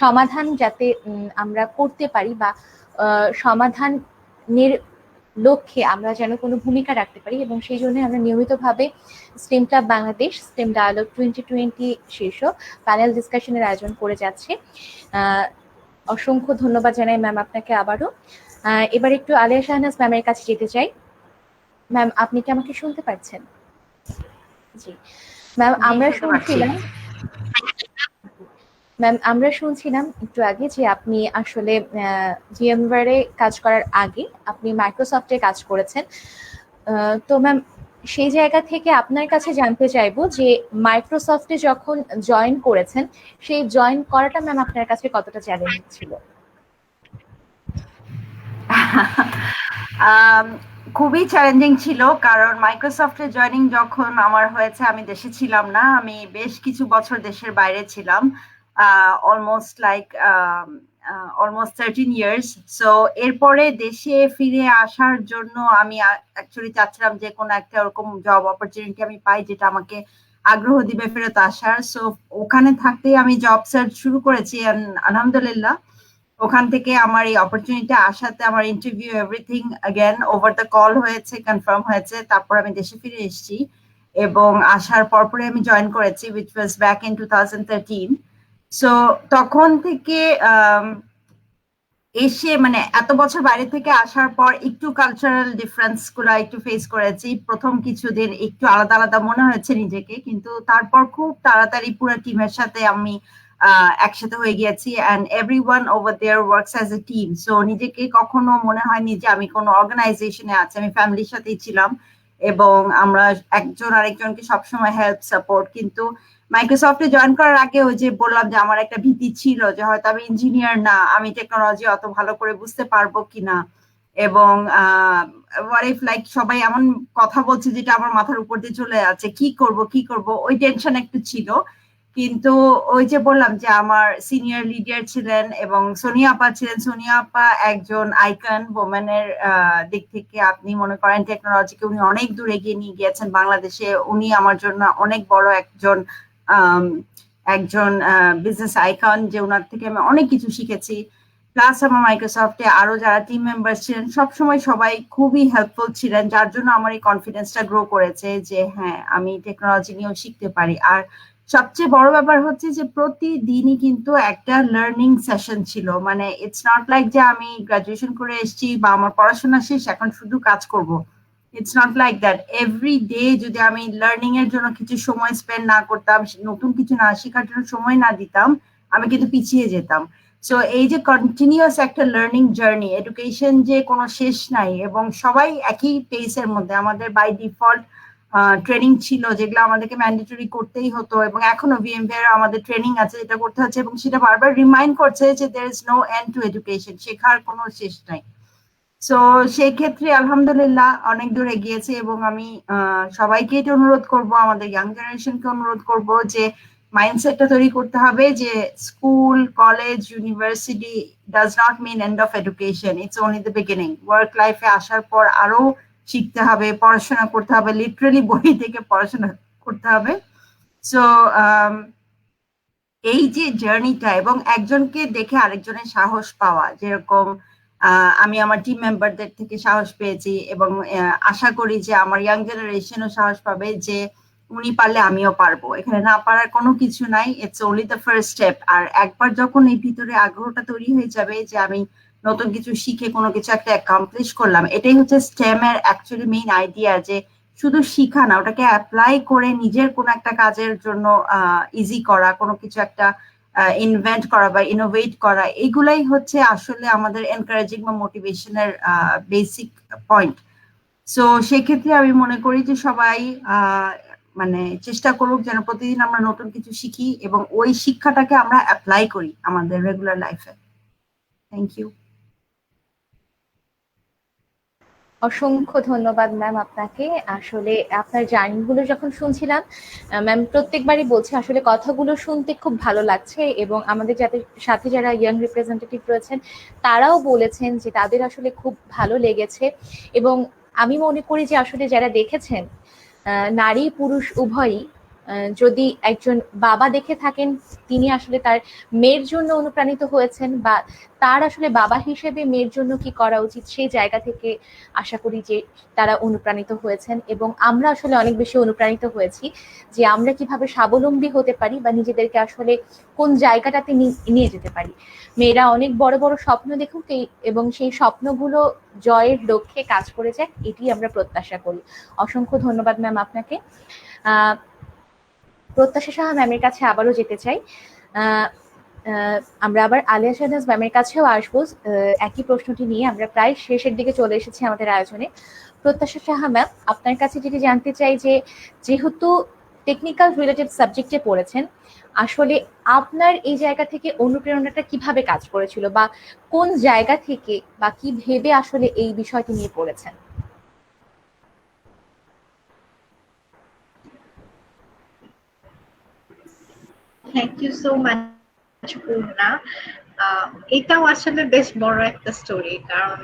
সমাধান যাতে আমরা করতে পারি বা সমাধানের লক্ষ্যে আমরা যেন কোনো ভূমিকা রাখতে পারি, এবং সেই জন্য আমরা নিয়মিতভাবে STEM club Bangladesh STEM dialogue 2020 শীর্ষক প্যানেল ডিসকাশনের আয়োজন করে যাচ্ছে। অসংখ্য ধন্যবাদ জানাই ম্যাম আপনাকে আবারও। এবার একটু আলিয়া শাহনাজ ম্যামের কাছে যেতে চাই। ম্যাম আপনি কি আমাকে শুনতে পাচ্ছেন? জি ম্যাম, আমরা শুনছিলাম একটু আগে যে আপনি আসলে ভিএমওয়্যারে কাজ করার আগে আপনি মাইক্রোসফটে কাজ করেছেন। তো ম্যাম সেই জায়গা থেকে আপনার কাছে জানতে চাইবো যে মাইক্রোসফটে যখন জয়েন করেছেন সেই জয়েন করাটা ম্যাম আপনার কাছে কতটা চ্যালেঞ্জিং ছিল? খুবই চ্যালেঞ্জিং ছিল, কারণ মাইক্রোসফটে জয়েনিং যখন আমার হয়েছে আমি দেশে ছিলাম না, আমি বেশ কিছু বছর দেশের বাইরে ছিলাম, অলমোস্ট 13 ইয়ার্স। সো এরপরে দেশে ফিরে আসার জন্য আমি অ্যাকচুয়ালি চাচ্ছিলাম যে কোনো একটা ওরকম জব অপরচুনিটি আমি পাই যেটা আমাকে আগ্রহ দিবে ফেরত আসার। সো ওখানে থাকতেই আমি জব সার্চ শুরু করেছি, আলহামদুলিল্লাহ ওখান থেকে আমার এই অপরচুনিটি আসাতে আমার interview everything again over the call হয়েছে, কনফার্ম হয়েছে, তারপর আমি দেশে ফিরে এসেছি এবং আসার পরপরে আমি জয়েন করেছি, which was back in 2013। So তখন থেকে এসে মানে এত বছর বাইরে থেকে আসার পর একটু কালচারাল ডিফারেন্স গুলো একটু ফেস করেছি। প্রথম কিছুদিন একটু আলাদা আলাদা মনে হয়েছে নিজেকে, কিন্তু তারপর খুব তাড়াতাড়ি পুরো টিমের সাথে আমি একসাথে হয়ে গিয়েছি, and everyone over there works as a team. So নিজেকে কখনো মনে হয়নি যে আমি কোনো অর্গানাইজেশনে আছি, আমি ফ্যামিলির সাথেই ছিলাম এবং আমরা একজন আরেকজনকে সবসময় হেল্প সাপোর্ট। কিন্তু মাইক্রোসফটে জয়েন করার আগে ওই যে বললাম যে আমার একটা ভীতি ছিল যে হয়তো আমি ইঞ্জিনিয়ার না, আমি টেকনোলজি অত ভালো করে বুঝতে পারবো কিনা, এবং লাইক সবাই এমন কথা বলছে যেটা আমার মাথার উপর দিয়ে চলে যাচ্ছে, কি করব ওই টেনশন একটু ছিল। কিন্তু ওই যে বললাম যে আমার সিনিয়র লিডার ছিলেন এবং সোনিয়া আপা ছিলেন, সোনিয়া আপা একজন আইকন ওমেনের দিক থেকে, আপনি মনে করেন টেকনোলজিকে উনি অনেক দূর এগিয়ে নিয়ে গিয়েছেন বাংলাদেশে। উনি আমার জন্য অনেক বড় একজন বিজনেস আইকন, যে ওনার থেকে আমি অনেক কিছু শিখেছি। প্লাস আমার মাইক্রোসফটে আরো যারা টিম মেম্বার ছিলেন সবসময় সবাই খুবই হেল্পফুল ছিলেন, যার জন্য আমার এই কনফিডেন্সটা গ্রো করেছে যে হ্যাঁ আমি টেকনোলজি নিয়েও শিখতে পারি। আর সবচেয়ে বড় ব্যাপার হচ্ছে যে প্রতিদিনই কিন্তু একটা লার্নিং সেশন ছিল, মানে ইটস নট লাইক যে আমি গ্রাজুয়েশন করে এসেছি বা আমার পড়াশোনা শেষ এখন শুধু কাজ করব, it's not like that. Every day যদি আমি লার্নিং এর জন্য কিছু সময় স্পেন্ড না করতাম, নতুন কিছু না শেখার জন্য সময় না দিতাম, আমি কিন্তু পিছিয়ে যেতাম। সো এই যে কন্টিনিউয়াস একটা লার্নিং জার্নি, এডুকেশন যে কোনো শেষ নাই এবং সবাই একই পেসের মধ্যে, আমাদের বাই ডিফল্ট ট্রেনিং ছিল যেগুলো আমাদেরকে ম্যান্ডেটরি করতেই হতো, এবং এখনো ভিএমওয়্যারে আমাদের ট্রেনিং আছে যেটা করতে হচ্ছে, এবং সেটা বারবার রিমাইন্ড করছে যে there is no end to education, শেখার কোনো শেষ নাই। সো সেই ক্ষেত্রে আলহামদুলিল্লাহ অনেক দূর এগিয়েছে, এবং আমি সবাইকে এটা অনুরোধ করব, আমাদের ইয়াং জেনারেশনকে অনুরোধ করব যে মাইন্ডসেটটা তৈরি করতে হবে যে school, college, university does not mean end of education, it's only the beginning. Work লাইফে আসার পর আরো শিখতে হবে, পড়াশোনা করতে হবে, লিটারালি বই থেকে পড়াশোনা করতে হবে। সো এই যে জার্নিটা এবং একজনকে দেখে আরেকজনের সাহস পাওয়া, যেরকম আমি আমার টিম মেম্বারদের থেকে সাহস পেয়েছি, এবং আশা করি যে আমার ইয়াং জেনারেশনও সাহস পাবে যে উনি পারলে আমিও পারবো, এখানে না পারার কোনো কিছু নাই, it's only the first step. আর একবার যখন এই ভিতরে আগ্রহটা তৈরি হয়ে যাবে যে আমি নতুন কিছু শিখে কোনো কিছু একটা অ্যাকমপ্লিশ করলাম, এটাই হচ্ছে স্টেম এর অ্যাকচুয়ালি মেইন আইডিয়া, যে শুধু শিখা না, ওটাকে অ্যাপ্লাই করে নিজের কোনো একটা কাজের জন্য ইজি করা, কোনো কিছু একটা ইনভেন্ট করা বা ইনোভেট করা, এগুলাই হচ্ছে আসলে আমাদের এনকারেজিং বা মোটিভেশনের বেসিক পয়েন্ট। সো সেক্ষেত্রে আমি মনে করি যে সবাই মানে চেষ্টা করুক যেন প্রতিদিন আমরা নতুন কিছু শিখি এবং ওই শিক্ষাটাকে আমরা অ্যাপ্লাই করি আমাদের রেগুলার লাইফে। Thank you. অসংখ্য ধন্যবাদ ম্যাম আপনাকে। আসলে আপনার জার্নিগুলো যখন শুনছিলাম, ম্যাম প্রত্যেকবারই বলছে আসলে কথাগুলো শুনতে খুব ভালো লাগছে, এবং আমাদের যাদের সাথে যারা ইয়াং রিপ্রেজেন্টেটিভ রয়েছেন তারাও বলেছেন যে তাদের আসলে খুব ভালো লেগেছে। এবং আমি মনে করি যে আসলে যারা দেখেছেন, নারী পুরুষ উভয়ই, যদি একজন বাবা দেখে থাকেন, তিনি আসলে তার মেয়ের জন্য অনুপ্রাণিত হয়েছেন, বা তার আসলে বাবা হিসেবে মেয়ের জন্য কি করা উচিত সেই জায়গা থেকে আশা করি যে তারা অনুপ্রাণিত হয়েছেন। এবং আমরা আসলে অনেক বেশি অনুপ্রাণিত হয়েছি যে আমরা কিভাবে স্বাবলম্বী হতে পারি বা নিজেদেরকে আসলে কোন জায়গাটাতে নিয়ে যেতে পারি। মেয়েরা অনেক বড় বড় স্বপ্ন দেখুক, এবং সেই স্বপ্নগুলো জয়ের লক্ষ্যে কাজ করে যাক, এটি আমরা প্রত্যাশা করি। অসংখ্য ধন্যবাদ ম্যাম আপনাকে। প্রত্যাশা সাহা ম্যামের কাছে আবারও যেতে চাই। আমরা আবার আলিয়া শাহনাজ ম্যামের কাছেও আসবো একই প্রশ্নটি নিয়ে। আমরা প্রায় শেষের দিকে চলে এসেছি আমাদের আয়োজনে। প্রত্যাশা সাহা ম্যাম, আপনার কাছে যেটি জানতে চাই যে যেহেতু টেকনিক্যাল রিলেটেড সাবজেক্টে পড়েছেন, আসলে আপনার এই জায়গা থেকে অনুপ্রেরণাটা কিভাবে কাজ করেছিল, বা কোন জায়গা থেকে বা কি ভেবে আসলে এই বিষয়টি নিয়ে পড়েছেন? Thank you so much Purna. এটাও আসলে বেশ বড় একটা স্টোরি, কারণ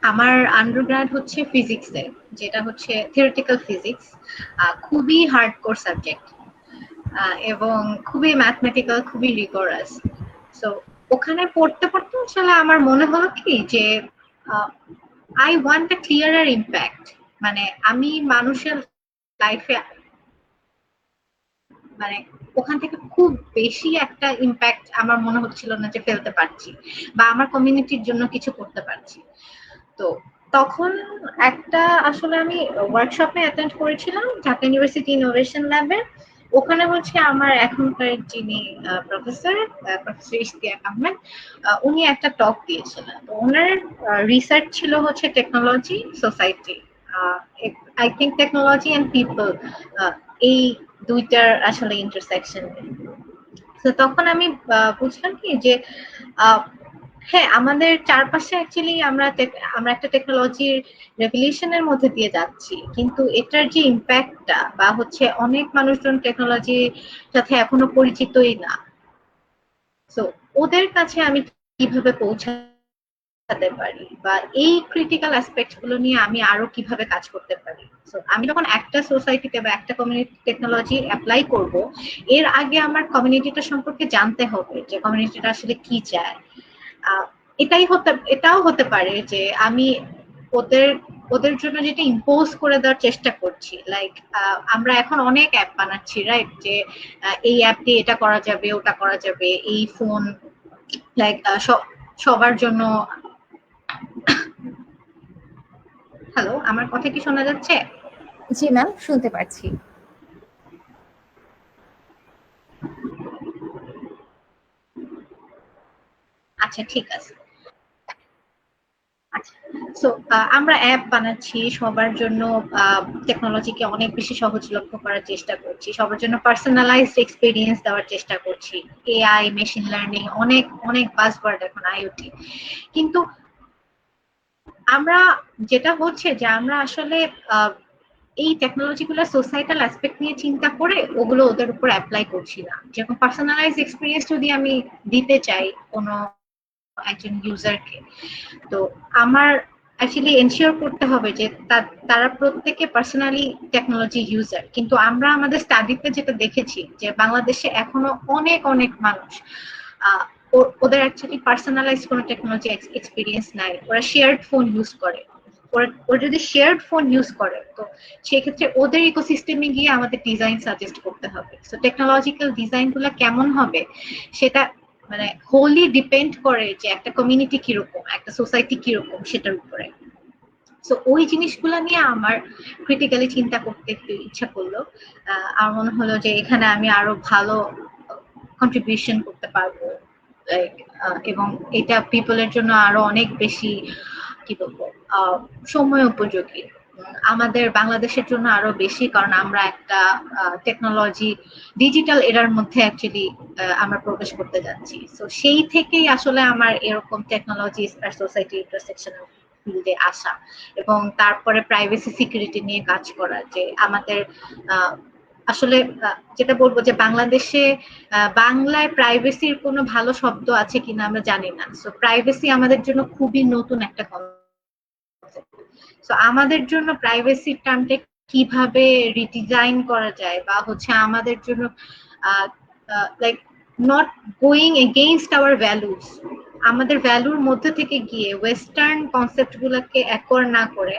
আমার আন্ডারগ্রাড হচ্ছে ফিজিক্সে, যেটা হচ্ছে থিওরিটিক্যাল ফিজিক্স, খুবই হার্ডকোর সাবজেক্ট এবং খুবই ম্যাথমেটিক্যাল, খুবই রিগোরাস। সো ওখানে পড়তে পড়তে আসলে আমার মনে হলো কি যে আই ওয়ান্ট আ ক্লিয়ারার ইম্প্যাক্ট, মানে আমি মানুষের লাইফে মানে ওখান থেকে খুব বেশি একটা ইম্প্যাক্ট আমার মনে হচ্ছিল না যে ফেলতে পারছি বা আমার কমিউনিটির জন্য কিছু করতে পারছি। তো তখন একটা আসলে আমি ওয়ার্কশপে অ্যাটেন্ড করেছিলাম ঢাকা ইউনিভার্সিটি ইনোভেশন ল্যাবে। ওখানে হচ্ছে আমার এখনকার যিনি প্রফেসর ইশতিয়াক আহমেদ, উনি একটা টক দিয়েছিলেন। তো ওনার রিসার্চ ছিল হচ্ছে technology society, I think technology and people, এই দুইটার আসলে ইন্টারসেকশন। তো তখন আমি বুঝলাম কি যে হ্যাঁ, আমাদের চারপাশে অ্যাকচুয়ালি আমরা একটা টেকনোলজির রেভলিউশনের মধ্যে দিয়ে যাচ্ছি, কিন্তু এটার যে ইম্প্যাক্টটা বা হচ্ছে অনেক মানুষজন টেকনোলজির সাথে এখনো পরিচিতই না। সো ওদের কাছে আমি কিভাবে পৌঁছাতে পারি বা এই ক্রিটিক্যাল অ্যাসপেক্ট গুলো নিয়ে আমি আরো কিভাবে কাজ করতে পারি। সো আমি যখন একটা সোসাইটিতে বা একটা কমিউনিটি টেকনোলজি অ্যাপ্লাই করব, এর আগে আমার কমিউনিটিটা সম্পর্কে জানতে হবে যে কমিউনিটিটা আসলে কি চায়। এটাও হতে পারে যে আমি ওদের ওদের জন্য যেটা ইম্পোজ করে দেওয়ার চেষ্টা করছি, লাইক আমরা এখন অনেক অ্যাপ বানাচ্ছি, রাইট, যে এই অ্যাপ দিয়ে এটা করা যাবে, ওটা করা যাবে, এই ফোন লাইক সবার জন্য। হ্যালো, আমার কথা কি শোনা যাচ্ছে? জি ম্যাম, শুনতে পাচ্ছি। আচ্ছা, ঠিক আছে। আচ্ছা, সো আমরা অ্যাপ বানাচ্ছি সবার জন্য, টেকনোলজিকে অনেক বেশি সহজলভ্য করার চেষ্টা করছি, সবার জন্য পার্সোনালাইজড এক্সপেরিয়েন্স দেওয়ার চেষ্টা করছি। এআই, মেশিন লার্নিং, অনেক অনেক বাজওয়ার্ড এখন, আইওটি। কিন্তু আমরা যেটা হচ্ছে যে আমরা আসলে এই টেকনোলজি গুলো সোসাইটাল অ্যাসপেক্ট নিয়ে চিন্তা করে ওগুলো ওদের উপর অ্যাপ্লাই করছি না। যেরকম পার্সোনালাইজ এক্সপিরিয়েন্স যদি আমি দিতে চাই কোনো একজন ইউজারকে, তো আমার অ্যাকচুয়ালি এনশিওর করতে হবে যে তারা প্রত্যেকে পার্সোনালি টেকনোলজি ইউজার। কিন্তু আমরা আমাদের স্টাডিতে যেটা দেখেছি যে বাংলাদেশে এখনো অনেক অনেক মানুষ ওদের অ্যাকচুয়ালি পার্সোনালাইজ কোনো টেকনোলজি এক্সপিরিয়েন্স নাই। ওরা শেয়ার্ড ফোন ইউজ করে। ওরা যদি শেয়ার্ড ফোন ইউজ করে, তো সেক্ষেত্রে ওদের ইকোসিস্টেমে গিয়ে আমাদের ডিজাইন সাজেস্ট করতে হবে। সো টেকনোলজিক্যাল ডিজাইন গুলো কেমন হবে সেটা মানে হোলি ডিপেন্ড করে যে একটা কমিউনিটি কিরকম, একটা সোসাইটি কিরকম সেটার উপরে। সো ওই জিনিসগুলো নিয়ে আমার ক্রিটিক্যালি চিন্তা করতে একটু ইচ্ছা করলো। আমার মনে হলো যে এখানে আমি আরো ভালো কন্ট্রিবিউশন করতে পারবো, এবং এটা পিপলের জন্য আরো অনেক বেশি কি বলবো সময় উপযোগী, আমাদের বাংলাদেশের জন্য আরো বেশি, কারণ আমরা একটা টেকনোলজি ডিজিটাল এরার মধ্যে অ্যাকচুয়ালি আমরা প্রবেশ করতে যাচ্ছি। তো সেই থেকেই আসলে আমার এরকম টেকনোলজি আর সোসাইটি ইন্টারসেকশন ফিল্ডে আসা, এবং তারপরে প্রাইভেসি সিকিউরিটি নিয়ে কাজ করা। যে আমাদের আসলে যেটা বলবো যে বাংলাদেশে বাংলায় প্রাইভেসির কোনো ভালো শব্দ আছে কিনা আমরা জানি না। সো প্রাইভেসি আমাদের জন্য খুবই নতুন একটা কনসেপ্ট। সো আমাদের জন্য প্রাইভেসি টার্মটা কিভাবে রিডিজাইন করা যায়, বা হচ্ছে আমাদের জন্য like not going against our values, আমাদের ভ্যালুর মধ্যে থেকে গিয়ে ওয়েস্টার্ন কনসেপ্ট গুলোকে অ্যাকোয়ার না করে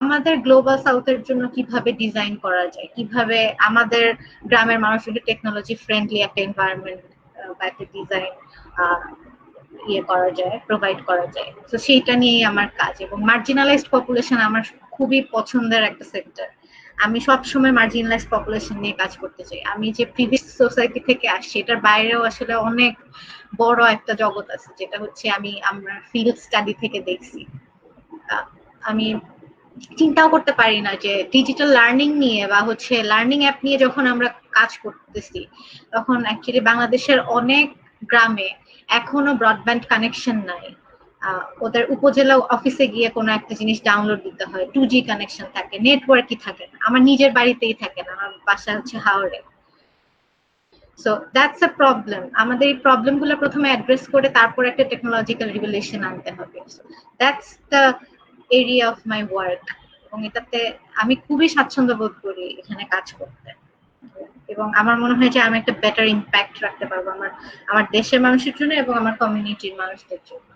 আমাদের গ্লোবাল সাউথের জন্য কিভাবে ডিজাইন করা যায়, কিভাবে আমাদের গ্রামের মানুষদের টেকনোলজি ফ্রেন্ডলি একটা এনভায়রনমেন্ট বা একটা ডিজাইন করা যায়, প্রোভাইড করা যায়। তো সেইটা নিয়েই আমার কাজ। এবং মার্জিনালাইজড পপুলেশন আমার খুবই পছন্দের একটা সেক্টর। আমি সবসময় মার্জিনালাইজড পপুলেশন নিয়ে কাজ করতে চাই। আমি যে প্রিভিয়াস সোসাইটি থেকে আসছি এটার বাইরেও আসলে অনেক বড় একটা জগৎ আছে, যেটা হচ্ছে আমরা ফিল্ড স্টাডি থেকে দেখছি। আমি চিন্তাও করতে পারি না যে ডিজিটাল লার্নিং নিয়ে বা হচ্ছে লার্নিং অ্যাপ নিয়ে যখন আমরা কাজ করতেছি, তখন অ্যাকচুয়ালি বাংলাদেশের অনেক গ্রামে এখনো ব্রডব্যান্ড কানেকশন নাই। ওদের উপজেলা অফিসে গিয়ে কোনো একটা জিনিস ডাউনলোড দিতে হয়, 2G কানেকশন থাকে, নেটওয়ার্কই থাকে না। আমার নিজের বাড়িতেই থাকে না, আমার বাসা হচ্ছে হাওড়ে। So that's a problem. আমাদের এই প্রবলেম গুলো প্রথমে অ্যাড্রেস করে তারপর একটা টেকনোলজিক্যাল রিভলিউশন আনতে হবে। That's the area of my work, এবং এটাতে আমি খুবই স্বাচ্ছন্দ্য বোধ করি এখানে কাজ করতে। এবং আমার মনে হয় যে আমি একটা বেটার ইম্প্যাক্ট রাখতে পারবো আমার দেশের মানুষের জন্য এবং আমার কমিউনিটির মানুষদের জন্য।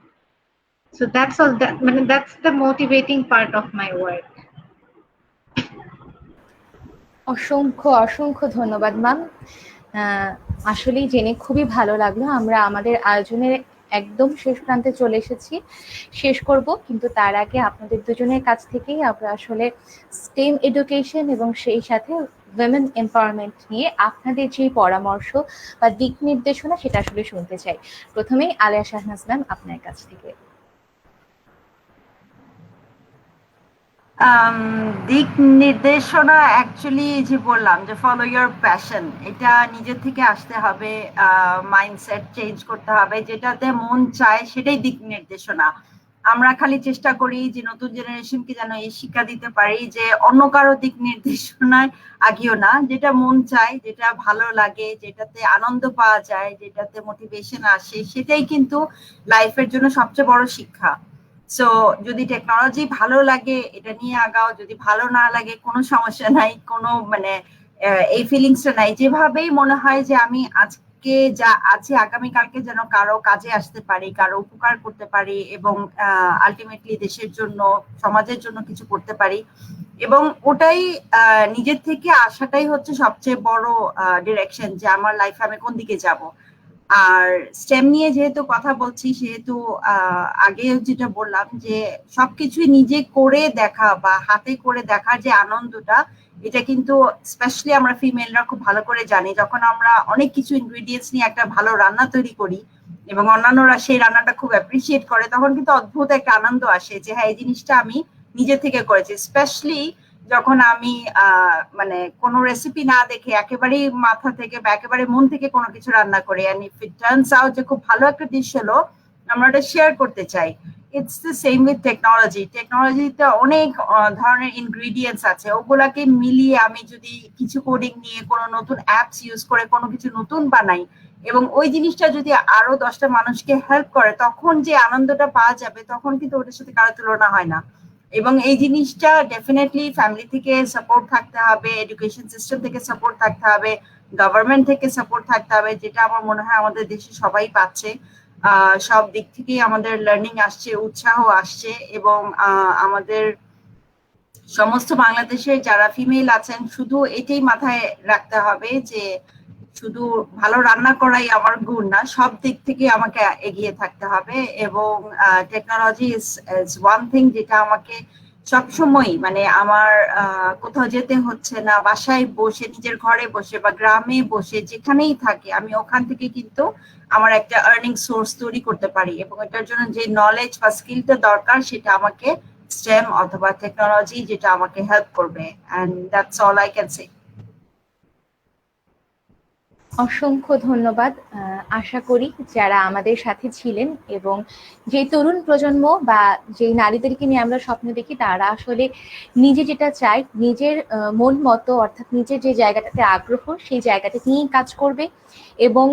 সো দ্যাটস অল, মানে that's the motivating part of my work. অসংখ্য অসংখ্য ধন্যবাদ ম্যাম। আসলেই জেনে খুবই ভালো লাগলো। আমরা আমাদের আয়োজনের একদম শেষ প্রান্তে চলে এসেছি, শেষ করব, কিন্তু তার আগে আপনাদের দুজনের কাছ থেকেই আমরা আসলে স্টেম এডুকেশন এবং সেই সাথে উইমেন এম্পাওয়ারমেন্ট নিয়ে আপনাদের যে পরামর্শ বা দিক নির্দেশনা সেটা আসলে শুনতে চাই। প্রথমেই আলেয়া শাহনাজ ম্যাম, আপনার কাছ থেকে। দিক নির্দেশনা অ্যাকচুয়ালি যে বললাম যে ফলো ইয়োর প্যাশন, এটা নিজের থেকে আসতে হবে। মাইন্ডসেট চেঞ্জ করতে হবে, যেটাতে মন চায় সেটাই দিক নির্দেশনা। আমরা খালি চেষ্টা করি যে নতুন জেনারেশনকে যেন এই শিক্ষা দিতে পারি যে অন্য কারো দিক নির্দেশনায় আগিও না, যেটা মন চায়, যেটা ভালো লাগে, যেটাতে আনন্দ পাওয়া যায়, যেটাতে মোটিভেশন আসে, সেটাই কিন্তু লাইফের জন্য সবচেয়ে বড় শিক্ষা। সো যদি টেকনোলজি ভালো লাগে এটা নিয়ে আগাও, যদি ভালো না লাগে কোনো সমস্যা নাই, কোনো মানে এই ফিলিংসটা নাই। যেভাবেই মনে হয় যে আমি আজকে যা আছে আগামীকালকে যেন কারো কাজে আসতে পারি, কারো উপকার করতে পারি, এবং আলটিমেটলি দেশের জন্য সমাজের জন্য কিছু করতে পারি, এবং ওটাই নিজের থেকে আসাটাই হচ্ছে সবচেয়ে বড় ডিরেকশন যে আমার লাইফে আমি কোন দিকে যাব। আর স্টেম নিয়ে যেহেতু কথা বলছি, সেহেতু আগে যেটা বললাম যে সবকিছুই নিজে করে দেখা বা হাতে করে দেখার যে আনন্দটা, এটা কিন্তু স্পেশালি আমরা ফিমেলরা খুব ভালো করে জানি। যখন আমরা অনেক কিছু ইনগ্রিডিয়েন্টস নিয়ে একটা ভালো রান্না তৈরি করি এবং অন্যান্যরা সেই রান্নাটা খুব অ্যাপ্রিসিয়েট করে, তখন কিন্তু অদ্ভুত একটা আনন্দ আসে যে হ্যাঁ এই জিনিসটা আমি নিজে থেকে করেছি। স্পেশালি যখন আমি মানে কোনো রেসিপি না দেখে একেবারেই মাথা থেকে বা একেবারে মন থেকে কোনো কিছু রান্না করি, and if it turns out যে খুব ভালো একটা ডিশ হলো, আমরা ওটা শেয়ার করতে চাই। It's the same with technology. টেকনোলজিতে অনেক ধরনের ইনগ্রিডিয়েন্টস আছে, ওগুলাকে মিলিয়ে আমি যদি কিছু কোডিং নিয়ে কোনো নতুন অ্যাপস ইউজ করে কোনো কিছু নতুন বানাই এবং ওই জিনিসটা যদি আরো 10টা মানুষকে হেল্প করে, তখন যে আনন্দটা পাওয়া যাবে তখন কিন্তু ওটার সাথে কারো তুলনা হয় না। এবং এই জিনিসটা ডেফিনেটলি ফ্যামিলি থেকে সাপোর্ট থাকতে হবে, এডুকেশন সিস্টেম থেকে সাপোর্ট থাকতে হবে, গভর্নমেন্ট থেকে সাপোর্ট থাকতে হবে, যেটা আমার মনে হয় আমাদের দেশে সবাই পাচ্ছে। সব দিক থেকেই আমাদের লার্নিং আসছে, উৎসাহ আসছে, এবং আমাদের সমস্ত বাংলাদেশের যারা ফিমেল আছেন শুধু এটাই মাথায় রাখতে হবে যে শুধু ভালো রান্না করাই আমার গুণ না, সব দিক থেকে আমাকে এগিয়ে থাকতে হবে। এবং টেকনোলজি ইজ ওয়ান থিং যেটা আমাকে সবসময় মানে আমার কোথাও যেতে হচ্ছে না, বাসায় বসে নিজের ঘরে বসে বা গ্রামে বসে যেখানেই থাকি আমি ওখান থেকে কিন্তু আমার একটা আর্নিং সোর্স তৈরি করতে পারি, এবং এটার জন্য যে নলেজ বা স্কিলটা দরকার সেটা আমাকে স্টেম অথবা টেকনোলজি যেটা আমাকে হেল্প করবে। And that's all I can say. অসংখ্য ধন্যবাদ আশা করি যারা আমাদের সাথে ছিলেন এবং যে তরুণ প্রজন্ম বা যেই নারীদেরকে নিয়ে আমরা স্বপ্ন দেখি তারা আসলে নিজে যেটা চায় নিজের মন মতো অর্থাৎ নিজের যে জায়গাটাতে আগ্রহ সেই জায়গাটা নিয়েই কাজ করবে এবং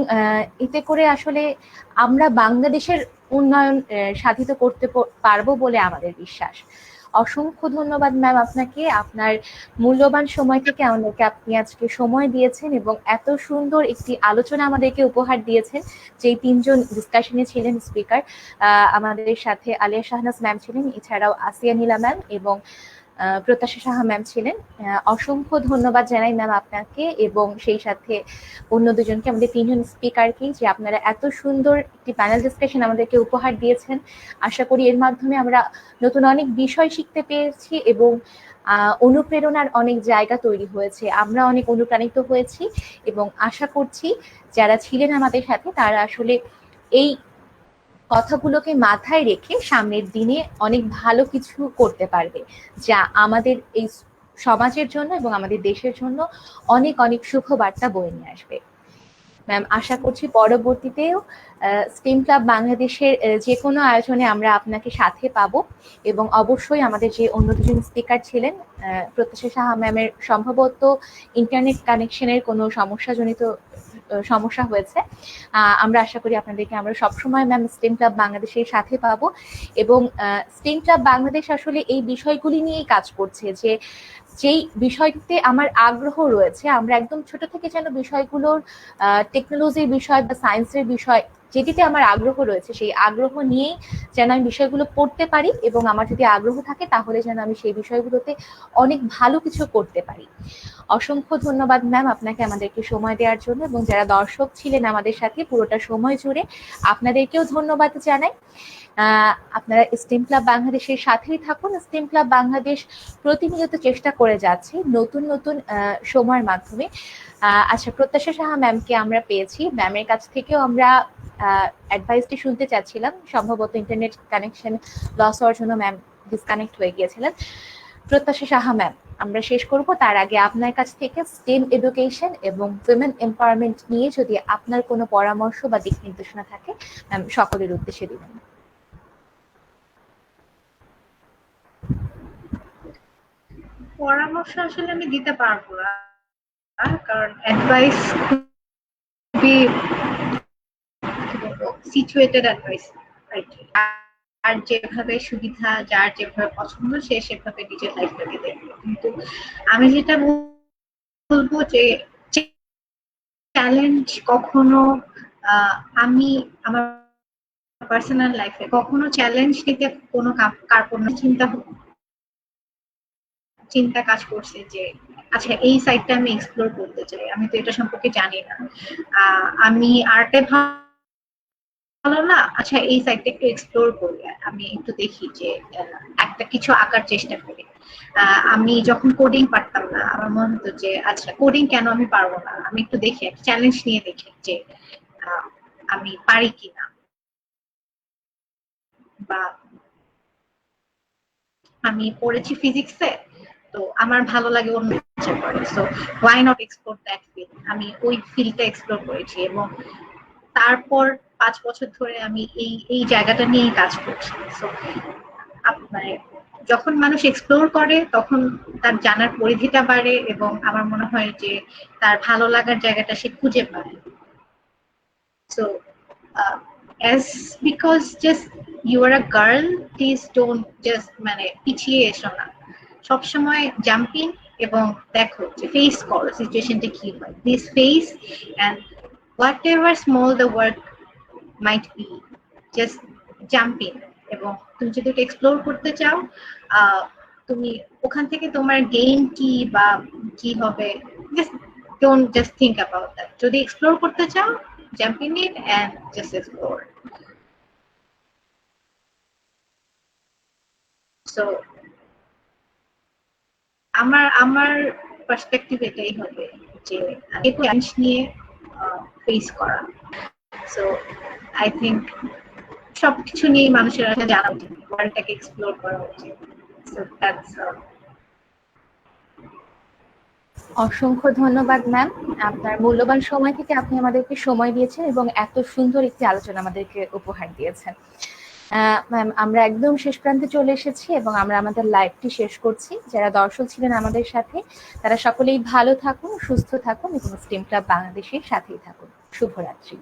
এতে করে আসলে আমরা বাংলাদেশের উন্নয়ন সাধিত করতে পারবো বলে আমাদের বিশ্বাস। অসংখ্য ধন্যবাদ ম্যাম আপনাকে, আপনার মূল্যবান সময় থেকে আমাদেরকে আপনি আজকে সময় দিয়েছেন এবং এত সুন্দর একটি আলোচনা আমাদেরকে উপহার দিয়েছেন। যেই তিনজন ডিসকাশনে ছিলেন স্পিকার, আমাদের সাথে আলিয়া শাহনাজ ম্যাম ছিলেন, এছাড়াও আসিয়া নীলা ম্যাম এবং প্রত্যাশা সাহা ম্যাম ছিলেন। অসংখ্য ধন্যবাদ জানাই ম্যাম আপনাকে এবং সেই সাথে অন্য দুজনকে, আমাদের তিনজন স্পিকারকে, যে আপনারা এত সুন্দর একটি প্যানেল ডিসকাশন আমাদেরকে উপহার দিয়েছেন। আশা করি এর মাধ্যমে আমরা নতুন অনেক বিষয় শিখতে পেরেছি এবং অনুপ্রেরণার অনেক জায়গা তৈরি হয়েছে, আমরা অনেক অনুপ্রাণিত হয়েছি এবং আশা করছি যারা ছিলেন আমাদের সাথে তারা আসলে এই কথাগুলোকে মাথায় রেখে সামনের দিনে অনেক ভালো কিছু করতে পারবে, যা আমাদের এই সমাজের জন্য এবং আমাদের দেশের জন্য অনেক অনেক সুখবার্তা বয়ে নিয়ে আসবে। ম্যাম, আশা করছি পরবর্তীতেও স্টেম ক্লাব বাংলাদেশের যে কোনো আয়োজনে আমরা আপনাকে সাথে পাবো এবং অবশ্যই আমাদের যে অন্য দুজন স্পিকার ছিলেন, প্রত্যাশা সাহা ম্যামের সম্ভবত ইন্টারনেট কানেকশনের কোনো সমস্যা হয়েছে। আমরা আশা করি আপনাদেরকে আমরা সবসময় ম্যাম স্টেম ক্লাব বাংলাদেশের সাথে পাবো এবং স্টেম ক্লাব বাংলাদেশ আসলে এই বিষয়গুলি নিয়েই কাজ করছে, যে যেই বিষয়টিতে আমার আগ্রহ রয়েছে আমরা একদম ছোট থেকে যেন বিষয়গুলোর টেকনোলজির বিষয় বা সায়েন্সের বিষয় যেটিতে আমার আগ্রহ রয়েছে সেই আগ্রহ নিয়েই যেন আমি বিষয়গুলো পড়তে পারি এবং আমার যদি আগ্রহ থাকে তাহলে যেন আমি সেই বিষয়গুলোতে অনেক ভালো কিছু করতে পারি। অসংখ্য ধন্যবাদ ম্যাম আপনাকে আমাদেরকে সময় দেওয়ার জন্য এবং যারা দর্শক ছিলেন আমাদের সাথে পুরোটা সময় জুড়ে আপনাদেরকেও ধন্যবাদ জানাই। আপনারা স্টেম ক্লাব বাংলাদেশের সাথেই থাকুন। স্টেম ক্লাব বাংলাদেশ প্রতিনিয়ত চেষ্টা করে যাচ্ছে নতুন নতুন সময়ের মাধ্যমে। আচ্ছা, প্রত্যাশা সাহা ম্যামকে আমরা পেয়েছি, ম্যামের কাছ থেকেও আমরা অ্যাডভাইসটি শুনতে চাচ্ছিলাম। সম্ভবত ইন্টারনেট কানেকশন লস হওয়ার জন্য ম্যাম ডিসকানেক্ট হয়ে গিয়েছিলেন। প্রত্যাশা সাহা ম্যাম, আমরা শেষ করব, তার আগে আপনার কাছ থেকে স্টেম এডুকেশন এবং উইমেন এম্পাওয়ারমেন্ট নিয়ে যদি আপনার কোনো পরামর্শ বা দিক নির্দেশনা থাকে ম্যাম সকলের উদ্দেশ্যে দিবেন। পরামর্শ আসলে আমি দিতে পারবো না, কারণ অ্যাডভাইস খুবই সিচুয়েটেড অ্যাডভাইস আর কি। আর যেভাবে সুবিধা, যার যেভাবে পছন্দ সে সেভাবে নিজের লাইফটাকে দেখবে। কিন্তু আমি যেটা বলবো যে চ্যালেঞ্জ কখনো আমি আমার পার্সোনাল লাইফে কখনো চ্যালেঞ্জ নিতে কোনো কার্পণ্য চিন্তা কাজ করছে যে আচ্ছা এই সাইডটা আমি এক্সপ্লোর করতে চাই, আমি তো এটা সম্পর্কে জানি না, আমি আর্টে ভালো না, আচ্ছা এই সাইডটা একটু এক্সপ্লোর করি, আমি একটু দেখি যে একটা কিছু আঁকার চেষ্টা করি। আমি যখন কোডিং পারতাম না আমার মনে হতো যে আচ্ছা কোডিং কেন আমি পারবো না, আমি একটু দেখি একটা চ্যালেঞ্জ নিয়ে দেখি যে আমি পারি কিনা। বা আমি পড়েছি ফিজিক্সে, তো আমার ভালো লাগে অন্য কিছু করে, so why not explore that field. আমি ওই ফিল্ডটা এক্সপ্লোর করেছি এবং তারপর 5 বছর ধরে আমি এই জায়গাটা নিয়েই কাজ করছি। সো মানে যখন মানুষ এক্সপ্লোর করে তখন তার জানার পরিধিটা বাড়ে এবং আমার মনে হয় যে তার ভালো লাগার জায়গাটা সে খুঁজে পায়। So as because just you are a girl, please don't just মানে পিছিয়ে এসো না, সবসময় জাম্পিং এবং দেখো যে ফেস করো সিচুয়েশনটা কি হয়, please face and whatever small the work might be, just jump in। এবং তুমি যদি এটা এক্সপ্লোর করতে চাও, তুমি ওখান থেকে তোমার গেইন কি বা কি হবে, just don't just think about that। যদি এক্সপ্লোর করতে চাও, jump in it and just explore। So আমার পার্সপেক্টিভ এটাই হবে যে চ্যালেঞ্জ নিয়ে ফেস করা। সো আই থিংক সবকিছু নিয়ে মানুষের আসলে জানা উচিত, ওয়ার্ল্ডটাকে এক্সপ্লোর করা উচিত। সো দ্যাটস অসংখ্য ধন্যবাদ ম্যাম, আপনার মূল্যবান সময় থেকে আপনি আমাদেরকে সময় দিয়েছেন এবং এত সুন্দর একটি আলোচনা আমাদেরকে উপহার দিয়েছেন। ম্যাম, আমরা একদম শেষ প্রান্তে চলে এসেছি এবং আমরা আমাদের লাইভটি শেষ করছি। যারা দর্শক ছিলেন আমাদের সাথে তারা সকলেই ভালো থাকুন, সুস্থ থাকুন এবং স্টেম ক্লাব বাংলাদেশের সাথেই থাকুন। শুভরাত্রি।